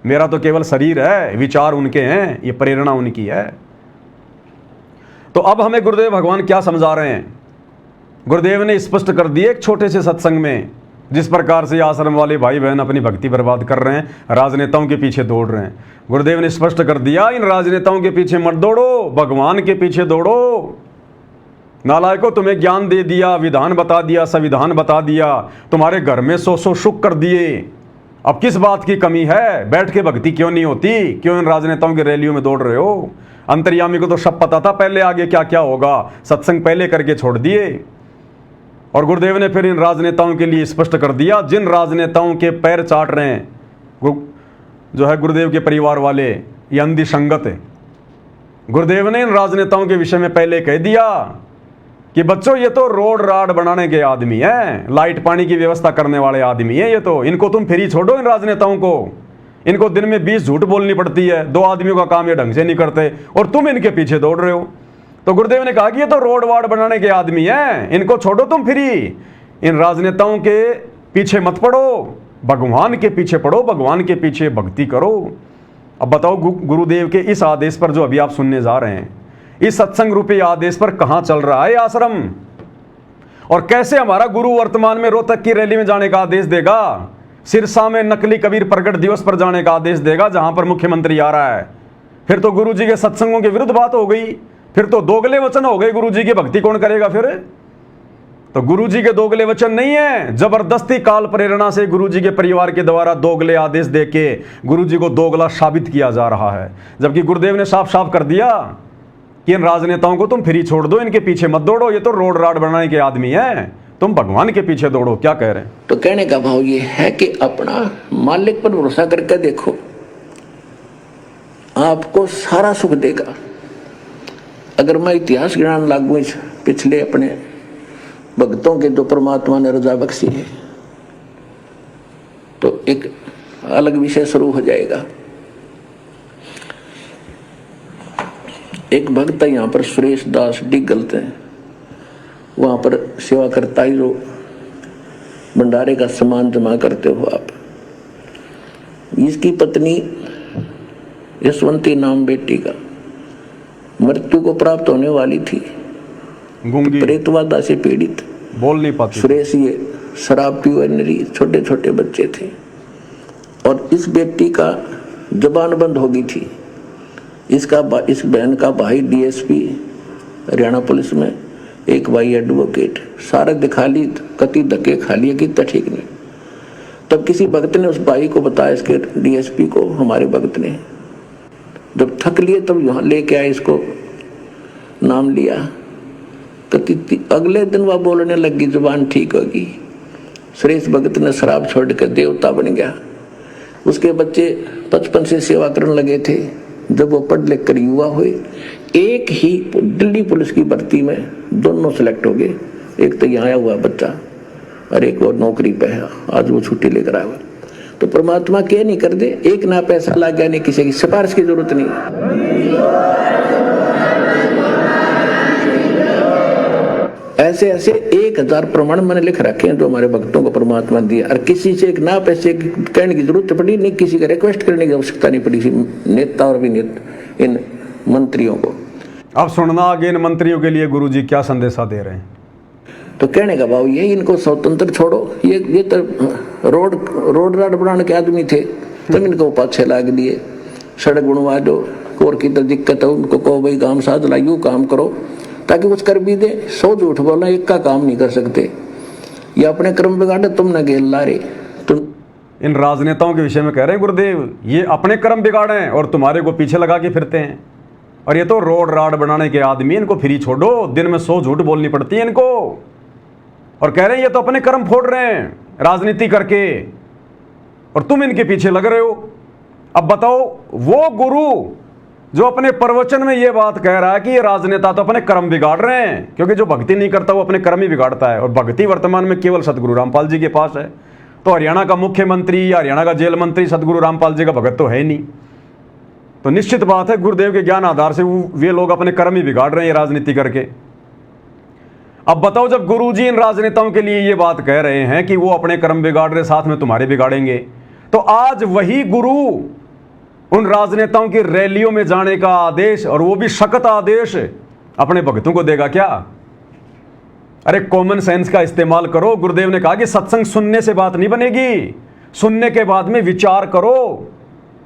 मेरा तो केवल शरीर है, विचार उनके हैं, ये प्रेरणा उनकी है। तो अब हमें गुरुदेव भगवान क्या समझा रहे हैं? गुरुदेव ने स्पष्ट कर दिए एक छोटे से सत्संग में, जिस प्रकार से आश्रम वाले भाई बहन अपनी भक्ति बर्बाद कर रहे हैं, राजनेताओं के पीछे दौड़ रहे हैं। गुरुदेव ने स्पष्ट कर दिया, इन राजनेताओं के पीछे मत दौड़ो, भगवान के पीछे दौड़ो। नालायकों, तुम्हें ज्ञान दे दिया, विधान बता दिया, संविधान बता दिया, तुम्हारे घर में 100 सुख कर दिए। अब किस बात की कमी है? बैठ के भक्ति क्यों नहीं होती? क्यों इन राजनेताओं की रैलियों में दौड़ रहे हो? अंतर्यामी को तो सब पता था पहले आगे क्या क्या होगा, सत्संग पहले करके छोड़ दिए। और गुरुदेव ने फिर इन राजनेताओं के लिए स्पष्ट कर दिया, जिन राजनेताओं के पैर चाट रहे हैं जो है गुरुदेव के परिवार वाले, ये अंधी संगत है। गुरुदेव ने इन राजनेताओं के विषय में पहले कह दिया कि बच्चों ये तो रोड राड बनाने के आदमी हैं, लाइट पानी की व्यवस्था करने वाले आदमी हैं ये तो। इनको तुम फ्री छोड़ो इन राजनेताओं को। इनको दिन में 20 झूठ बोलनी पड़ती है, 2 आदमियों का काम ये ढंग से नहीं करते और तुम इनके पीछे दौड़ रहे हो। तो गुरुदेव ने कहा कि ये तो रोड वार्ड बनाने के आदमी हैं, इनको छोड़ो तुम फ्री। इन राजनेताओं के पीछे मत पड़ो, भगवान के पीछे पड़ो, भगवान के पीछे भक्ति करो। अब बताओ गुरुदेव के इस आदेश पर जो अभी आप सुनने जा रहे हैं, इस सत्संग रूपी आदेश पर कहां चल रहा है आश्रम, और कैसे हमारा गुरु वर्तमान में रोहतक की रैली में जाने का आदेश देगा, सिरसा में नकली कबीर प्रकट दिवस पर जाने का आदेश देगा जहां पर मुख्यमंत्री आ रहा है। फिर तो गुरु जी के सत्संगों के विरुद्ध बात हो गई, फिर तो दोगले वचन हो गए। गुरु जी की भक्ति कौन करेगा फिर? तो गुरु जी के दोगले वचन नहीं है, जबरदस्ती काल प्रेरणा से गुरु जी के परिवार के द्वारा दोगले आदेश देके गुरु जी को दोगला साबित किया जा रहा है। जबकि गुरुदेव ने साफ साफ कर दिया कि इन राजनेताओं को तुम फ्री छोड़ दो, इनके पीछे मत दौड़ो, ये तो रोड राड बनाने के आदमी हैं, तुम भगवान के पीछे दौड़ो। क्या कह रहे हैं? तो कहने का भाव ये है कि अपना मालिक पर भरोसा करके देखो, आपको सारा सुख देगा। अगर मैं इतिहास गिनान लागू इस पिछले अपने भक्तों के जो परमात्मा ने रजा बख्शी है, तो एक अलग विषय शुरू हो जाएगा। एक भक्त है यहाँ पर सुरेश दास डिगल थे, वहाँ पर सेवा करता ही जो भंडारे का सामान जमा करते हो आप। इसकी पत्नी यशवंती नाम बेटी का मृत्यु को प्राप्त होने वाली थी, गूंगी, प्रेतवादा से पीड़ित, बोल नहीं पाती। सुरेश ये शराब पीवनरी छोटे छोटे बच्चे थे और इस बेटी का जबान बंद हो गई थी। इस बहन का भाई डीएसपी हरियाणा पुलिस में, एक भाई एडवोकेट, सारा दिखा ली, कति धक्के खा लिए कि ठीक नहीं। तब किसी भक्त ने उस भाई को बताया, इसके डीएसपी को, हमारे भक्त ने जब थक लिए तब यहाँ लेके आए, इसको नाम लिया। अगले दिन वह बोलने लगी, जुबान ठीक होगी। सुरेश भगत ने शराब छोड़ कर देवता बन गया। उसके बच्चे बचपन से सेवा करने लगे थे। जब वो पढ़ लिख कर युवा हुए, एक ही दिल्ली पुलिस की भर्ती में दोनों सिलेक्ट हो गए। एक तो यहाँ आया हुआ बच्चा और एक और नौकरी पे है, आज वो छुट्टी लेकर आया हुआ। तो परमात्मा क्या नहीं कर दे, एक ना पैसा लग गया, नहीं किसी की सिफारिश की जरूरत नहीं। ऐसे ऐसे 1000 प्रमाण मैंने लिख रखे हैं जो हमारे भक्तों को परमात्मा दिया, और किसी से एक ना पैसे कहने की जरूरत पड़ी नहीं, किसी का रिक्वेस्ट करने की आवश्यकता नहीं पड़ी नेता और भी इन मंत्रियों को। अब सुनना आगे इन मंत्रियों के लिए गुरुजी क्या संदेशा दे रहे हैं। तो कहने का भाव ये, इनको स्वतंत्र छोड़ो। ये तो रोड राड बनाने के आदमी थे, तब इनको पाछे लाग दिए। सड़क बनवा दो, और की तो दिक्कत है उनको कहो भाई काम साध ला, यूँ काम करो ताकि कुछ कर भी दे। 100 झूठ बोलना, एक का काम नहीं कर सकते। ये अपने कर्म बिगाड़े, तुम न गेल ला रहे। तुम इन राजनेताओं के विषय में कह रहे हैं गुरुदेव, ये अपने कर्म बिगाड़े हैं और तुम्हारे को पीछे लगा के फिरते हैं। और ये तो रोड राड बनाने के आदमी, इनको फ्री छोड़ो। दिन में 100 झूठ बोलनी पड़ती है इनको, और कह रहे हैं ये तो अपने कर्म फोड़ रहे हैं राजनीति करके, और तुम इनके पीछे लग रहे हो। अब बताओ, वो गुरु जो अपने प्रवचन में ये बात कह रहा है कि ये राजनेता तो अपने कर्म बिगाड़ रहे हैं, क्योंकि जो भक्ति नहीं करता वो अपने कर्म ही बिगाड़ता है, और भक्ति वर्तमान में केवल सतगुरु रामपाल जी के पास है। तो हरियाणा का मुख्यमंत्री या हरियाणा का जेल मंत्री सतगुरु रामपाल जी का भगत तो है ही नहीं। तो निश्चित बात है गुरुदेव के ज्ञान आधार से वे लोग अपने कर्म ही बिगाड़ रहे हैं राजनीति करके। अब बताओ, जब गुरुजी इन राजनेताओं के लिए ये बात कह रहे हैं कि वो अपने कर्म बिगाड़ रहे, साथ में तुम्हारे बिगाड़ेंगे, तो आज वही गुरु उन राजनेताओं की रैलियों में जाने का आदेश, और वो भी सख्त आदेश, अपने भक्तों को देगा क्या? अरे कॉमन सेंस का इस्तेमाल करो। गुरुदेव ने कहा कि सत्संग सुनने से बात नहीं बनेगी, सुनने के बाद में विचार करो।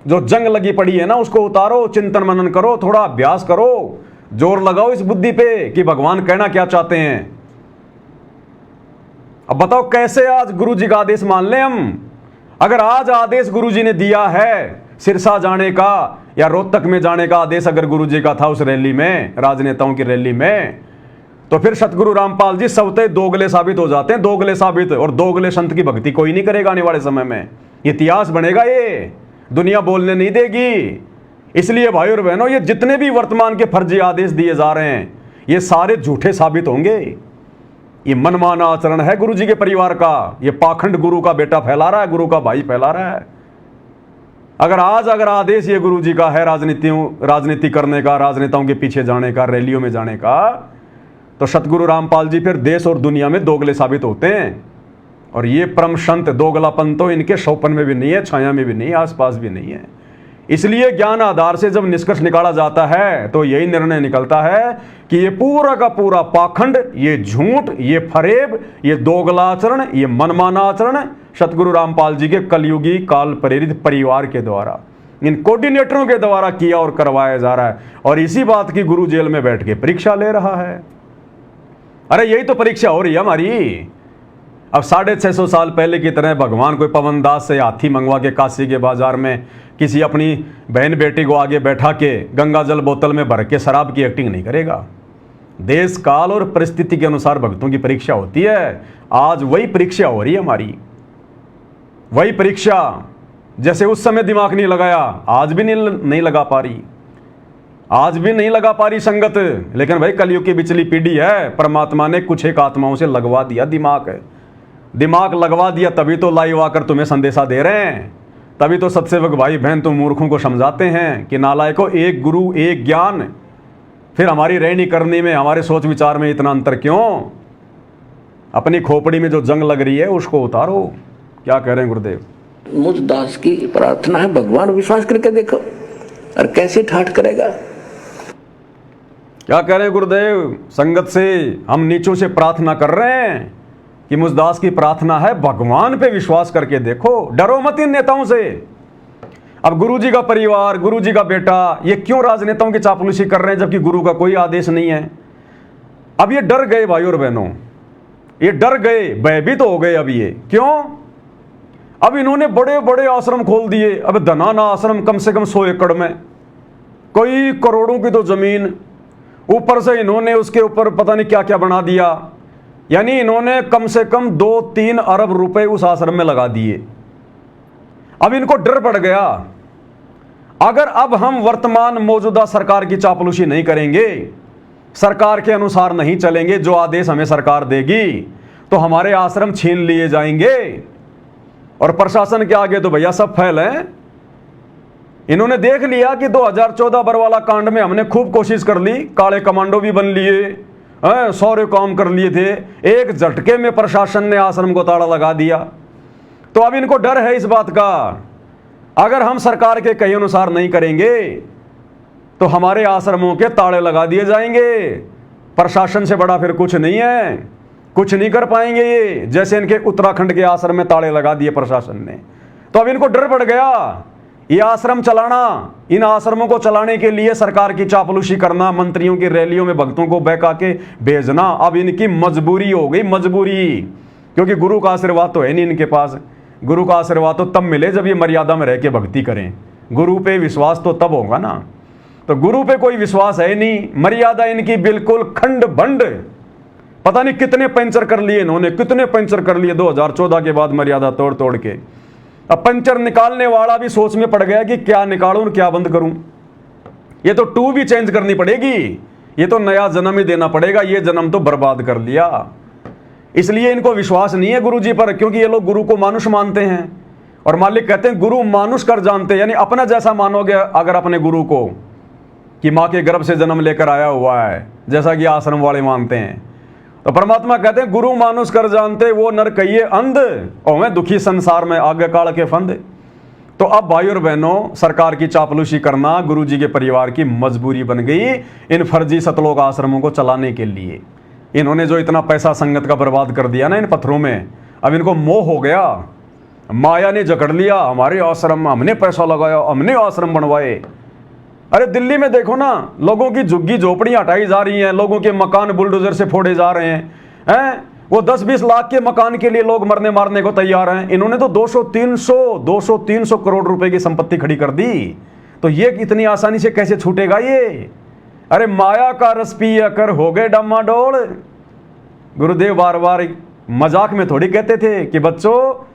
जो जंग लगी पड़ी है ना, उसको उतारो, चिंतन मनन करो, थोड़ा अभ्यास करो, जोर लगाओ इस बुद्धि पे कि भगवान कहना क्या चाहते हैं। अब बताओ कैसे आज गुरु जी का आदेश मान लें हम? अगर आज आदेश गुरु जी ने दिया है सिरसा जाने का या रोहतक में जाने का आदेश अगर गुरु जी का था उस रैली में, राजनेताओं की रैली में, तो फिर सतगुरु रामपाल जी सबते दोगले साबित हो जाते हैं, दोगले साबित। और दोगले संत की भक्ति कोई नहीं करेगा आने वाले समय में, इतिहास बनेगा, ये दुनिया बोलने नहीं देगी। इसलिए भाई और बहनों, ये जितने भी वर्तमान के फर्जी आदेश दिए जा रहे हैं ये सारे झूठे साबित होंगे। ये मनमाना आचरण है गुरु जी के परिवार का, ये पाखंड गुरु का बेटा फैला रहा है, गुरु का भाई फैला रहा है। अगर आदेश ये गुरु जी का है राजनीति करने का, राजनेताओं के पीछे जाने का, रैलियों में जाने का, तो सतगुरु रामपाल जी फिर देश और दुनिया में दोगले साबित होते हैं। और ये परम संत दोगलापन तो इनके शौपन में भी नहीं है, छाया में भी नहीं है, आसपास भी नहीं है। इसलिए ज्ञान आधार से जब निष्कर्ष निकाला जाता है तो यही निर्णय निकलता है कि ये पूरा का पूरा पाखंड, ये झूठ, ये फरेब, ये दोगला आचरण, ये मनमाना आचरण सतगुरु रामपाल जी के कलयुगी काल प्रेरित परिवार के द्वारा, इन कोऑर्डिनेटरों के द्वारा किया और करवाया जा रहा है। और इसी बात की गुरु जेल में बैठ के परीक्षा ले रहा है। अरे यही तो परीक्षा हो रही है हमारी। अब 650 साल पहले की तरह भगवान कोई पवन दास से हाथी मंगवा के काशी के बाजार में किसी अपनी बहन बेटी को आगे बैठा के गंगा जल बोतल में भर के शराब की एक्टिंग नहीं करेगा। देश काल और परिस्थिति के अनुसार भक्तों की परीक्षा होती है। आज वही परीक्षा हो रही है हमारी, वही परीक्षा। जैसे उस समय दिमाग नहीं लगाया, आज भी नहीं लगा पा रही, आज भी नहीं लगा पा रही संगत। लेकिन भाई कलयुग की बिचली पीढ़ी है, परमात्मा ने कुछ एक आत्माओं से लगवा दिया दिमाग लगवा दिया, तभी तो लाइव आकर तुम्हें संदेशा दे रहे हैं। तभी तो सत्सेवक भाई बहन तुम मूर्खों को समझाते हैं कि नालायकों, एक गुरु एक ज्ञान, फिर हमारी रहनी करनी में, हमारे सोच विचार में इतना अंतर क्यों? अपनी खोपड़ी में जो जंग लग रही है उसको उतारो। क्या कह रहे हैं गुरुदेव? मुझ दास की प्रार्थना है, भगवान विश्वास करके देखो और कैसे ठाठ करेगा। क्या कह रहे हैं गुरुदेव? संगत से हम नीचों से प्रार्थना कर रहे हैं कि मुझदास की प्रार्थना है भगवान पे विश्वास करके देखो, डरो मत इन नेताओं से। अब गुरुजी का परिवार, गुरुजी का बेटा ये क्यों राजनेताओं की चापलूसी कर रहे हैं जबकि गुरु का कोई आदेश नहीं है? अब ये डर गए भाई और बहनों, ये डर गए, भयभीत हो गए। अब ये क्यों? अब इन्होंने बड़े बड़े आश्रम खोल दिए। अब धनाना आश्रम कम से कम 100 एकड़ में, कोई करोड़ों की तो जमीन, ऊपर से इन्होंने उसके ऊपर पता नहीं क्या क्या बना दिया। यानी इन्होंने कम से कम 2-3 अरब रुपए उस आश्रम में लगा दिए। अब इनको डर पड़ गया, अगर अब हम वर्तमान मौजूदा सरकार की चापलूसी नहीं करेंगे, सरकार के अनुसार नहीं चलेंगे, जो आदेश हमें सरकार देगी, तो हमारे आश्रम छीन लिए जाएंगे। और प्रशासन के आगे तो भैया सब फेल हैं। इन्होंने देख लिया कि 2014 बरवाला कांड में हमने खूब कोशिश कर ली, काले कमांडो भी बन लिए, सारे काम कर लिए थे, एक झटके में प्रशासन ने आश्रम को ताला लगा दिया। तो अब इनको डर है इस बात का, अगर हम सरकार के कहे अनुसार नहीं करेंगे तो हमारे आश्रमों के ताले लगा दिए जाएंगे। प्रशासन से बड़ा फिर कुछ नहीं है, कुछ नहीं कर पाएंगे ये, जैसे इनके उत्तराखंड के आश्रम में ताले लगा दिए प्रशासन ने। तो अब इनको डर पड़ गया, ये आश्रम चलाना, इन आश्रमों को चलाने के लिए सरकार की चापलूसी करना, मंत्रियों की रैलियों में भक्तों को बहका के भेजना, अब इनकी मजबूरी हो गई, मजबूरी। क्योंकि गुरु का आशीर्वाद तो है नहीं इनके पास। गुरु का आशीर्वाद तो तब मिले जब ये मर्यादा में रह के भक्ति करें। गुरु पे विश्वास तो तब होगा ना। तो गुरु पे कोई विश्वास है नहीं, मर्यादा इनकी बिल्कुल खंड भंड। पता नहीं कितने पंचर कर लिए इन्होंने, कितने पंचर कर लिए 2014 के बाद मर्यादा तोड़ तोड़ के। अब पंचर निकालने वाला भी सोच में पड़ गया कि क्या निकालूं और क्या बंद करूं। ये तो टू भी चेंज करनी पड़ेगी, ये तो नया जन्म ही देना पड़ेगा, ये जन्म तो बर्बाद कर लिया। इसलिए इनको विश्वास नहीं है गुरु जी पर, क्योंकि ये लोग गुरु को मानुष मानते हैं। और मालिक कहते हैं गुरु मानुष कर जानते, यानी अपना जैसा मानोगे अगर अपने गुरु को कि माँ के गर्भ से जन्म लेकर आया हुआ है, जैसा कि आश्रम वाले मानते हैं, तो परमात्मा कहते हैं गुरु मानुष कर जानते, वो नर कहिए अंध, और मैं दुखी संसार में आगे काल के फंद। तो अब भाई और बहनों, सरकार की चापलूसी करना गुरु जी के परिवार की मजबूरी बन गई इन फर्जी सतलोक आश्रमों को चलाने के लिए। इन्होंने जो इतना पैसा संगत का बर्बाद कर दिया ना इन पत्थरों में, अब इनको मोह हो गया, माया ने जकड़ लिया। हमारे आश्रम में हमने पैसा लगाया, हमने आश्रम बनवाए। अरे दिल्ली में देखो ना, लोगों की झुग्गी झोपड़ियां हटाई जा रही हैं, लोगों के मकान बुलडोजर से फोड़े जा रहे हैं। वो 10-20 लाख के मकान के लिए लोग मरने मारने को तैयार हैं। इन्होंने तो 200-300 करोड़ रुपए की संपत्ति खड़ी कर दी। तो ये इतनी आसानी से कैसे छूटेगा ये? अरे माया का रस पिया कर हो गए डामाडोल। गुरुदेव बार बार मजाक में थोड़ी कहते थे कि बच्चों,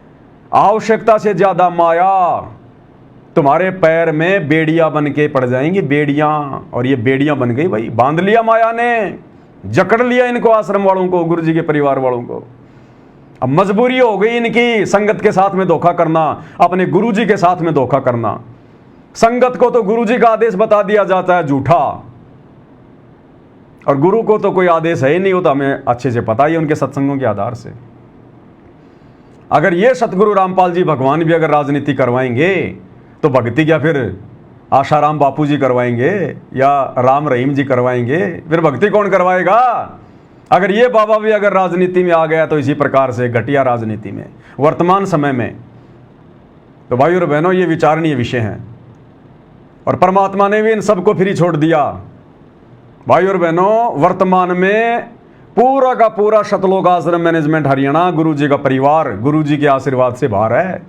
आवश्यकता से ज्यादा माया तुम्हारे पैर में बेड़ियां बन के पड़ जाएंगी, बेड़ियां। और ये बेड़ियां बन गई भाई, बांध लिया माया ने, जकड़ लिया इनको, आश्रम वालों को, गुरु जी के परिवार वालों को। अब मजबूरी हो गई इनकी संगत के साथ में धोखा करना, अपने गुरु जी के साथ में धोखा करना। संगत को तो गुरु जी का आदेश बता दिया जाता है झूठा, और गुरु को तो कोई आदेश है ही नहीं, होता हमें अच्छे से पता ही है उनके सत्संगों के आधार से। अगर ये सतगुरु रामपाल जी भगवान भी अगर राजनीति करवाएंगे तो भक्ति क्या फिर आशाराम बापू जी करवाएंगे या राम रहीम जी करवाएंगे? फिर भक्ति कौन करवाएगा? अगर ये बाबा भी अगर राजनीति में आ गया तो इसी प्रकार से घटिया राजनीति में वर्तमान समय में, तो भाई और बहनों ये विचारणीय विषय हैं। और परमात्मा ने भी इन सबको फ्री छोड़ दिया। भाई और बहनों, वर्तमान में पूरा का पूरा शतलोक आश्रम मैनेजमेंट हरियाणा गुरु जी का परिवार गुरु जी के आशीर्वाद से बाहर है।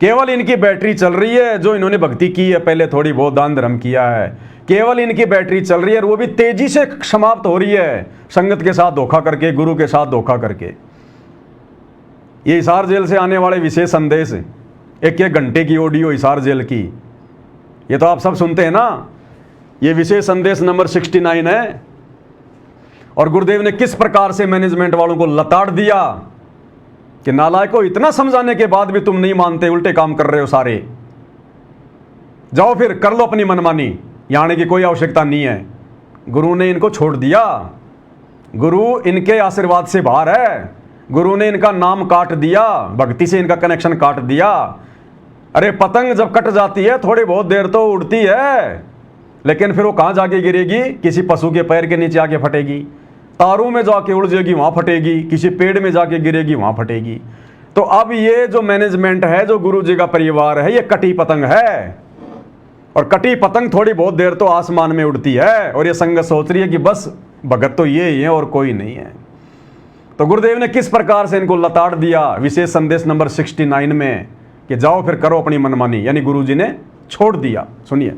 केवल इनकी बैटरी चल रही है, जो इन्होंने भक्ति की है, पहले थोड़ी बहुत दान धर्म किया है, केवल इनकी बैटरी चल रही है, और वो भी तेजी से समाप्त हो रही है, संगत के साथ धोखा करके, गुरु के साथ धोखा करके। ये हिसार जेल से आने वाले विशेष संदेश, एक घंटे की ऑडियो हिसार जेल की, ये तो आप सब सुनते हैं ना। ये विशेष संदेश नंबर 69 है। और गुरुदेव ने किस प्रकार से मैनेजमेंट वालों को लताड़ दिया कि नालायकों, इतना समझाने के बाद भी तुम नहीं मानते, उल्टे काम कर रहे हो सारे, जाओ फिर कर लो अपनी मनमानी, यहाँ आने की कोई आवश्यकता नहीं है। गुरु ने इनको छोड़ दिया, गुरु इनके आशीर्वाद से बाहर है, गुरु ने इनका नाम काट दिया, भक्ति से इनका कनेक्शन काट दिया। अरे पतंग जब कट जाती है थोड़ी बहुत देर तो उड़ती है, लेकिन फिर वो कहाँ जाके गिरेगी? किसी पशु के पैर के नीचे आके फटेगी, तारों में जाके उड़ जाएगी, वहाँ फटेगी, किसी पेड़ में जाके गिरेगी, वहाँ फटेगी। तो अब ये जो मैनेजमेंट है, जो गुरु जी का परिवार है, ये कटी पतंग है। और कटी पतंग थोड़ी बहुत देर तो आसमान में उड़ती है, और ये संगत सोच रही है कि बस भगत तो ये ही है और कोई नहीं है। तो गुरुदेव ने किस प्रकार से इनको लताड़ दिया विशेष संदेश नंबर 69 में कि जाओ फिर करो अपनी मनमानी, यानी गुरु जी ने छोड़ दिया। सुनिए।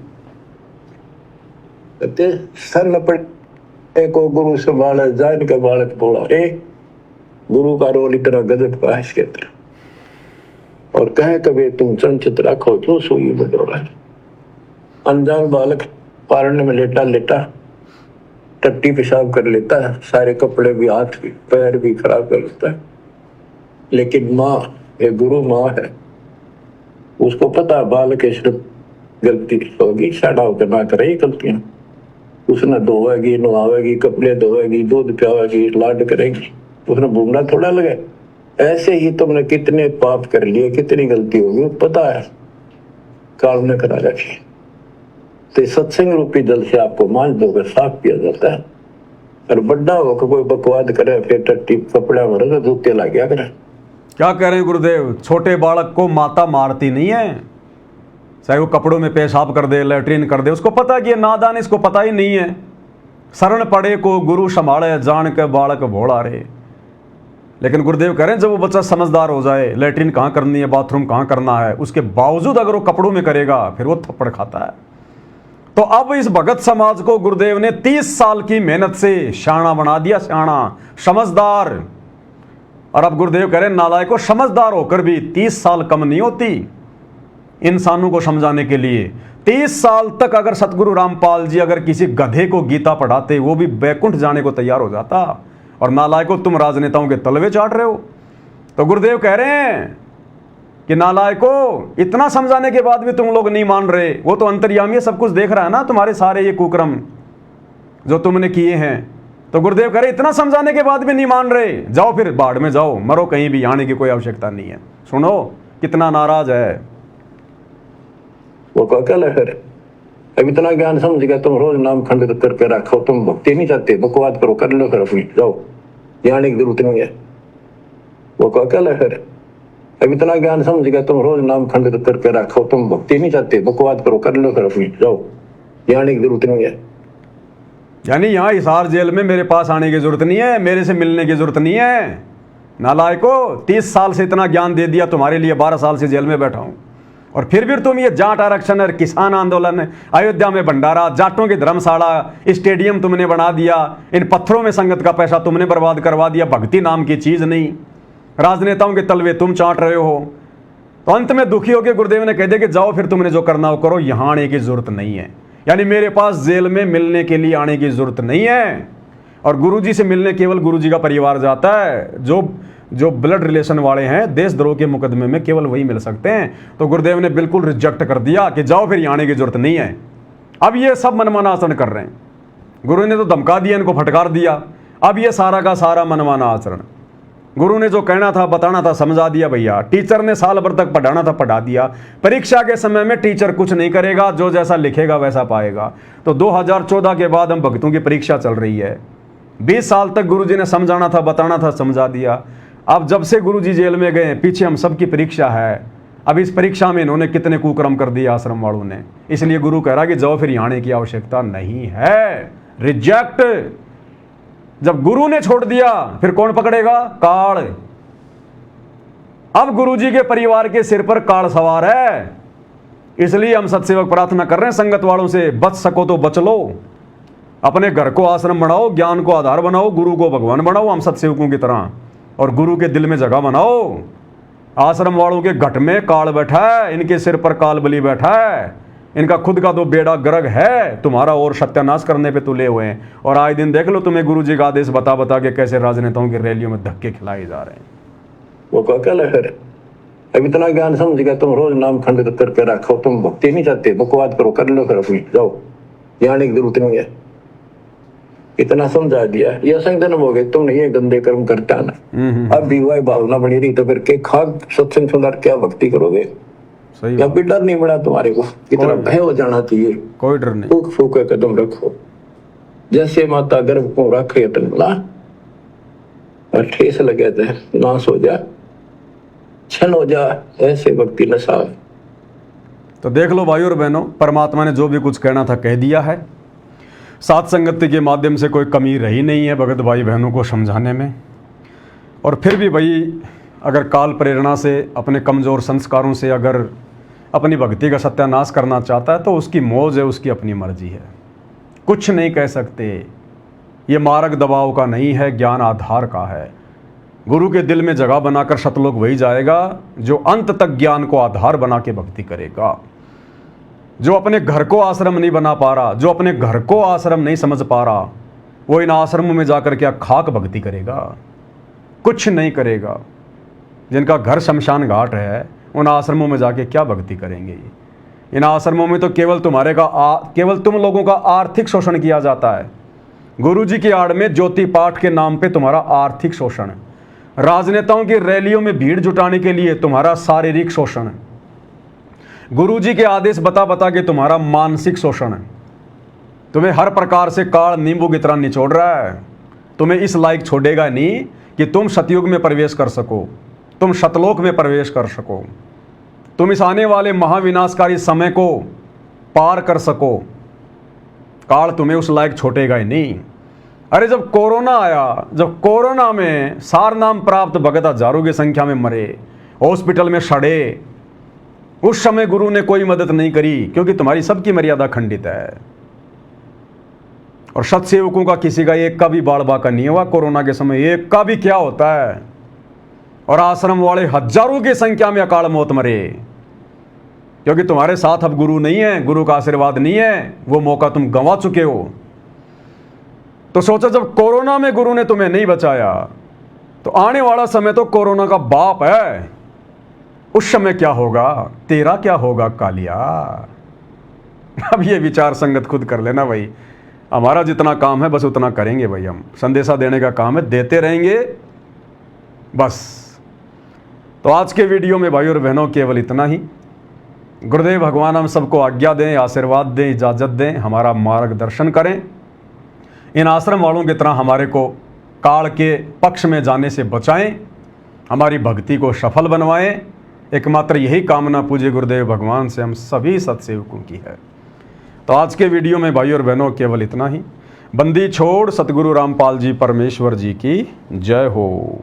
सर लपटे को गुरु संभाल जान का बालक बोला, गुरु का रोल इतना गजब का है इसके अंदर। और कहे कभी तुम चंचित रखो तो सोई बदौरा। अनजान बालक पारने में लेटा लेटा टट्टी पेशाब कर लेता है, सारे कपड़े भी हाथ भी पैर भी खराब कर लेता है। लेकिन माँ, ये गुरु माँ है, उसको पता बालक के सिर्फ गलती होगी, साड़ा होकर ना करे गलतियां। उसने धोएगी, नहावेगी, कपड़े धोएगी, दूध पियावेगी, लाड करेगी, उसने भूमना थोड़ा लगे। ऐसे ही तुमने कितने पाप कर लिए, कितनी गलती होगी पता है, काल ने करा रखी। तो सत्संग रूपी जल से आपको मांझ दोगे, साफ किया जाता है। और बड्डा होकर कोई बकवाद करे, फिर टट्टी कपड़ा भरे तो जूते ला गया करे। क्या कह रहे हैं गुरुदेव? छोटे बालक को माता मारती नहीं है, चाहे वो कपड़ों में पेशाब कर दे, लैट्रिन कर दे, उसको पता है कि ये नादान, इसको पता ही नहीं है। शरण पड़े को गुरु संभाले, जान के बालक भोला रे। लेकिन गुरुदेव कह रहे हैं जब वो बच्चा समझदार हो जाए, लैट्रिन कहाँ करनी है, बाथरूम कहाँ करना है, उसके बावजूद अगर वो कपड़ों में करेगा, फिर वो थप्पड़ खाता है। तो अब इस भगत समाज को गुरुदेव ने 30 साल की मेहनत से शाना बना दिया, शाना, समझदार। और अब गुरुदेव कह रहे हैं नालायकों, समझदार होकर भी 30 साल कम नहीं होती इंसानों को समझाने के लिए। 30 साल तक अगर सतगुरु रामपाल जी अगर किसी गधे को गीता पढ़ाते, वो भी बैकुंठ जाने को तैयार हो जाता। और नालायकों, तुम राजनेताओं के तलवे चाट रहे हो। तो गुरुदेव कह रहे हैं कि नालायकों, इतना समझाने के बाद भी तुम लोग नहीं मान रहे। वो तो अंतर्यामी सब कुछ देख रहा है ना, तुम्हारे सारे ये कुकर्म जो तुमने किए हैं। तो गुरुदेव कह रहे इतना समझाने के बाद भी नहीं मान रहे, जाओ फिर बाढ़ में जाओ, मरो कहीं भी, आने की कोई आवश्यकता नहीं है। सुनो कितना नाराज है वो। क्या लहर है? अब इतना ज्ञान समझ गया, तुम रोज नाम खंडित करके रखो, तुम भक्ति नहीं चाहते, बकवाद करो, कर लो, कर अपनी, जाओ, जाने की जरूरत नहीं है। वो क्या लहर है? अब इतना ज्ञान समझ गया, तुम रोज नाम खंडित करके रखो, तुम भक्ति नहीं चाहते, बकवाद करो, कर लो, कर अपनी, जाओ, जाने की जरूरत नहीं है। यानी यहाँ हिसार जेल में मेरे पास आने की जरूरत नहीं है, मेरे से मिलने की जरूरत नहीं है। नालायकों, 30 साल से इतना ज्ञान दे दिया तुम्हारे लिए, 12 साल से जेल में बैठा हूँ, और फिर भी तुम ये जाट आरक्षण और किसान आंदोलन, अयोध्या में भंडारा, जाटों की धर्मशाला, स्टेडियम तुमने बना दिया, इन पत्थरों में संगत का पैसा तुमने बर्बाद करवा दिया, भक्ति नाम की चीज नहीं, राजनेताओं के तलवे तुम चाट रहे हो। तो अंत में दुखी होकर गुरुदेव ने कह दिया कि जाओ फिर तुमने जो करना हो करो, यहाँ आने की जरूरत नहीं है। यानी मेरे पास जेल में मिलने के लिए आने की जरूरत नहीं है। और गुरुजी से मिलने केवल गुरुजी का परिवार जाता है। जो जो ब्लड रिलेशन वाले हैं, देशद्रोह के मुकदमे में केवल वही मिल सकते हैं। तो गुरुदेव ने बिल्कुल रिजेक्ट कर दिया कि जाओ फिर आने की जरूरत नहीं है। अब ये सब मनमाना आचरण कर रहे हैं। गुरु ने तो धमका दिया, इनको फटकार दिया। अब ये सारा का सारा मनमाना आचरण, गुरु ने जो कहना था बताना था समझा दिया भैया। टीचर ने साल भर तक पढ़ाना था पढ़ा दिया। परीक्षा के समय में टीचर कुछ नहीं करेगा, जो जैसा लिखेगा वैसा पाएगा। तो 2014 के बाद हम भक्तों की परीक्षा चल रही है। 20 साल तक गुरु जी ने समझाना था बताना था समझा दिया। अब जब से गुरु जी जेल में गए, पीछे हम सबकी परीक्षा है। अब इस परीक्षा में इन्होंने कितने कुकर्म कर दिए आश्रम वालों ने। इसलिए गुरु कह रहा कि जाओ फिर आने की आवश्यकता नहीं है। रिजेक्ट। जब गुरु ने छोड़ दिया फिर कौन पकड़ेगा? काल। अब गुरु जी के परिवार के सिर पर काल सवार है। इसलिए हम सत्सेवक प्रार्थना कर रहे हैं संगत वालों से, बच सको तो बच लो। अपने घर को आश्रम बनाओ, ज्ञान को आधार बनाओ, गुरु को भगवान बनाओ हम सत्सेवकों की तरह, और गुरु के दिल में जगह बनाओ। आश्रम वालों के घट में काल बैठा है, इनके सिर पर काल बलि बैठा है। इनका खुद का तो बेड़ा गर्ग है, तुम्हारा और सत्यानाश करने पे तुले हुए हैं। और आए दिन देख लो तुम्हें गुरु जी का आदेश बता बता के कैसे राजनेताओं की रैलियों में धक्के खिलाए जा रहे हैं। वो क्या लहर है? अब इतना ज्ञान समझ गया, तुम रोज नाम खंडित करके रखो। तुम भक्ति नहीं चाहते, बकवाद करो, कर लो, करो, जाओ, जाने की जरूरत नहीं है। इतना समझा दिया, ये संगठन हो गए, तुम नहीं ये गंदे कर्म करता ना। अब भी वही भावना बनी रही तो फिर के खाक सत्संग सुंदर क्या भक्ति करोगे? सही या भी डर नहीं बना तुम्हारे को? इतना भय हो जाना चाहिए। कोई डर नहीं। फूक फूक कदम रखो, जैसे माता गर्भ को रखे तनला और ठेस लगे थे नाश हो जा, छन हो जा, ऐसे भक्ति नशा। तो देख लो भाई और बहनों, परमात्मा ने जो भी कुछ कहना था कह दिया है। सात संगति के माध्यम से कोई कमी रही नहीं है भगत भाई बहनों को समझाने में। और फिर भी भाई अगर काल प्रेरणा से, अपने कमज़ोर संस्कारों से अगर अपनी भक्ति का सत्यानाश करना चाहता है तो उसकी मौज है, उसकी अपनी मर्जी है, कुछ नहीं कह सकते। ये मार्ग दबाव का नहीं है, ज्ञान आधार का है। गुरु के दिल में जगह बनाकर सतलोक वही जाएगा जो अंत तक ज्ञान को आधार बना के भक्ति करेगा। जो अपने घर को आश्रम नहीं बना पा रहा, जो अपने घर को आश्रम नहीं समझ पा रहा, वो इन आश्रमों में जाकर क्या खाक भक्ति करेगा? कुछ नहीं करेगा। जिनका घर शमशान घाट है उन आश्रमों में जाके क्या भक्ति करेंगे? इन आश्रमों में तो केवल केवल तुम लोगों का आर्थिक शोषण किया जाता है। गुरुजी की आड़ में ज्योति पाठ के नाम पे तुम्हारा आर्थिक शोषण, राजनेताओं की रैलियों में भीड़ जुटाने के लिए तुम्हारा शारीरिक शोषण, गुरुजी के आदेश बता बता के तुम्हारा मानसिक शोषण। तुम्हें हर प्रकार से काल नींबू की तरह निचोड़ रहा है। तुम्हें इस लायक छोड़ेगा नहीं कि तुम सतयुग में प्रवेश कर सको, तुम सतलोक में प्रवेश कर सको, तुम इस आने वाले महाविनाशकारी समय को पार कर सको। काल तुम्हें उस लायक छोड़ेगा ही नहीं। अरे जब कोरोना आया, जब कोरोना में सार नाम प्राप्त भगत हजारों की संख्या में मरे, हॉस्पिटल में सड़े, उस समय गुरु ने कोई मदद नहीं करी क्योंकि तुम्हारी सबकी मर्यादा खंडित है। और सत्सेवकों का किसी का एक का भी बाल बाका नहीं हुआ कोरोना के समय, एक का भी क्या होता है। और आश्रम वाले हजारों की संख्या में अकाल मौत मरे क्योंकि तुम्हारे साथ अब गुरु नहीं है, गुरु का आशीर्वाद नहीं है, वो मौका तुम गंवा चुके हो। तो सोचो जब कोरोना में गुरु ने तुम्हें नहीं बचाया तो आने वाला समय तो कोरोना का बाप है, उस समय क्या होगा, तेरा क्या होगा कालिया। अब ये विचार संगत खुद कर लेना भाई। हमारा जितना काम है बस उतना करेंगे भाई। हम संदेशा देने का काम है, देते रहेंगे बस। तो आज के वीडियो में भाई और बहनों केवल इतना ही। गुरुदेव भगवान हम सबको आज्ञा दें, आशीर्वाद दें, इजाज़त दें, हमारा मार्गदर्शन करें। इन आश्रम वालों की तरह हमारे को काल के पक्ष में जाने से बचाएं, हमारी भक्ति को सफल बनवाएं। एकमात्र यही कामना पूज्य गुरुदेव भगवान से हम सभी सत्सेवकों की है। तो आज के वीडियो में भाई और बहनों केवल इतना ही। बंदी छोड़ सतगुरु रामपाल जी परमेश्वर जी की जय हो।